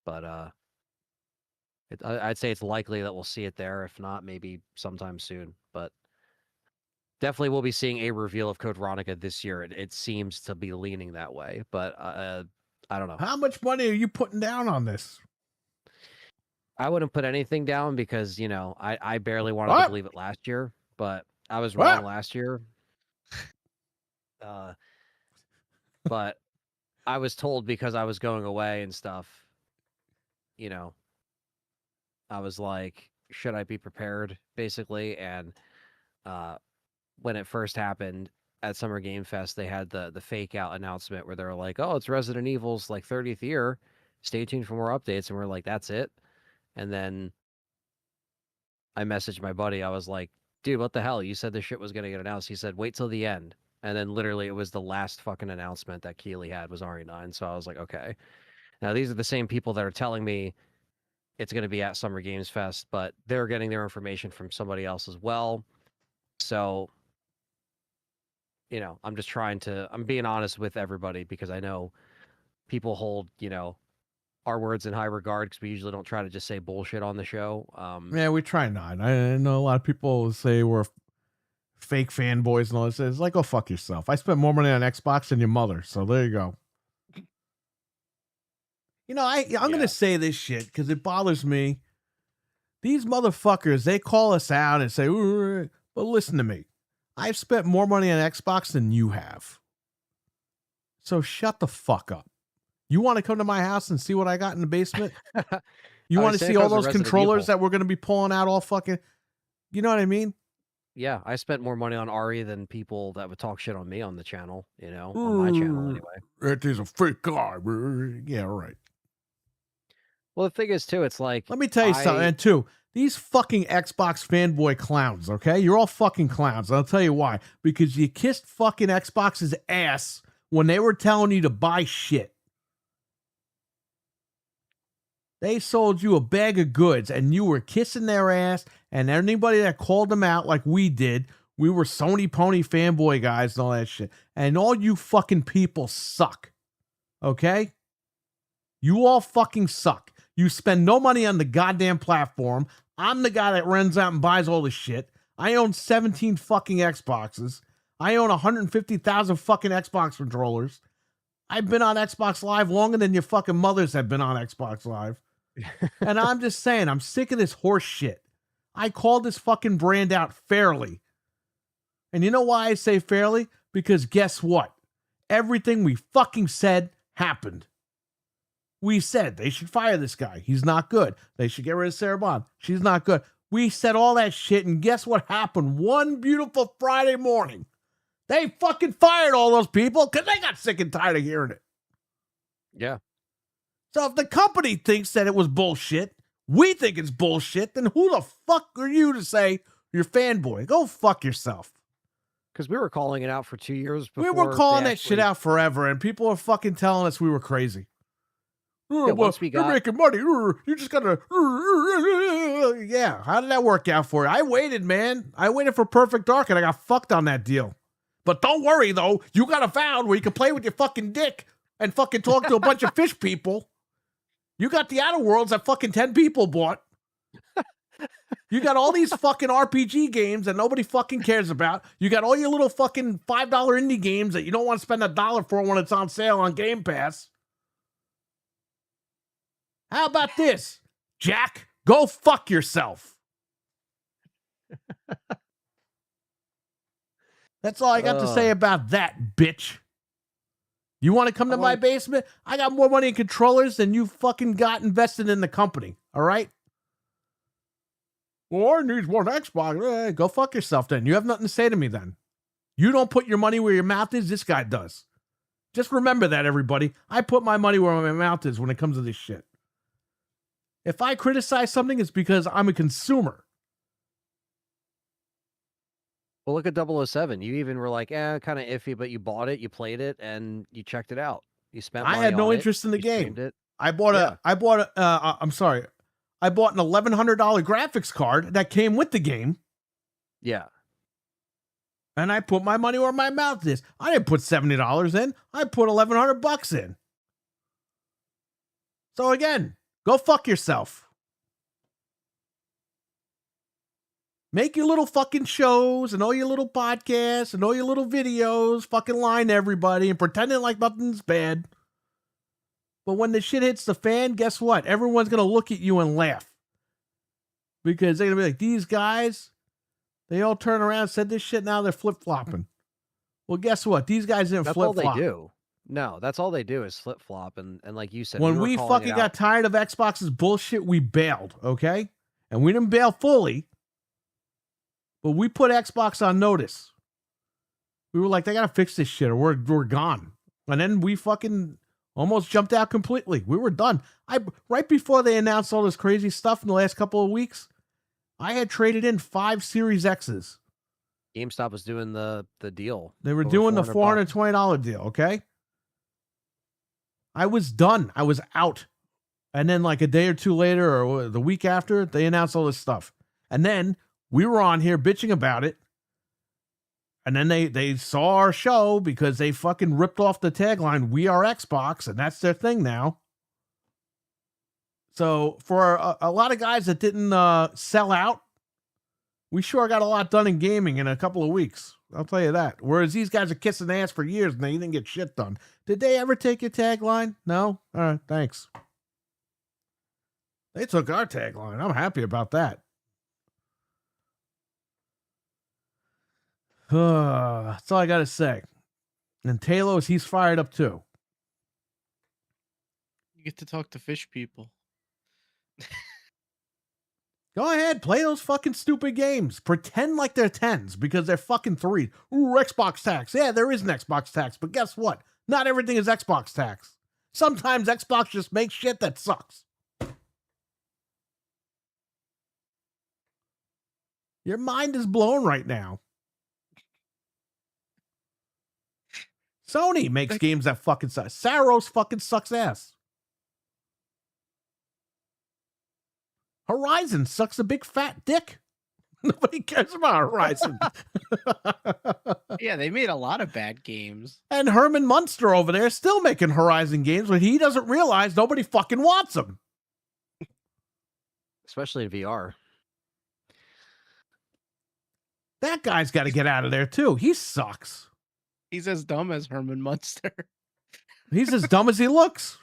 But I'd say it's likely that we'll see it there. If not, maybe sometime soon. But definitely we'll be seeing a reveal of Code Veronica this year. It seems to be leaning that way. But I don't know. How much money are you putting down on this? I wouldn't put anything down because, I barely wanted to What? believe it last year, but I was What? wrong last year. Uh, but I was told because I was going away and stuff, you know, I was like, should I be prepared, basically? And when it first happened at Summer Game Fest, they had the fake out announcement where they were like, oh, it's Resident Evil's like 30th year. Stay tuned for more updates. And we're like, that's it. And then I messaged my buddy. I was like, dude, what the hell? You said this shit was going to get announced. He said, wait till the end. And then literally it was the last fucking announcement that Keeley had was RE9. So I was like, okay. Now these are the same people that are telling me it's going to be at Summer Games Fest, but they're getting their information from somebody else as well. So, I'm just I'm being honest with everybody because I know people hold, our words in high regard because we usually don't try to just say bullshit on the show. Yeah, we try not. I know a lot of people say we're fake fanboys and all this. It's like, go fuck yourself. I spent more money on Xbox than your mother, so there you go. I'm going to say this shit because it bothers me. These motherfuckers, they call us out and say, but listen to me. I've spent more money on Xbox than you have. So shut the fuck up. You want to come to my house and see what I got in the basement? You want to see all those controllers that we're going to be pulling out all fucking... You know what I mean? Yeah, I spent more money on Ari than people that would talk shit on me on the channel, on my channel anyway. That is a fake car. Yeah, right. Well, the thing is, too, it's like... Let me tell you something, and too, these fucking Xbox fanboy clowns, okay? You're all fucking clowns. I'll tell you why. Because you kissed fucking Xbox's ass when they were telling you to buy shit. They sold you a bag of goods, and you were kissing their ass, and anybody that called them out like we did, we were Sony Pony fanboy guys and all that shit. And all you fucking people suck. Okay? You all fucking suck. You spend no money on the goddamn platform. I'm the guy that runs out and buys all the shit. I own 17 fucking Xboxes. I own 150,000 fucking Xbox controllers. I've been on Xbox Live longer than your fucking mothers have been on Xbox Live. And I'm just saying, I'm sick of this horse shit. I called this fucking brand out fairly. And you know why I say fairly? Because guess what? Everything we fucking said happened. We said they should fire this guy. He's not good. They should get rid of Sarah Bond. She's not good. We said all that shit, and guess what happened one beautiful Friday morning? They fucking fired all those people because they got sick and tired of hearing it. Yeah. So if the company thinks that it was bullshit, we think it's bullshit, then who the fuck are you to say you're fanboy? Go fuck yourself. Because we were calling it out for 2 years before. We were calling that shit out forever, and people are fucking telling us we were crazy. Yeah, once we got... You're making money. You just gotta... Yeah, how did that work out for you? I waited, man. I waited for Perfect Dark, and I got fucked on that deal. But don't worry, though. You got a Valve where you can play with your fucking dick and fucking talk to a bunch of fish people. You got the Outer Worlds that fucking 10 people bought. You got all these fucking RPG games that nobody fucking cares about. You got all your little fucking $5 indie games that you don't want to spend $1 for when it's on sale on Game Pass. How about this, Jack? Go fuck yourself. That's all I got to say about that, bitch. You want to come to my basement? I got more money in controllers than you fucking got invested in the company. All right? Well, I need one Xbox. Go fuck yourself then. You have nothing to say to me then. You don't put your money where your mouth is. This guy does. Just remember that, everybody. I put my money where my mouth is when it comes to this shit. If I criticize something, it's because I'm a consumer. Well, look at 007. You even were like, kind of iffy, but you bought it, you played it, and you checked it out. You spent money on it. I had no interest in the game. I bought an $1,100 graphics card that came with the game. Yeah. And I put my money where my mouth is. I didn't put $70 in. I put $1,100 in. So again, go fuck yourself. Make your little fucking shows and all your little podcasts and all your little videos, fucking lying to everybody and pretending like nothing's bad. But when the shit hits the fan, guess what? Everyone's going to look at you and laugh. because they're gonna be like, these guys, they all turn around and said this shit. Now they're flip flopping. Well, guess what? These guys didn't That's all flip they flop. do. No, that's all they do is flip flop, and like you said, When were we calling fucking it got out. tired of Xbox's bullshit, we bailed, okay? And we didn't bail fully, but we put Xbox on notice. We were like, they gotta fix this shit or we're gone. And then we fucking almost jumped out completely. We were done. Right before they announced all this crazy stuff in the last couple of weeks, I had traded in 5 Series X's. GameStop was doing the deal. They were over doing the $400. $420 deal, okay? I was done. I was out. And then like a day or two later or the week after, they announced all this stuff. And then we were on here bitching about it. And then they saw our show because they fucking ripped off the tagline, "We are Xbox," and that's their thing now. So for a lot of guys that didn't sell out, we sure got a lot done in gaming in a couple of weeks. I'll tell you that. Whereas these guys are kissing ass for years and they didn't get shit done. Did they ever take your tagline? No? All right, thanks. They took our tagline. I'm happy about that. That's all I got to say. And Talos, he's fired up too. You get to talk to fish people. Go ahead, play those fucking stupid games. Pretend like they're 10s because they're fucking 3s. Ooh, Xbox tax. Yeah, there is an Xbox tax, but guess what? Not everything is Xbox tax. Sometimes Xbox just makes shit that sucks. Your mind is blown right now. Sony makes games that fucking suck. Saros fucking sucks ass. Horizon sucks a big fat dick. Nobody cares about Horizon. Yeah, they made a lot of bad games. And Herman Munster over there is still making Horizon games, but he doesn't realize nobody fucking wants them. Especially in VR. That guy's got to get out of there too. He sucks. He's as dumb as Herman Munster. He's as dumb as he looks.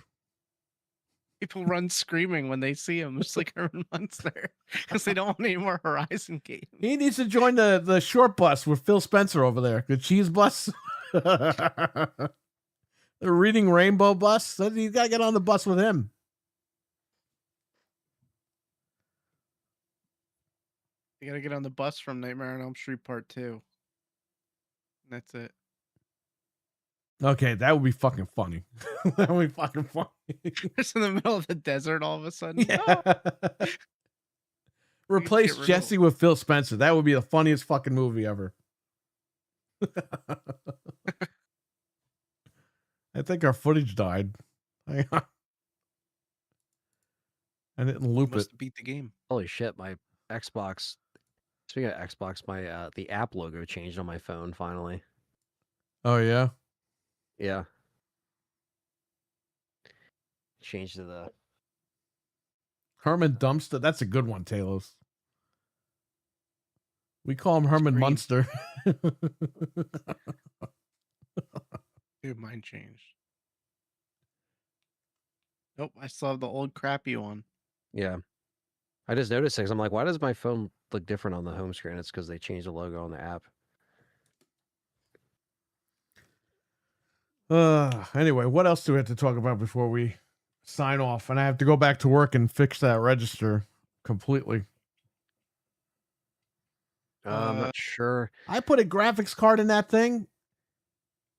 People run screaming when they see him, just like Herman Munster, because they don't want any more Horizon games. He needs to join the short bus with Phil Spencer over there. The cheese bus. The Reading Rainbow bus. You got to get on the bus with him. You gotta get on the bus from Nightmare on Elm Street Part 2. That's it. Okay, that would be fucking funny. That would be fucking funny. Just in the middle of the desert all of a sudden. Yeah. Oh, Replace get rid of Jesse with Phil Spencer. That would be the funniest fucking movie ever. I think our footage died. Hang on. I didn't loop it. must have beat the game. Holy shit, my Xbox. Speaking of Xbox, my the app logo changed on my phone finally. Oh, yeah? Yeah. Changed to the Herman Dumpster. That's a good one, Talos. We call him Herman green. Munster. Dude, mine changed. Nope, I still have the old crappy one. Yeah. I just noticed things. I'm like, why does my phone look different on the home screen? It's because they changed the logo on the app. Anyway, what else do we have to talk about before we sign off? And I have to go back to work and fix that register completely. I'm not sure. I put a graphics card in that thing.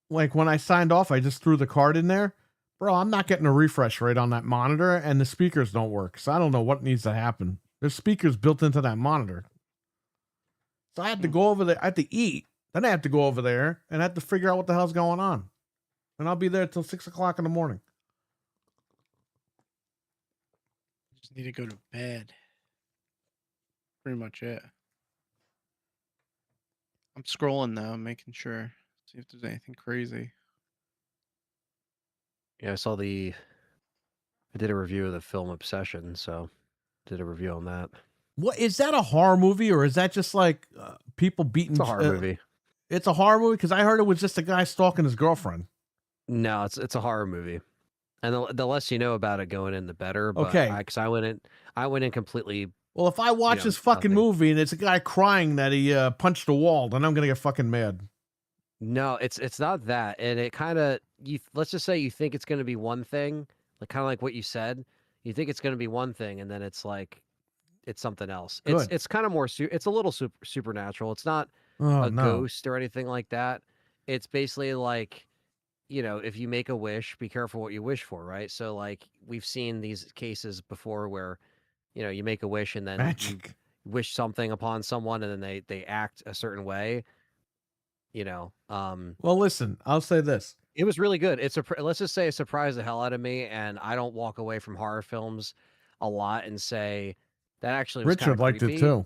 Like when I signed off, I just threw the card in there. Bro, I'm not getting a refresh rate on that monitor, and the speakers don't work. So I don't know what needs to happen. There's speakers built into that monitor. So I had to go over there. I had to eat. Then I have to go over there and I have to figure out what the hell's going on. And I'll be there till 6 o'clock in the morning. Just need to go to bed. Pretty much it. I'm scrolling now, making sure. See if there's anything crazy. Yeah, I did a review of the film Obsession, so did a review on that. What is that, a horror movie, or is that just like people beating? It's a horror movie. It's a horror movie because I heard it was just a guy stalking his girlfriend. No, it's a horror movie, and the less you know about it going in, the better. But Okay. because I went in completely Well, if I watch this fucking nothing. movie and it's a guy crying that he punched a wall, then I'm gonna get fucking mad. No, it's not that, and it kind of let's just say you think it's going to be one thing, like kind of like what you said. You think it's going to be one thing, and then it's like it's something else. Good. It's kind of more it's a little supernatural. It's not Oh a no. ghost or anything like that. It's basically like, if you make a wish, be careful what you wish for, right? So like we've seen these cases before where, you make a wish and then you Magic. wish something upon someone and then they act a certain way. Well, listen, I'll say this. It was really good. Let's just say it surprised the hell out of me, and I don't walk away from horror films a lot and say that actually was kind Richard of liked creepy. it too.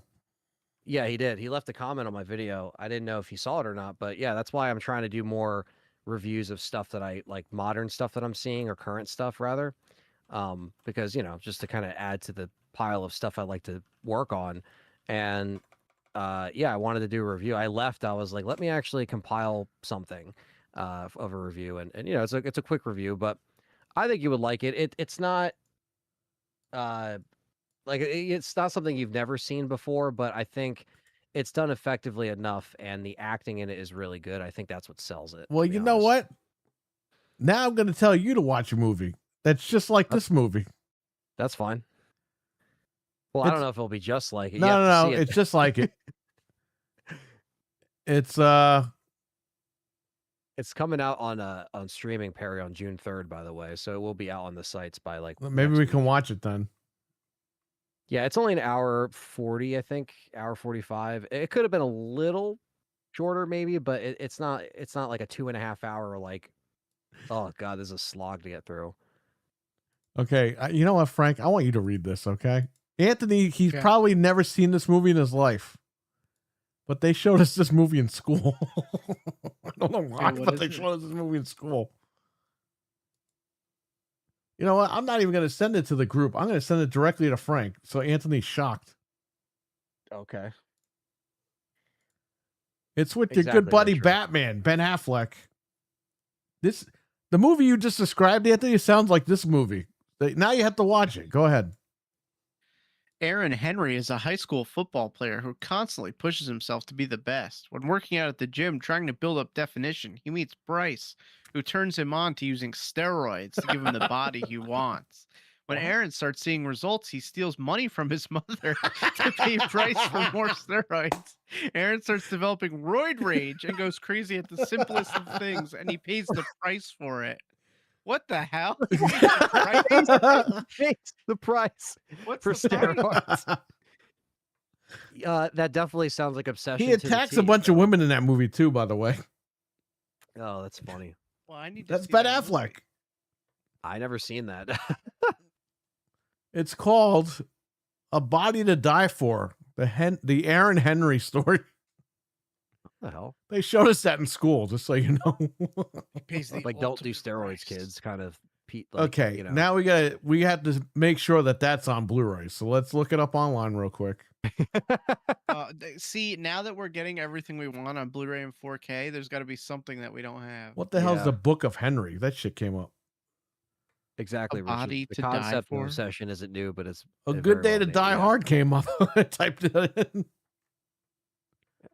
Yeah, he did. He left a comment on my video. I didn't know if he saw it or not, but yeah, that's why I'm trying to do more reviews of stuff that I like, modern stuff that I'm seeing or current stuff rather, because just to kind of add to the pile of stuff I like to work on, and yeah, I wanted to do a review. I was like, let me actually compile something of a review, and it's a quick review, but I think you would like it. It's not it's not something you've never seen before, but I think it's done effectively enough, and the acting in it is really good. I think that's what sells it. Well, to be you know honest. what? Now I'm gonna tell you to watch a movie that's just like this movie. That's fine. Well, I It's- don't know if it'll be just like it. You No, have to no, see it. it's just like it. It's It's coming out on streaming, Perry, on June 3rd, by the way. So it will be out on the sites by like maybe next we week. can watch it then. Yeah, it's only an hour 40, I think, hour 45. It could have been a little shorter, maybe, but it's not. It's not like a 2.5 hour like. Oh God, this is a slog to get through. Okay, you know what, Frank? I want you to read this, okay? Anthony, he's Okay. probably never seen this movie in his life, but they showed us this movie in school. I don't know why, what but is they it? showed us this movie in school. You know what? I'm not even going to send it to the group. I'm going to send it directly to Frank, so Anthony's shocked. Okay. It's with your Exactly, good buddy Richard. Batman, Ben Affleck. The movie you just described, Anthony, sounds like this movie. Now you have to watch it. Go ahead. Aaron Henry is a high school football player who constantly pushes himself to be the best. When working out at the gym trying to build up definition, he meets Bryce, who turns him on to using steroids to give him the body he wants. When Aaron starts seeing results, he steals money from his mother to pay Bryce for more steroids. Aaron starts developing roid rage and goes crazy at the simplest of things, and he pays the price for it. What the hell? Thanks, the price What's for the price? steroids. That definitely sounds like obsession. He attacks a bunch of women in that movie too, by the way. Oh, that's funny. Well, I need to That's see Ben that Affleck. movie. I never seen that. It's called A Body to Die For. The Aaron Henry story. What the hell? They showed us that in school, just so you know. He pays the Like, don't do ultimate steroids, price. kids. Kind of. Like, Okay, now we have to make sure that that's on Blu-ray. So let's look it up online real quick. See, now that we're getting everything we want on Blu-ray and 4K, there's got to be something that we don't have. What the hell's Yeah. the Book of Henry? That shit came up. Exactly. A Richard. body The to die concept for? of obsession isn't new, but it's A very Good Day well to named, Die yeah. Hard came up. I typed it in.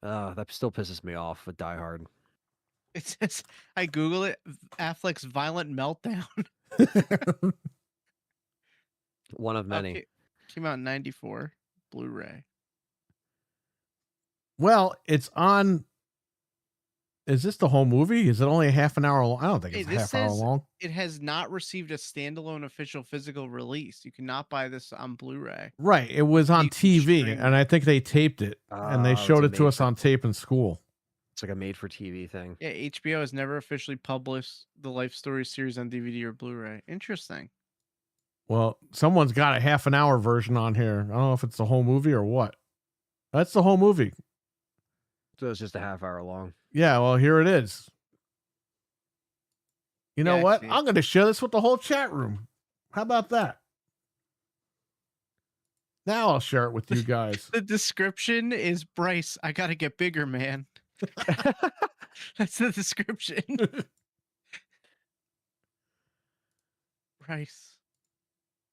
That still pisses me off with Die Hard. It says, I Google it, Affleck's violent meltdown. One of many. Okay, came out in 94, Blu-ray. Well, it's on. Is this the whole movie? Is it only a half an hour long? I don't think Hey, it's a this half hour says- long. It has not received a standalone official physical release. You cannot buy this on Blu-ray. Right. It was on You can TV, stream and I think they taped it, and they Oh, showed it's it a to us made-for- on tape in school. It's like a made-for-TV thing. Yeah, HBO has never officially published the Life Story series on DVD or Blu-ray. Interesting. Well, someone's got a half an hour version on here. I don't know if it's the whole movie or what. That's the whole movie. So it's just a half hour long. Yeah, well, here it is. You know Yeah, I what? see it. I'm going to share this with the whole chat room. How about that? Now I'll share it with you guys. The description is Bryce, I gotta get bigger, man. That's the description. Bryce.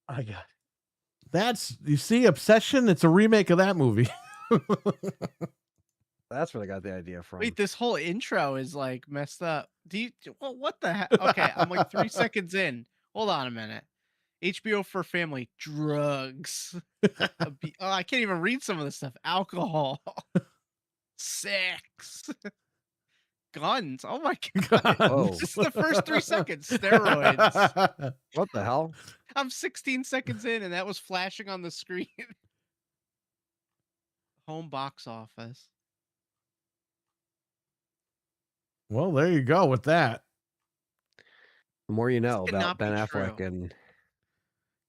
I got That's, you see, Obsession. It's a remake of that movie. That's where they got the idea from. Wait, this whole intro is like messed up. Well, what the heck? Okay, I'm like 3 seconds in. Hold on a minute. HBO for family, drugs. I can't even read some of this stuff. Alcohol, sex, guns. Oh my god! Whoa. This is the first 3 seconds. Steroids. What the hell? I'm 16 seconds in, and that was flashing on the screen. Home box office. Well, there you go with that. The more you know cannot about Ben be Affleck true. and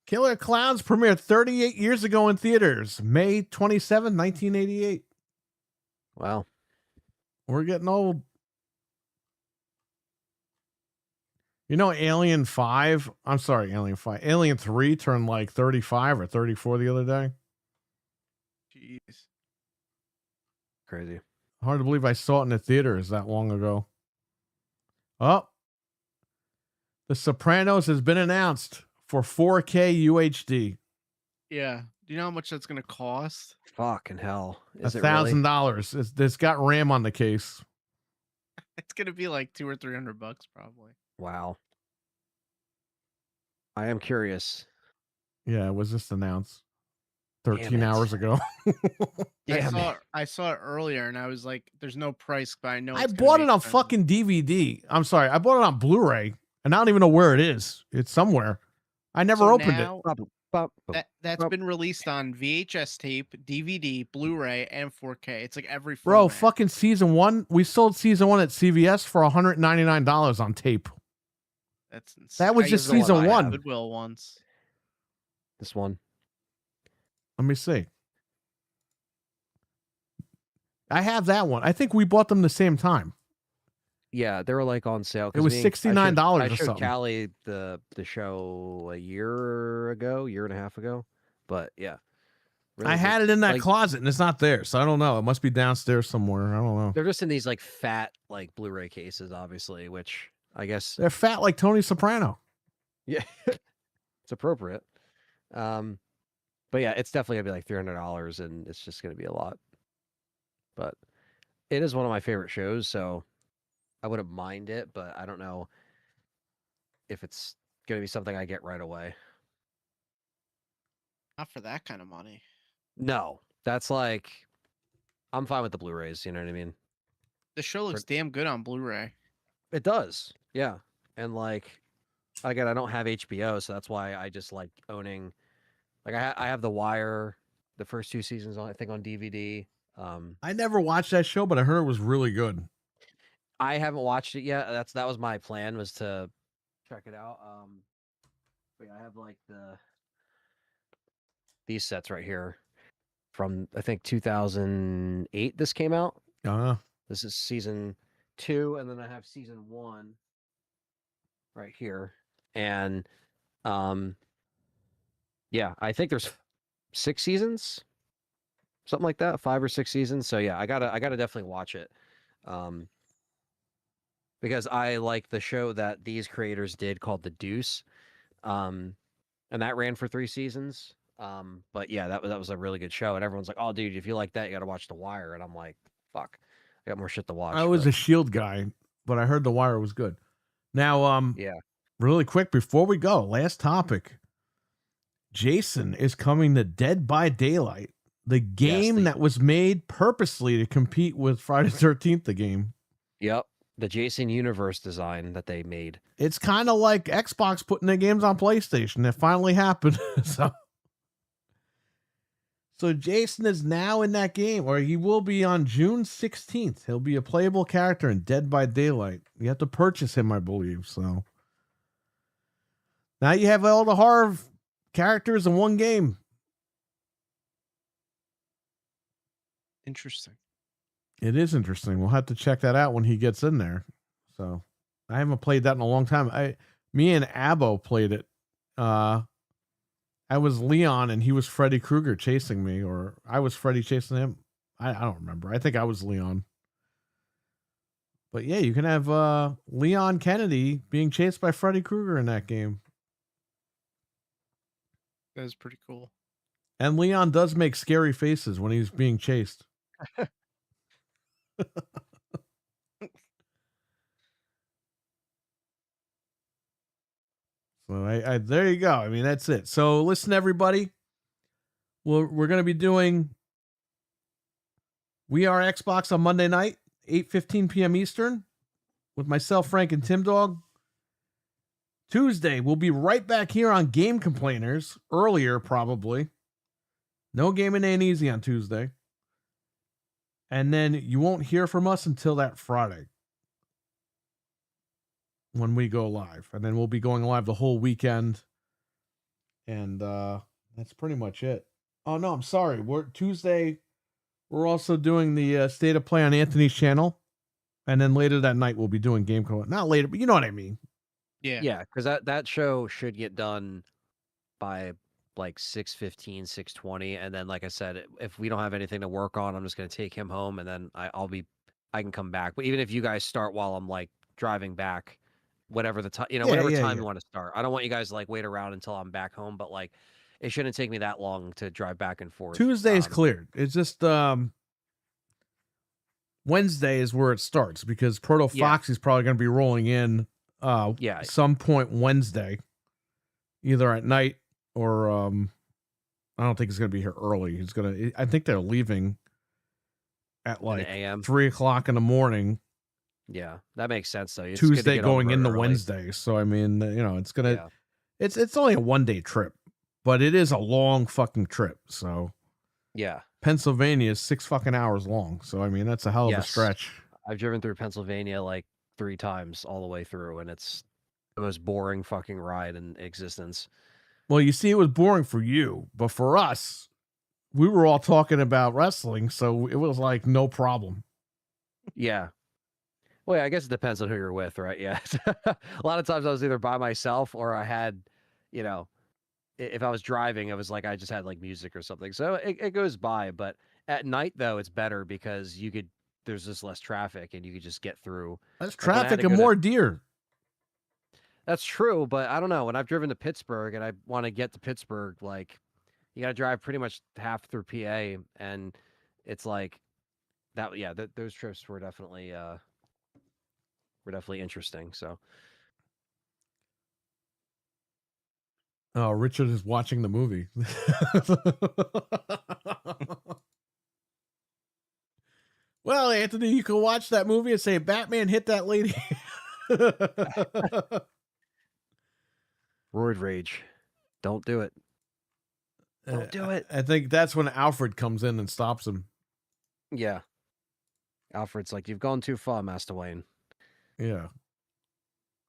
Killer Clowns premiered 38 years ago in theaters, May 27, 1988. wow. We're getting old. You know, Alien 5, I'm sorry, Alien 5, Alien 3 turned like 35 or 34 the other day. Jeez. Crazy. Hard to believe I saw it in the theaters that long ago. Oh, The Sopranos has been announced for 4K UHD. Yeah. Do you know how much that's going to cost? Fucking hell. Is it really? $1,000. It's got RAM on the case. It's going to be like $200 or $300 probably. Wow. I am curious. Yeah, it was just announced Damn 13 it. hours ago. Damn it. I saw it earlier and I was like, there's no price, but I know I it's gonna bought be it on expensive. fucking DVD. I'm sorry. I bought it on Blu-ray, and I don't even know where it is. It's somewhere. I never So opened now, That's been released on VHS tape, DVD, Blu-ray, and 4K. It's like every Bro, format. fucking season 1. We sold season 1 at CVS for $199 on tape. That's insane. That was I just used to season buy it at 1. Goodwill once. This one. Let me see. I have that one. I think we bought them the same time. Yeah, they were like on sale. It was $69 I or showed something. Callie the show a year and a half ago. But yeah. Really I good. had it in that Like, closet, and it's not there, so I don't know. It must be downstairs somewhere. I don't know. they're just in these like fat like Blu-ray cases, obviously, which I guess They're fat like Tony Soprano. yeah, it's appropriate. But yeah, it's definitely gonna be like $300, and it's just gonna be a lot. But it is one of my favorite shows, so I wouldn't mind it. But I don't know if it's gonna be something I get right away. Not for that kind of money. No, that's like I'm fine with the Blu-rays. You know what I mean? The show looks damn good on Blu-ray. It does, yeah. And like again, I don't have HBO, so that's why I just like owning. Like I have The Wire, the first 2 seasons on I think on DVD. I never watched that show, but I heard it was really good. I haven't watched it yet. That was my plan, was to check it out. But yeah, I have like these sets right here from I think 2008. This came out. This is season 2, and then I have season 1 right here. And yeah, I think there's 6 seasons, something like that, 5 or 6 seasons. So yeah, I gotta definitely watch it. Because I like the show that these creators did called The Deuce, and that ran for 3 seasons. But yeah, that was a really good show, and everyone's like, "Oh, dude, if you like that, you got to watch The Wire." And I'm like, "Fuck, I got more shit to watch." I was a Shield guy, but I heard The Wire was good. Now, yeah, really quick before we go, last topic. Jason is coming to Dead by Daylight, the game that was made purposely to compete with Friday the 13th, the game. Yep. The Jason universe design that they made. It's kind of like Xbox putting their games on PlayStation. It finally happened. So Jason is now in that game, or he will be on June 16th. He'll be a playable character in Dead by Daylight. You have to purchase him, I believe. So now you have all the horror characters in one game. Interesting. It is interesting. We'll have to check that out when he gets in there. So I haven't played that in a long time. Me and Abbo played it. I was Leon and he was Freddy Krueger chasing me, or I was Freddy chasing him. I don't remember. I think I was Leon. But yeah, you can have Leon Kennedy being chased by Freddy Krueger in that game. That is pretty cool. And Leon does make scary faces when he's being chased. So I there you go. I mean, that's it. So listen, everybody. We're going to be doing We Are Xbox on Monday night, 8:15 p.m. Eastern, with myself, Frank, and Tim Dog. Tuesday, we'll be right back here on Game Complainers, earlier probably. No Gaming Ain't Easy on Tuesday. And then you won't hear from us until that Friday when we go live. And then we'll be going live the whole weekend. And that's pretty much it. Oh, no, I'm sorry. Tuesday, we're also doing the State of Play on Anthony's channel. And then later that night, we'll be doing Game Code. Not later, but you know what I mean. Yeah. Yeah, because that show should get done by like 6:15, 6:20, and then like I said, if we don't have anything to work on, I'm just gonna take him home, and then I can come back. But even if you guys start while I'm like driving back, whatever the time, whatever time you want to start, I don't want you guys to like wait around until I'm back home. But like, it shouldn't take me that long to drive back and forth. Tuesday is cleared. It's just Wednesday is where it starts because Proto Fox is probably going to be rolling in some point Wednesday, either at night or I don't think he's going to be here early. I think they're leaving at like 3 o'clock in the morning. Yeah, that makes sense though. Tuesday going into Wednesday. So I mean, it's gonna it's only a 1-day trip, but it is a long fucking trip. So yeah, Pennsylvania is 6 fucking hours long. So I mean, that's a hell of a stretch. I've driven through Pennsylvania like 3 times all the way through, and it's the most boring fucking ride in existence. Well, you see, it was boring for you, but for us, we were all talking about wrestling, so it was like no problem. Yeah. Well, yeah, I guess it depends on who you're with, right? Yeah. A lot of times I was either by myself or I had, if I was driving, it was like I just had like music or something. So it goes by. But at night, though, it's better because there's just less traffic and you could just get through. Less traffic and more deer. That's true, but I don't know. When I've driven to Pittsburgh and I want to get to Pittsburgh, like you got to drive pretty much half through PA, and it's like that. Yeah, those trips were definitely interesting. So, oh, Richard is watching the movie. Well, Anthony, you can watch that movie and say Batman hit that lady. Roid rage. Don't do it. Don't do it. I think that's when Alfred comes in and stops him. Yeah. Alfred's like, you've gone too far, Master Wayne. Yeah.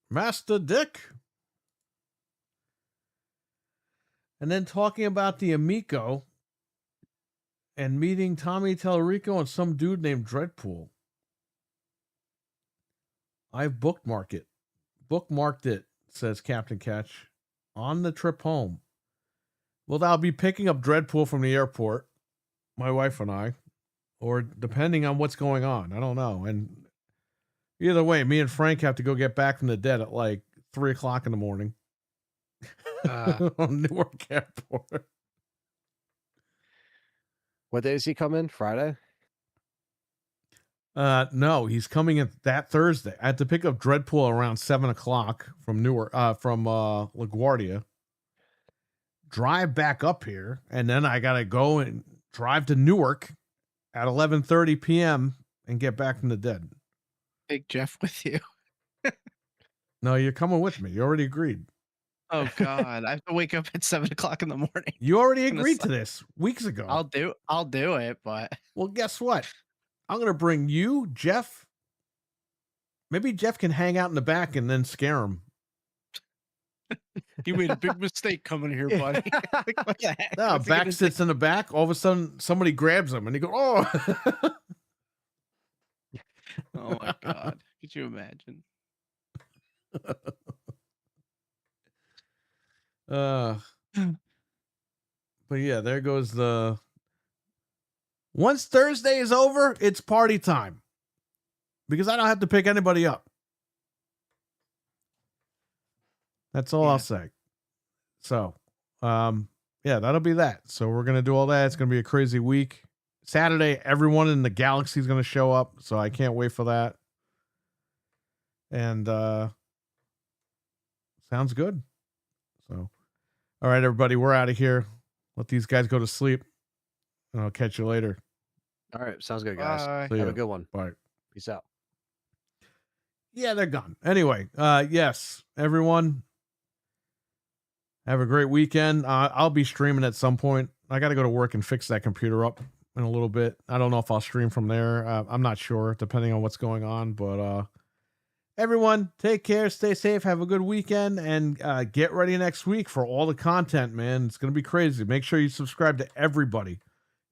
Master Dick. And then talking about the Amico and meeting Tommy Tellerico and some dude named Dreadpool. I've bookmarked it, says Captain Catch, on the trip home. Well, I'll be picking up Dreadpool from the airport, my wife and I, or depending on what's going on. I don't know. And either way, me and Frank have to go get back from the dead at like 3 o'clock in the morning on Newark Airport. What day does he come in? Friday? No, he's coming in that Thursday. I had to pick up Dreadpool around 7 o'clock from LaGuardia. Drive back up here, and then I gotta go and drive to Newark at 11:30 p.m. and get back from the dead. Take Jeff with you. No, you're coming with me. You already agreed. Oh God, I have to wake up at 7 o'clock in the morning. You already agreed to this weeks ago. I'll do it, but well, guess what? I'm gonna bring you, Jeff. Maybe Jeff can hang out in the back and then scare him. You made a big mistake coming here, buddy. What the heck? No, back sits in the back. All of a sudden, somebody grabs him, and he goes, "Oh!" Oh my God! Could you imagine? But yeah, there goes the. Once Thursday is over, it's party time because I don't have to pick anybody up. That's all I'll say. So, yeah, that'll be that. So we're gonna do all that. It's gonna be a crazy week. Saturday, everyone in the galaxy is gonna show up, so I can't wait for that. And sounds good. So, all right, everybody, we're out of here. Let these guys go to sleep, and I'll catch you later. All right, sounds good, guys. Bye. See Have ya. a good one. Bye. Peace out. Yeah, they're gone. Anyway, yes, everyone, have a great weekend. I'll be streaming at some point. I got to go to work and fix that computer up in a little bit. I don't know if I'll stream from there. I'm not sure, depending on what's going on. But everyone, take care, stay safe, have a good weekend, and get ready next week for all the content, man. It's going to be crazy. Make sure you subscribe to everybody.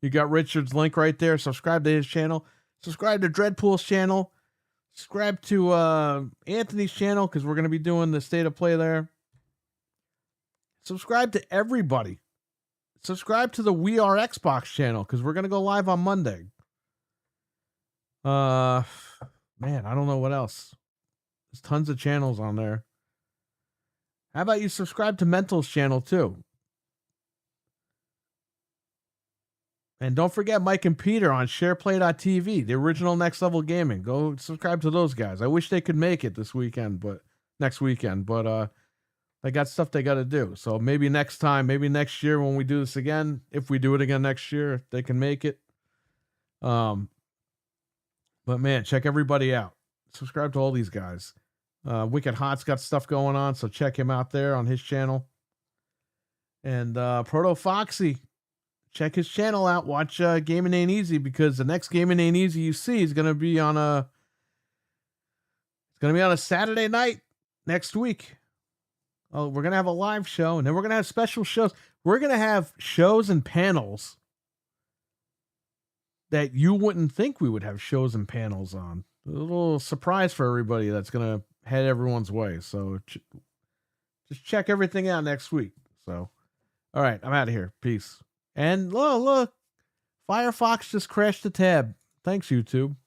You got Richard's link right there. Subscribe to his channel. Subscribe to Dreadpool's channel. Subscribe to Anthony's channel because we're going to be doing the state of play there. Subscribe to everybody. Subscribe to the We Are Xbox channel because we're going to go live on Monday. Man, I don't know what else. There's tons of channels on there. How about you subscribe to Mental's channel too? And don't forget Mike and Peter on SharePlay.tv, the original Next Level Gaming. Go subscribe to those guys. I wish they could make it this weekend, but next weekend. But they got stuff they got to do. So maybe next time, maybe next year when we do this again, if we do it again next year, if they can make it. But man, check everybody out. Subscribe to all these guys. Wicked Hot's got stuff going on, so check him out there on his channel. And Proto Foxy, check his channel out. Watch Gaming Ain't Easy because the next Gaming Ain't Easy you see is going to be on a Saturday night next week. Oh, we're going to have a live show, and then we're going to have special shows. We're going to have shows and panels that you wouldn't think we would have shows and panels on. A little surprise for everybody that's going to head everyone's way. So just check everything out next week. So, all right, I'm out of here. Peace. And look, Firefox just crashed the tab. Thanks, YouTube.